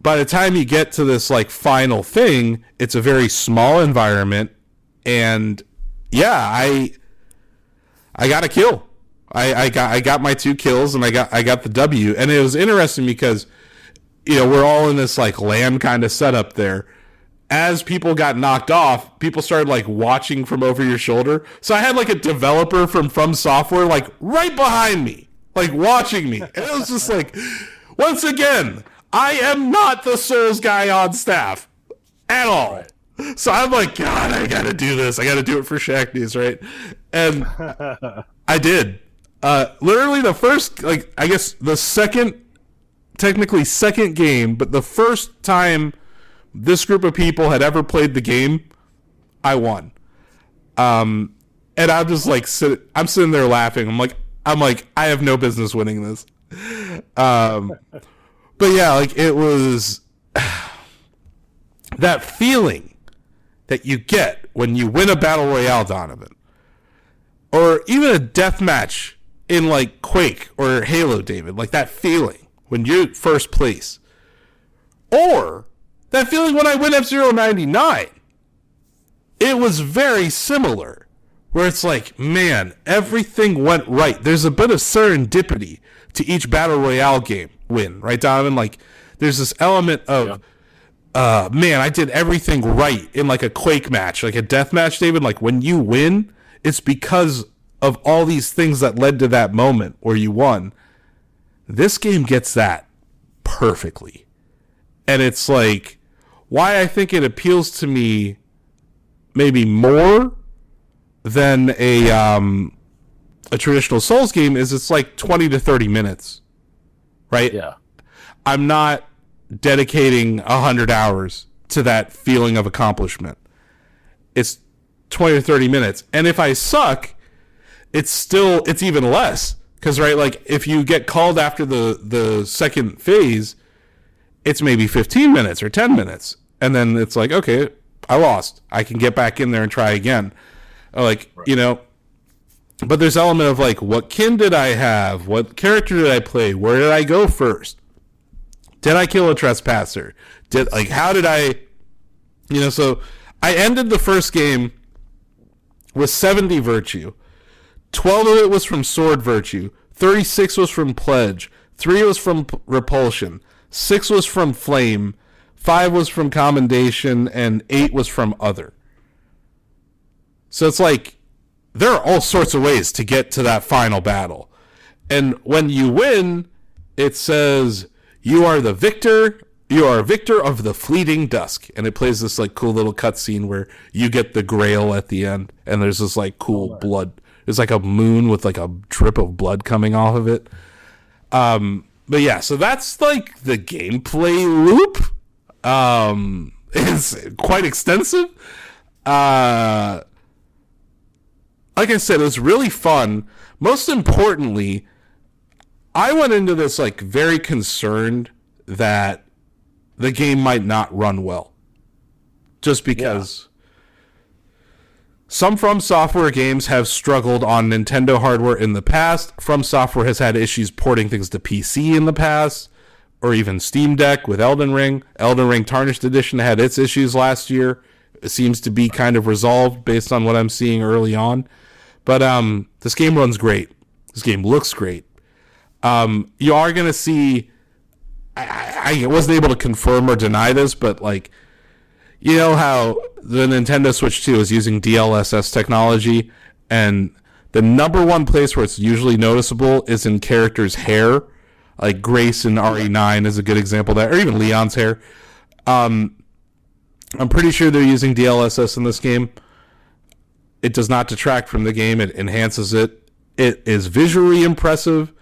S1: by the time you get to this like final thing, it's a very small environment, and yeah, I got a kill. I got my 2 kills, and I got the W. And it was interesting because, you know, we're all in this like LAN kind of setup there. As people got knocked off, people started like watching from over your shoulder. So I had like a developer from Software like right behind me, like watching me. And it was just like, once again, I am not the Souls guy on staff at all. Right. So I'm like, God, I gotta do this. I gotta do it for Shacknews, right? And I did. Literally the first, like, I guess the technically second game, but the first time this group of people had ever played the game, I won. And I'm just like, I'm sitting there laughing. I'm like, I have no business winning this. But yeah, like, it was that feeling that you get when you win a battle royale, Donovan, or even a death match in like Quake or Halo, David, like that feeling when you're first place, or that feeling when I win F-Zero 99, it was very similar, where it's like, man, everything went right. There's a bit of serendipity to each battle royale game win, right, Donovan? Like, there's this element of, man, I did everything right in like a Quake match, like a death match, David. Like, when you win, it's because of all these things that led to that moment where you won. This game gets that perfectly. And it's like, why I think it appeals to me maybe more than a traditional Souls game is it's like 20 to 30 minutes, right?
S2: Yeah.
S1: I'm not dedicating 100 hours to that feeling of accomplishment. It's 20 to 30 minutes. And if I suck, it's even less. Because, right, like, if you get called after the second phase, it's maybe 15 minutes or 10 minutes. And then it's like, okay, I lost. I can get back in there and try again. Like, right. You know, but there's element of, like, what kin did I have? What character did I play? Where did I go first? Did I kill a trespasser? How did I, you know, so I ended the first game with 70 virtue. 12 of it was from sword virtue. 36 was from pledge. 3 was from repulsion. 6 was from flame. 5 was from commendation. And 8 was from other. So it's like, there are all sorts of ways to get to that final battle. And when you win, it says, you are the victor. You are a victor of the fleeting dusk. And it plays this like cool little cutscene where you get the grail at the end. And there's this like cool blood. There's like a moon with like a drip of blood coming off of it. But yeah, so that's like the gameplay loop. It's quite extensive. Like I said, it was really fun. Most importantly, I went into this like very concerned that the game might not run well. Just because some From Software games have struggled on Nintendo hardware in the past. From Software has had issues porting things to PC in the past, or even Steam Deck with Elden Ring. Elden Ring Tarnished Edition had its issues last year. It seems to be kind of resolved based on what I'm seeing early on. But this game runs great. This game looks great. You are going to see... I wasn't able to confirm or deny this, but like, you know how the Nintendo Switch 2 is using DLSS technology, and the number one place where it's usually noticeable is in characters' hair. Like Grace in RE9 is a good example of that, or even Leon's hair. I'm pretty sure they're using DLSS in this game. It does not detract from the game. It enhances it. It is visually impressive,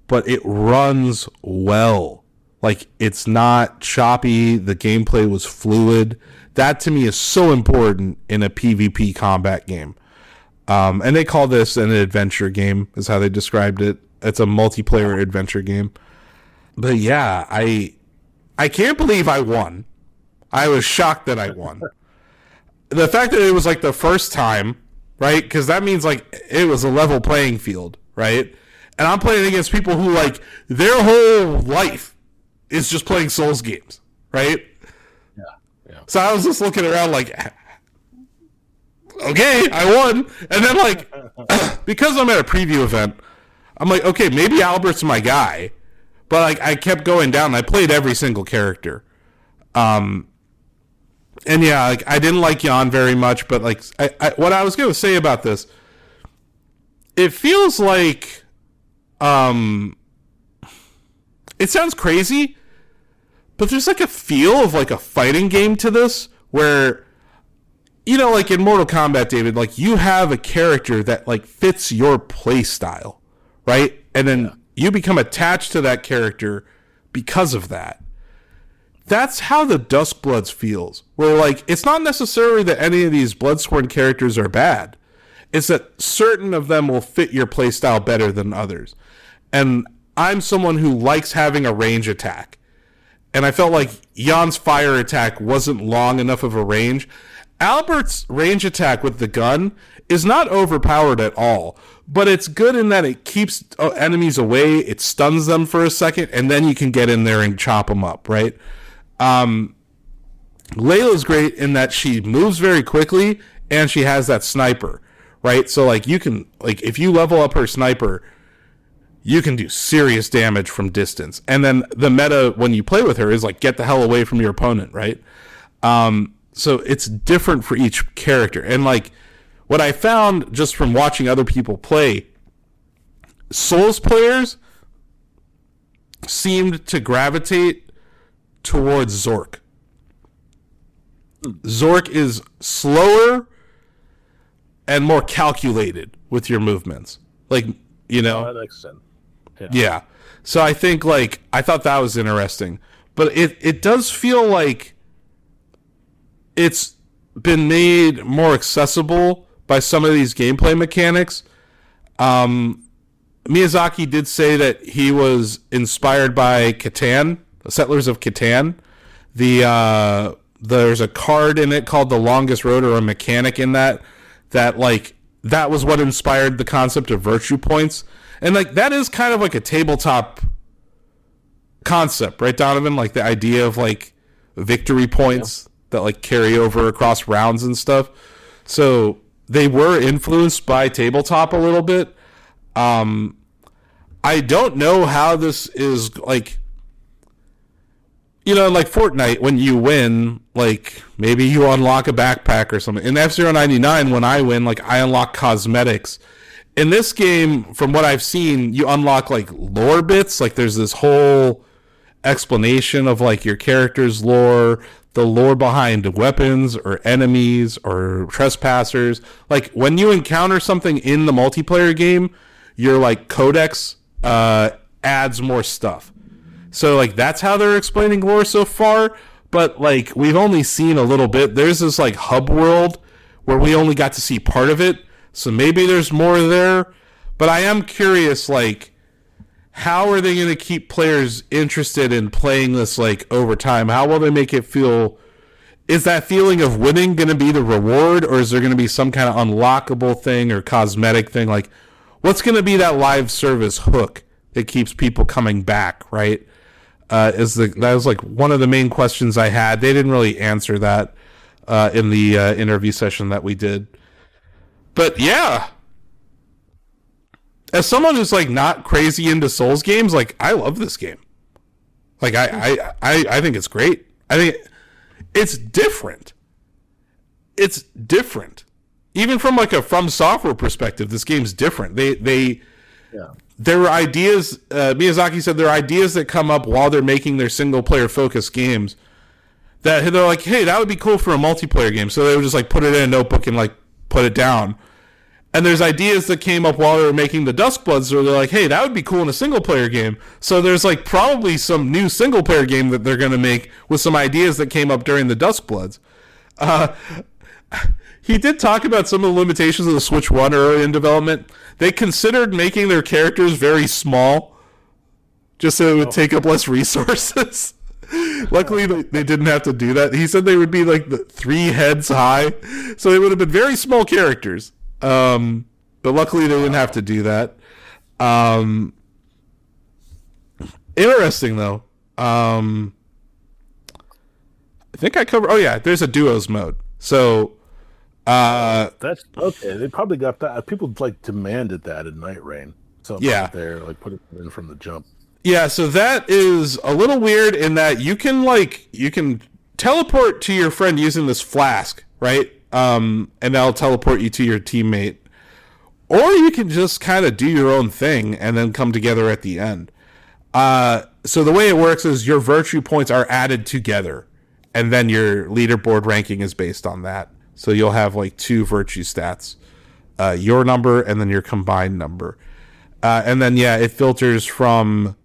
S1: but it runs well. Like, it's not choppy. The gameplay was fluid. That, to me, is so important in a PvP combat game. And they call this an adventure game, is how they described it. It's a multiplayer adventure game. But, yeah, I can't believe I won. I was shocked that I won. The fact that it was like the first time, right? Because that means like it was a level playing field, right? And I'm playing against people who like their whole life is just playing Souls games, right?
S2: Yeah.
S1: So I was just looking around like, okay, I won. And then like, because I'm at a preview event, I'm like, okay, maybe Albert's my guy. But like, I kept going down. And I played every single character. And yeah, like I didn't like Jan very much, but like what I was going to say about this, it feels like, it sounds crazy, but there's like a feel of like a fighting game to this where, you know, like in Mortal Kombat, David, like you have a character that like fits your play style, right? And then you become attached to that character because of that. That's how the Duskbloods feels. Where like it's not necessarily that any of these Bloodsworn characters are bad. It's that certain of them will fit your playstyle better than others. And I'm someone who likes having a range attack. And I felt like Jan's fire attack wasn't long enough of a range. Albert's range attack with the gun is not overpowered at all. But it's good in that it keeps enemies away, it stuns them for a second, and then you can get in there and chop them up, right? Layla's great in that she moves very quickly and she has that sniper, right? So like you can, like if you level up her sniper, you can do serious damage from distance. And then the meta when you play with her is like get the hell away from your opponent, right? So it's different for each character. And like what I found just from watching other people play, Souls players seemed to gravitate towards Zork. Zork is slower and more calculated with your movements. Like, you know.
S2: That makes sense.
S1: Yeah. So I think, like, I thought that was interesting. But it does feel like it's been made more accessible by some of these gameplay mechanics. Miyazaki did say that he was inspired by Catan, Settlers of Catan. There's a card in it called The Longest Road, or a mechanic in that like that was what inspired the concept of virtue points. And like that is kind of like a tabletop concept, right, Donovan? Like the idea of like victory points that like carry over across rounds and stuff. So they were influenced by tabletop a little bit. I don't know how this is like, you know, like Fortnite, when you win, like maybe you unlock a backpack or something. In F-Zero 99, when I win, like I unlock cosmetics. In this game, from what I've seen, you unlock like lore bits. Like there's this whole explanation of like your character's lore, the lore behind weapons or enemies or trespassers. Like when you encounter something in the multiplayer game, your like codex adds more stuff. So like that's how they're explaining lore so far. But like we've only seen a little bit. There's this like hub world where we only got to see part of it. So maybe there's more there. But I am curious, like, how are they going to keep players interested in playing this like over time? How will they make it feel? Is that feeling of winning going to be the reward, or is there going to be some kind of unlockable thing or cosmetic thing? Like, what's going to be that live service hook that keeps people coming back, right? That was like one of the main questions I had. They didn't really answer that in the interview session that we did. But yeah, as someone who's like not crazy into Souls games, like I love this game. Like I think it's great. I think it's different. It's different. Even from like a From Software perspective, this game's different. There were ideas, Miyazaki said there are ideas that come up while they're making their single player focused games that they're like, hey, that would be cool for a multiplayer game. So they would just like put it in a notebook and like put it down. And there's ideas that came up while they were making the Duskbloods where they're like, hey, that would be cool in a single player game. So there's like probably some new single player game that they're going to make with some ideas that came up during the Duskbloods. He did talk about some of the limitations of the Switch 1 early in development. They considered making their characters very small just so it would take up less resources. Luckily, they didn't have to do that. He said they would be like the 3 heads high, so they would have been very small characters. But luckily, they didn't have to do that. Interesting though. I think I covered. Oh yeah, there's a duos mode. So
S2: that's okay. They probably got that. People like demanded that in Night Rain. So
S1: yeah,
S2: there, like put it in from the jump.
S1: Yeah, so that is a little weird in that you can teleport to your friend using this flask, right? And that'll teleport you to your teammate. Or you can just kind of do your own thing and then come together at the end. So the way it works is your virtue points are added together, and then your leaderboard ranking is based on that. So you'll have like 2 virtue stats, your number and then your combined number. And then, yeah, it filters from,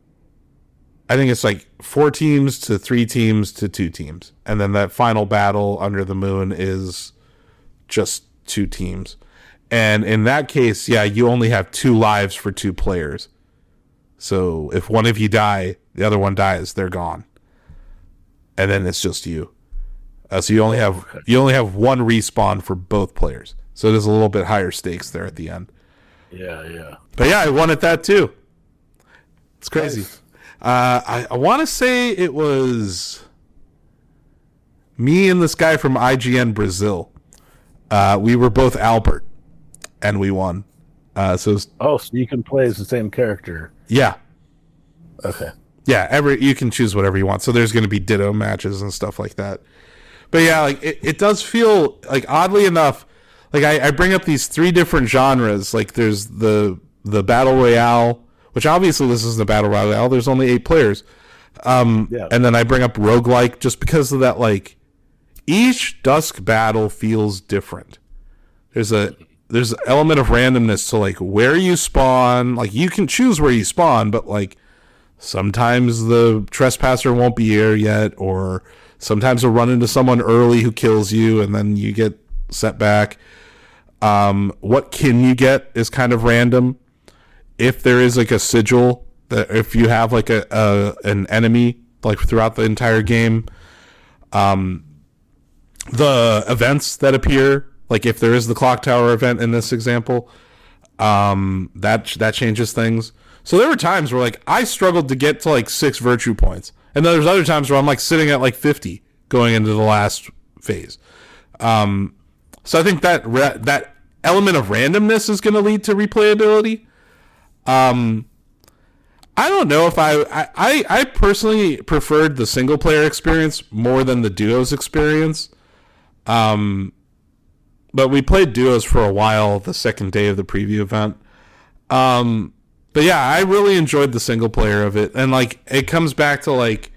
S1: I think it's like 4 teams to 3 teams to 2 teams. And then that final battle under the moon is just 2 teams. And in that case, yeah, you only have 2 lives for 2 players. So if one of you die, the other one dies, they're gone. And then it's just you. So you only have 1 respawn for both players. So it is a little bit higher stakes there at the end.
S2: Yeah.
S1: But yeah, I won at that too. It's crazy.
S2: Nice.
S1: I want to say it was me and this guy from IGN Brazil. We were both Albert, and we won. So
S2: you can play as the same character.
S1: Yeah.
S2: Okay.
S1: Yeah, you can choose whatever you want. So there's going to be ditto matches and stuff like that. But yeah, like it does feel like, oddly enough, like I bring up these 3 different genres. Like there's the battle royale, which obviously this isn't a battle royale. There's only 8 players. And then I bring up roguelike just because of that. Like each Dusk battle feels different. There's an element of randomness to like where you spawn. Like you can choose where you spawn, but like sometimes the trespasser won't be here yet, or sometimes you'll run into someone early who kills you, and then you get set back. What kin you get is kind of random. If there is like a sigil, that if you have like an enemy like throughout the entire game, the events that appear, like if there is the clock tower event in this example, that changes things. So there were times where like I struggled to get to like 6 virtue points, and then there's other times where I'm like sitting at like 50 going into the last phase. So I think that element of randomness is going to lead to replayability. I don't know if I personally preferred the single player experience more than the duos experience. But we played duos for a while the second day of the preview event. But yeah, I really enjoyed the single player of it. And like it comes back to like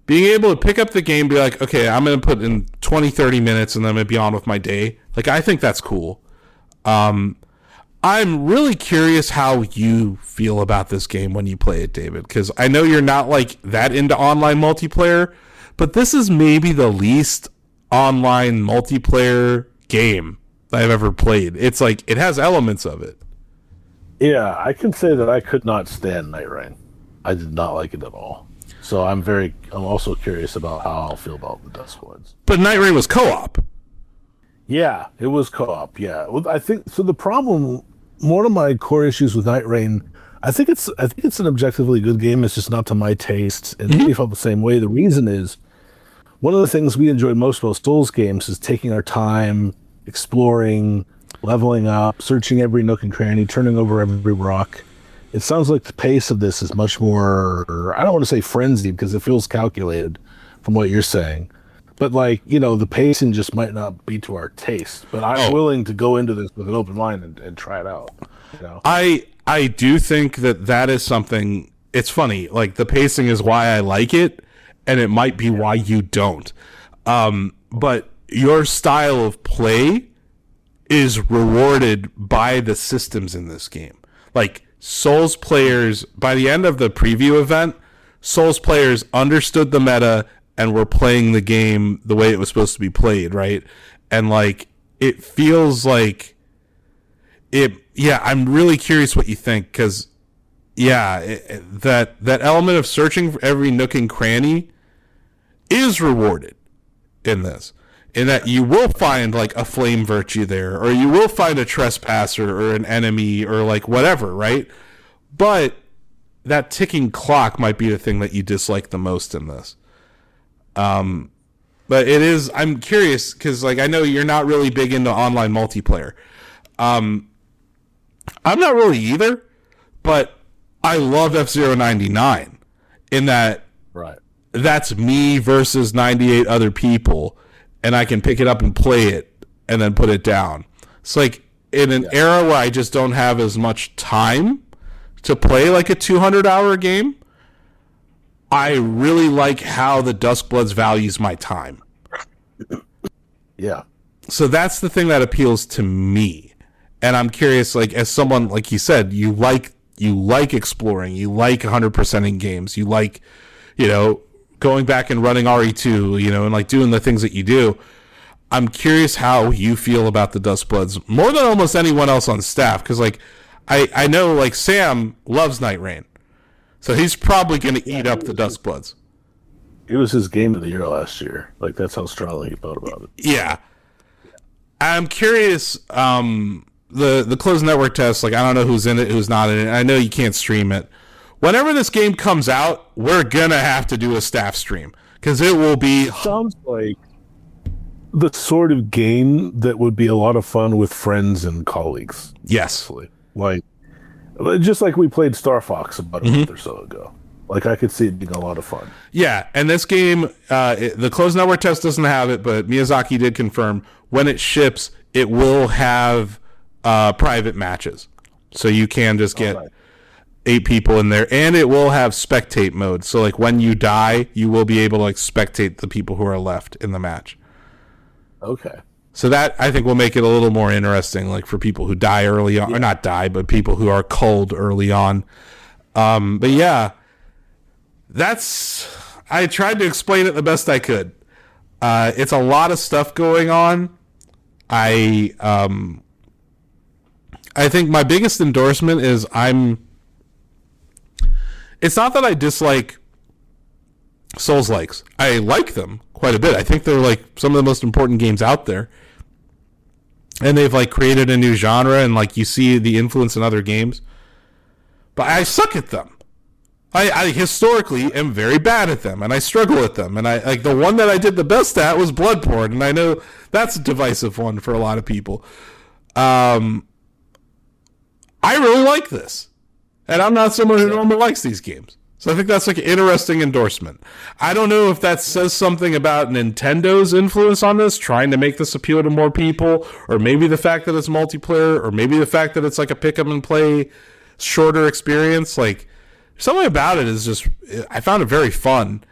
S1: being able to pick up the game, be like, okay, I'm going to put in 20, 30 minutes and then I'm going to be on with my day. Like, I think that's cool. I'm really curious how you feel about this game when you play it, David, because I know you're not like that into online multiplayer, but this is maybe the least online multiplayer game I've ever played. It's like, it has elements of it.
S2: Yeah, I can say that I could not stand Night Rain. I did not like it at all. So I'm also curious about how I'll feel about the Duskbloods.
S1: But Night Rain was co-op.
S2: Yeah, it was co-op. Yeah, I think so. The problem, one of my core issues with Night Rain, I think it's an objectively good game. It's just not to my taste, and we felt the same way. The reason is one of the things we enjoy most about Souls games is taking our time, exploring, leveling up, searching every nook and cranny, turning over every rock. It sounds like the pace of this is much more, I don't want to say frenzied because it feels calculated from what you're saying. But like, the pacing just might not be to our taste. But I'm willing to go into this with an open mind and try it out.
S1: I do think that is something, it's funny, like the pacing is why I like it, and it might be why you don't. But your style of play is rewarded by the systems in this game. Like Souls players, by the end of the preview event, Souls players understood the meta and were playing the game the way it was supposed to be played, right? And like it feels like it. Yeah, I'm really curious what you think, because yeah, that element of searching for every nook and cranny is rewarded in this. In that you will find like a flame virtue there, or you will find a trespasser or an enemy or like whatever, right? But that ticking clock might be the thing that you dislike the most in this. But it is, I'm curious, because like I know you're not really big into online multiplayer. I'm not really either, but I love F-Zero 99 in that
S2: Right.
S1: that's me versus 98 other people, and I can pick it up and play it and then put it down. It's like in an era where I just don't have as much time to play like a 200-hour game, I really like how the Duskbloods values my time.
S2: Yeah.
S1: So that's the thing that appeals to me. And I'm curious, like, as someone, like you said, you like exploring, you like 100%ing games, you like, you know, going back and running RE2, you know, and like doing the things that you do. I'm curious how you feel about the Duskbloods more than almost anyone else on staff, because like I know like Sam loves Night Rain, so he's probably going to eat up the Duskbloods.
S2: It was his game of the year last year. Like, that's how strongly he felt about it.
S1: Yeah. I'm curious, the closed network test, like I don't know who's in it, who's not in it. I know you can't stream it. Whenever this game comes out, we're going to have to do a staff stream, because it will be...
S2: Sounds like the sort of game that would be a lot of fun with friends and colleagues.
S1: Yes.
S2: Like, just like we played Star Fox about a month or so ago. Like, I could see it being a lot of fun.
S1: Yeah, and this game, the closed network test doesn't have it, but Miyazaki did confirm when it ships, it will have private matches. So you can just get 8 people in there, and it will have spectate mode. So, like, when you die, you will be able to, like, spectate the people who are left in the match.
S2: Okay.
S1: So that, I think, will make it a little more interesting, like, for people who die early on, or not die, but people who are culled early on. But yeah, I tried to explain it the best I could. It's a lot of stuff going on. I think my biggest endorsement is it's not that I dislike Souls-likes. I like them quite a bit. I think they're like some of the most important games out there. And they've like created a new genre, and like you see the influence in other games. But I suck at them. I historically am very bad at them, and I struggle at them. And I like the one that I did the best at was Bloodborne, and I know that's a divisive one for a lot of people. I really like this, and I'm not someone who normally likes these games, so I think that's like an interesting endorsement. I don't know if that says something about Nintendo's influence on this, trying to make this appeal to more people, or maybe the fact that it's multiplayer, or maybe the fact that it's like a pick up and play shorter experience. Like, something about it is just, I found it very fun,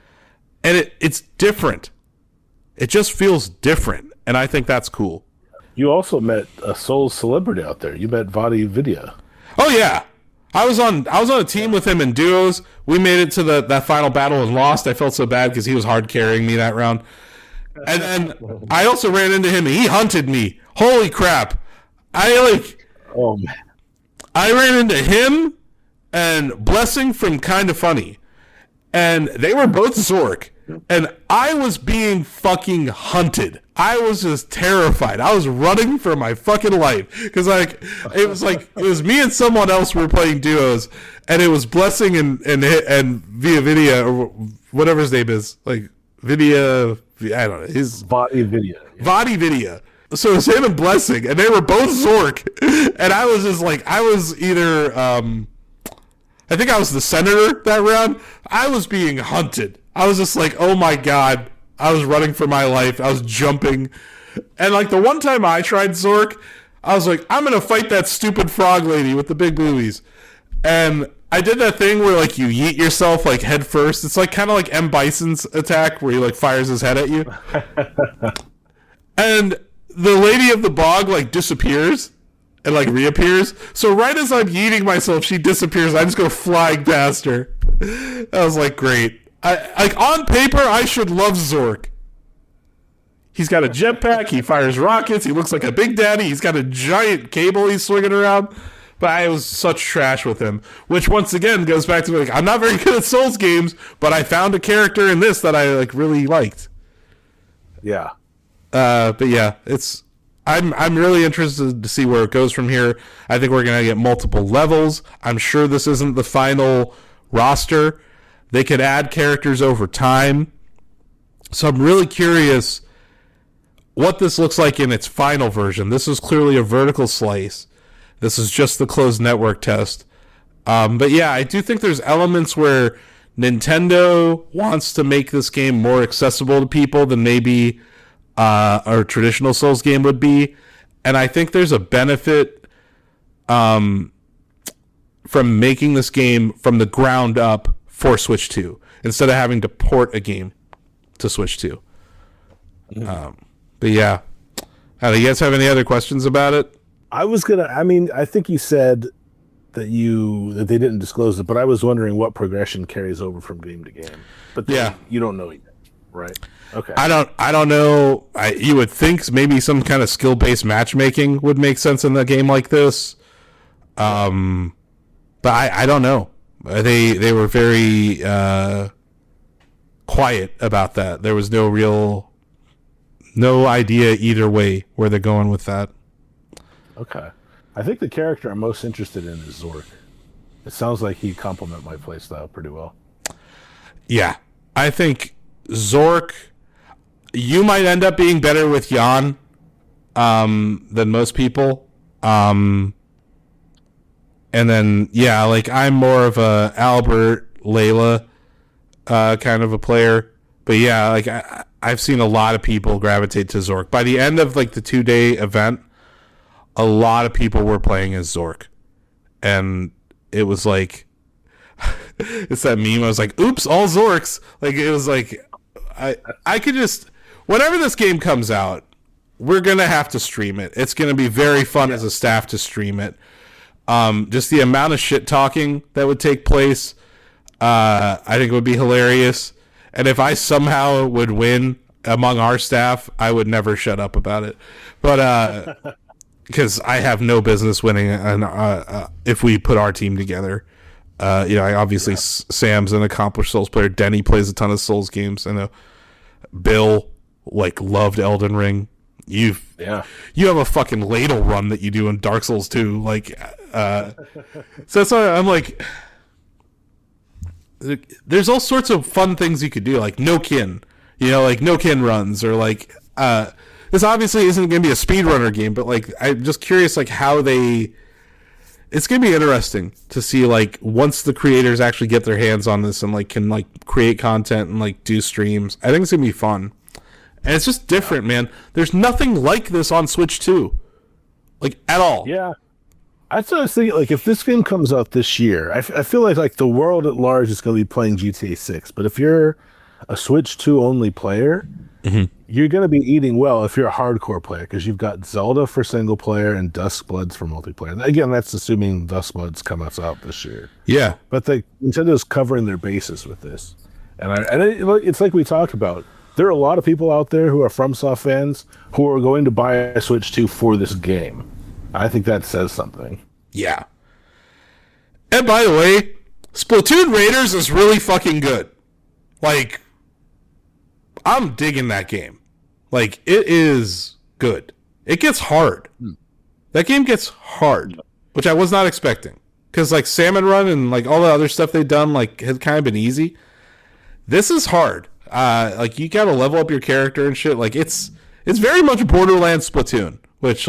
S1: and it's different. It just feels different, and I think that's cool.
S2: You also met a Souls celebrity out there. You met Vadi Vidya.
S1: Oh yeah, I was on a team with him in duos. We made it to that final battle and lost. I felt so bad because he was hard carrying me that round. And then I also ran into him, and he hunted me. Holy crap!
S2: Oh man.
S1: I ran into him and Blessing from Kinda Funny, and they were both Zork, and I was being fucking hunted. I was just terrified. I was running for my fucking life, because it was me and someone else were playing duos, and it was Blessing and Via Vidya, or whatever his name is, like Vidya, I don't know, his
S2: Vadi Vidya.
S1: Vadi Vidya. So it was him and Blessing, and they were both Zork, and I was just like, I was either I think I was the senator that round. I was being hunted. I was just like, oh my god. I was running for my life. I was jumping. And like the one time I tried Zork, I was like, I'm going to fight that stupid frog lady with the big boobies. And I did that thing where like you yeet yourself like head first. It's like kind of like M. Bison's attack where he like fires his head at you. And the lady of the bog like disappears and like reappears. So right as I'm yeeting myself, she disappears. I just go flying past her. I was like, great. Like on paper, I should love Zork. He's got a jetpack. He fires rockets. He looks like a big daddy. He's got a giant cable he's swinging around. but I was such trash with him, which once again goes back to like I'm not very good at Souls games, but I found a character in this that I like really liked.
S2: Yeah.
S1: But yeah, I'm really interested to see where it goes from here. I think we're gonna get multiple levels. I'm sure this isn't the final roster. They could add characters over time. So I'm really curious what this looks like in its final version. This is clearly a vertical slice. This is just the closed network test. But yeah, I do think there's elements where Nintendo wants to make this game more accessible to people than maybe a traditional Souls game would be. And I think there's a benefit from making this game from the ground up for Switch 2 instead of having to port a game to Switch 2. But yeah. Do you guys have any other questions about it?
S2: I think you said that they didn't disclose it, but I was wondering what progression carries over from game to game. But
S1: yeah,
S2: you don't know yet, right? Okay.
S1: I don't know. You would think maybe some kind of skill-based matchmaking would make sense in a game like this. But I don't know. They were very quiet about that. There was no idea either way where they're going with that.
S2: Okay. I think the character I'm most interested in is Zork. It sounds like he'd complement my playstyle pretty well.
S1: Yeah. I think Zork, you might end up being better with Jan than most people. And then, yeah, like I'm more of a Albert, Layla kind of a player. But yeah, like I've seen a lot of people gravitate to Zork. By the end of like the 2-day event, a lot of people were playing as Zork. And it was like, it's that meme. I was like, oops, all Zorks. Like, it was like, I could just, whenever this game comes out, we're going to have to stream it. It's going to be very fun as a staff to stream it. Just the amount of shit talking that would take place, I think would be hilarious. And if I somehow would win among our staff, I would never shut up about it. But, because I have no business winning if we put our team together. Obviously Sam's an accomplished Souls player. Denny plays a ton of Souls games. I know Bill loved Elden Ring. You have a fucking ladle run that you do in Dark Souls 2. So that's why I'm like, there's all sorts of fun things you could do, like no kin, no kin runs, or this obviously isn't going to be a speedrunner game, but I'm just curious how it's going to be interesting to see once the creators actually get their hands on this and can create content and do streams. I think it's going to be fun. And it's just different, man. There's nothing like this on Switch 2. At all.
S2: Yeah. That's what I was thinking. If this game comes out this year, I feel like the world at large is going to be playing GTA 6. But if you're a Switch 2 only player, you're going to be eating well if you're a hardcore player, because you've got Zelda for single player and Duskbloods for multiplayer. Again, that's assuming Duskbloods comes out this year.
S1: Yeah.
S2: But Nintendo's covering their bases with this. And it's like we talked about. There are a lot of people out there who are FromSoft fans who are going to buy a Switch 2 for this game. I think that says something.
S1: Yeah. And by the way, Splatoon Raiders is really fucking good. I'm digging that game. It is good. It gets hard. That game gets hard, which I was not expecting. Because Salmon Run and all the other stuff they've done had kind of been easy. This is hard. You gotta level up your character and shit. It's very much Borderlands Splatoon, which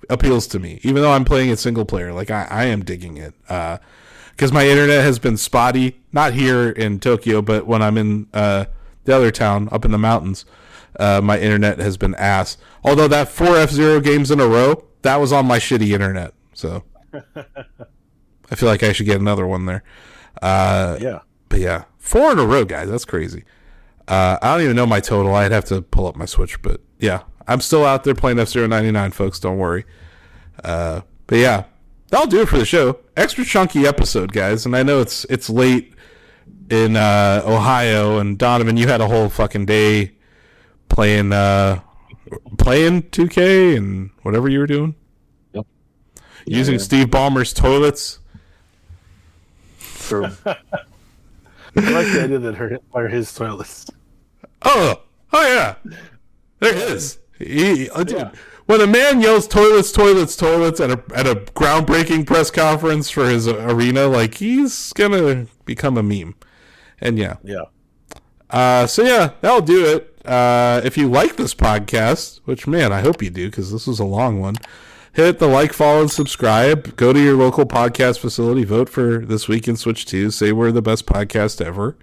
S1: appeals to me. Even though I'm playing it single player, I am digging it. Because my internet has been spotty, not here in Tokyo, but when I'm in the other town up in the mountains, my internet has been ass. Although that 4 F-Zero games in a row, that was on my shitty internet. So I feel like I should get another one there.
S2: Yeah.
S1: But yeah, 4 in a row, guys. That's crazy. I don't even know my total. I'd have to pull up my Switch, but yeah, I'm still out there playing F-Zero 99, folks. Don't worry. But yeah, that'll do it for the show. Extra chunky episode, guys. And I know it's late in Ohio, and Donovan, you had a whole fucking day playing 2K and whatever you were doing.
S3: Yep.
S1: using Steve Ballmer's toilets.
S2: True. I like the idea that are his toilets.
S1: Oh yeah, there it is. Dude, when a man yells toilets, toilets, toilets at a groundbreaking press conference for his arena, like, he's gonna become a meme. And yeah. So yeah, that'll do it. If you like this podcast, which, man, I hope you do, because this was a long one, hit the like, follow, and subscribe. Go to your local podcast facility. Vote for This Week in Switch 2. Say we're the best podcast ever.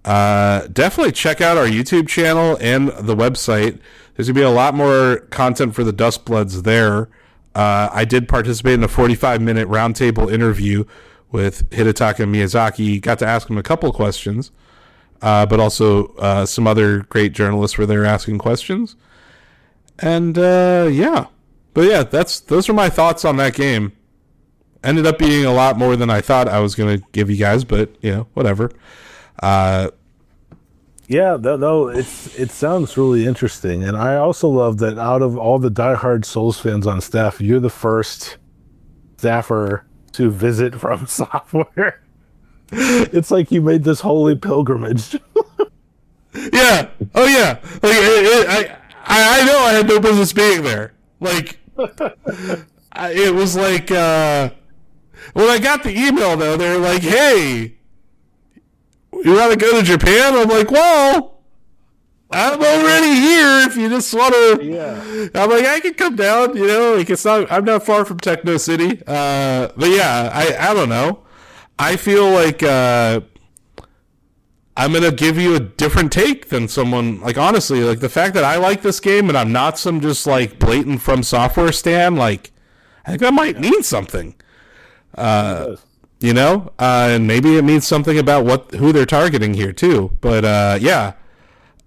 S1: Definitely check out our YouTube channel and the website. There's going to be a lot more content for the Duskbloods there. I did participate in a 45-minute roundtable interview with Hidetaka Miyazaki. Got to ask him a couple questions, but also some other great journalists were there asking questions. And yeah. But yeah, those are my thoughts on that game. Ended up being a lot more than I thought I was going to give you guys, but, whatever.
S2: Yeah, no, it sounds really interesting, and I also love that out of all the diehard Souls fans on staff, you're the first staffer to visit From Software. It's like you made this holy pilgrimage.
S1: Yeah. Oh yeah. Like I know I had no business being there. Like, it was like when I got the email though, they were like, "Hey, you want to go to Japan?" I'm like, "Well, I'm already here. If you just want to," I'm like, "I can come down." Like, I'm not far from Techno City. But yeah, I don't know. I feel like I'm gonna give you a different take than someone. Like, honestly, like, the fact that I like this game and I'm not some just like blatant From Software stan, like, I think that might mean something. And maybe it means something about who they're targeting here too. But yeah,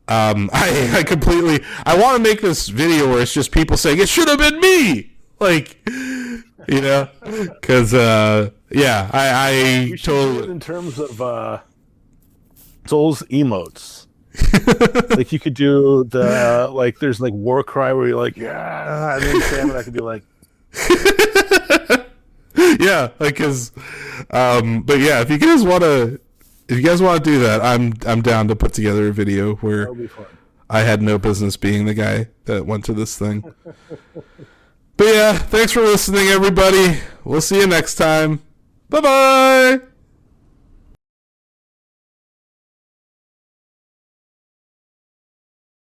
S1: I completely. I want to make this video where it's just people saying it should have been me, like, because yeah, I totally.
S2: In terms of Souls emotes, like, you could do the there's like war cry where you're like, yeah, and then Sam and I could be like.
S1: Yeah, like, cause, but yeah, if you guys want to do that, I'm down to put together a video where I had no business being the guy that went to this thing. But yeah, thanks for listening, everybody. We'll see you next time. Bye-bye.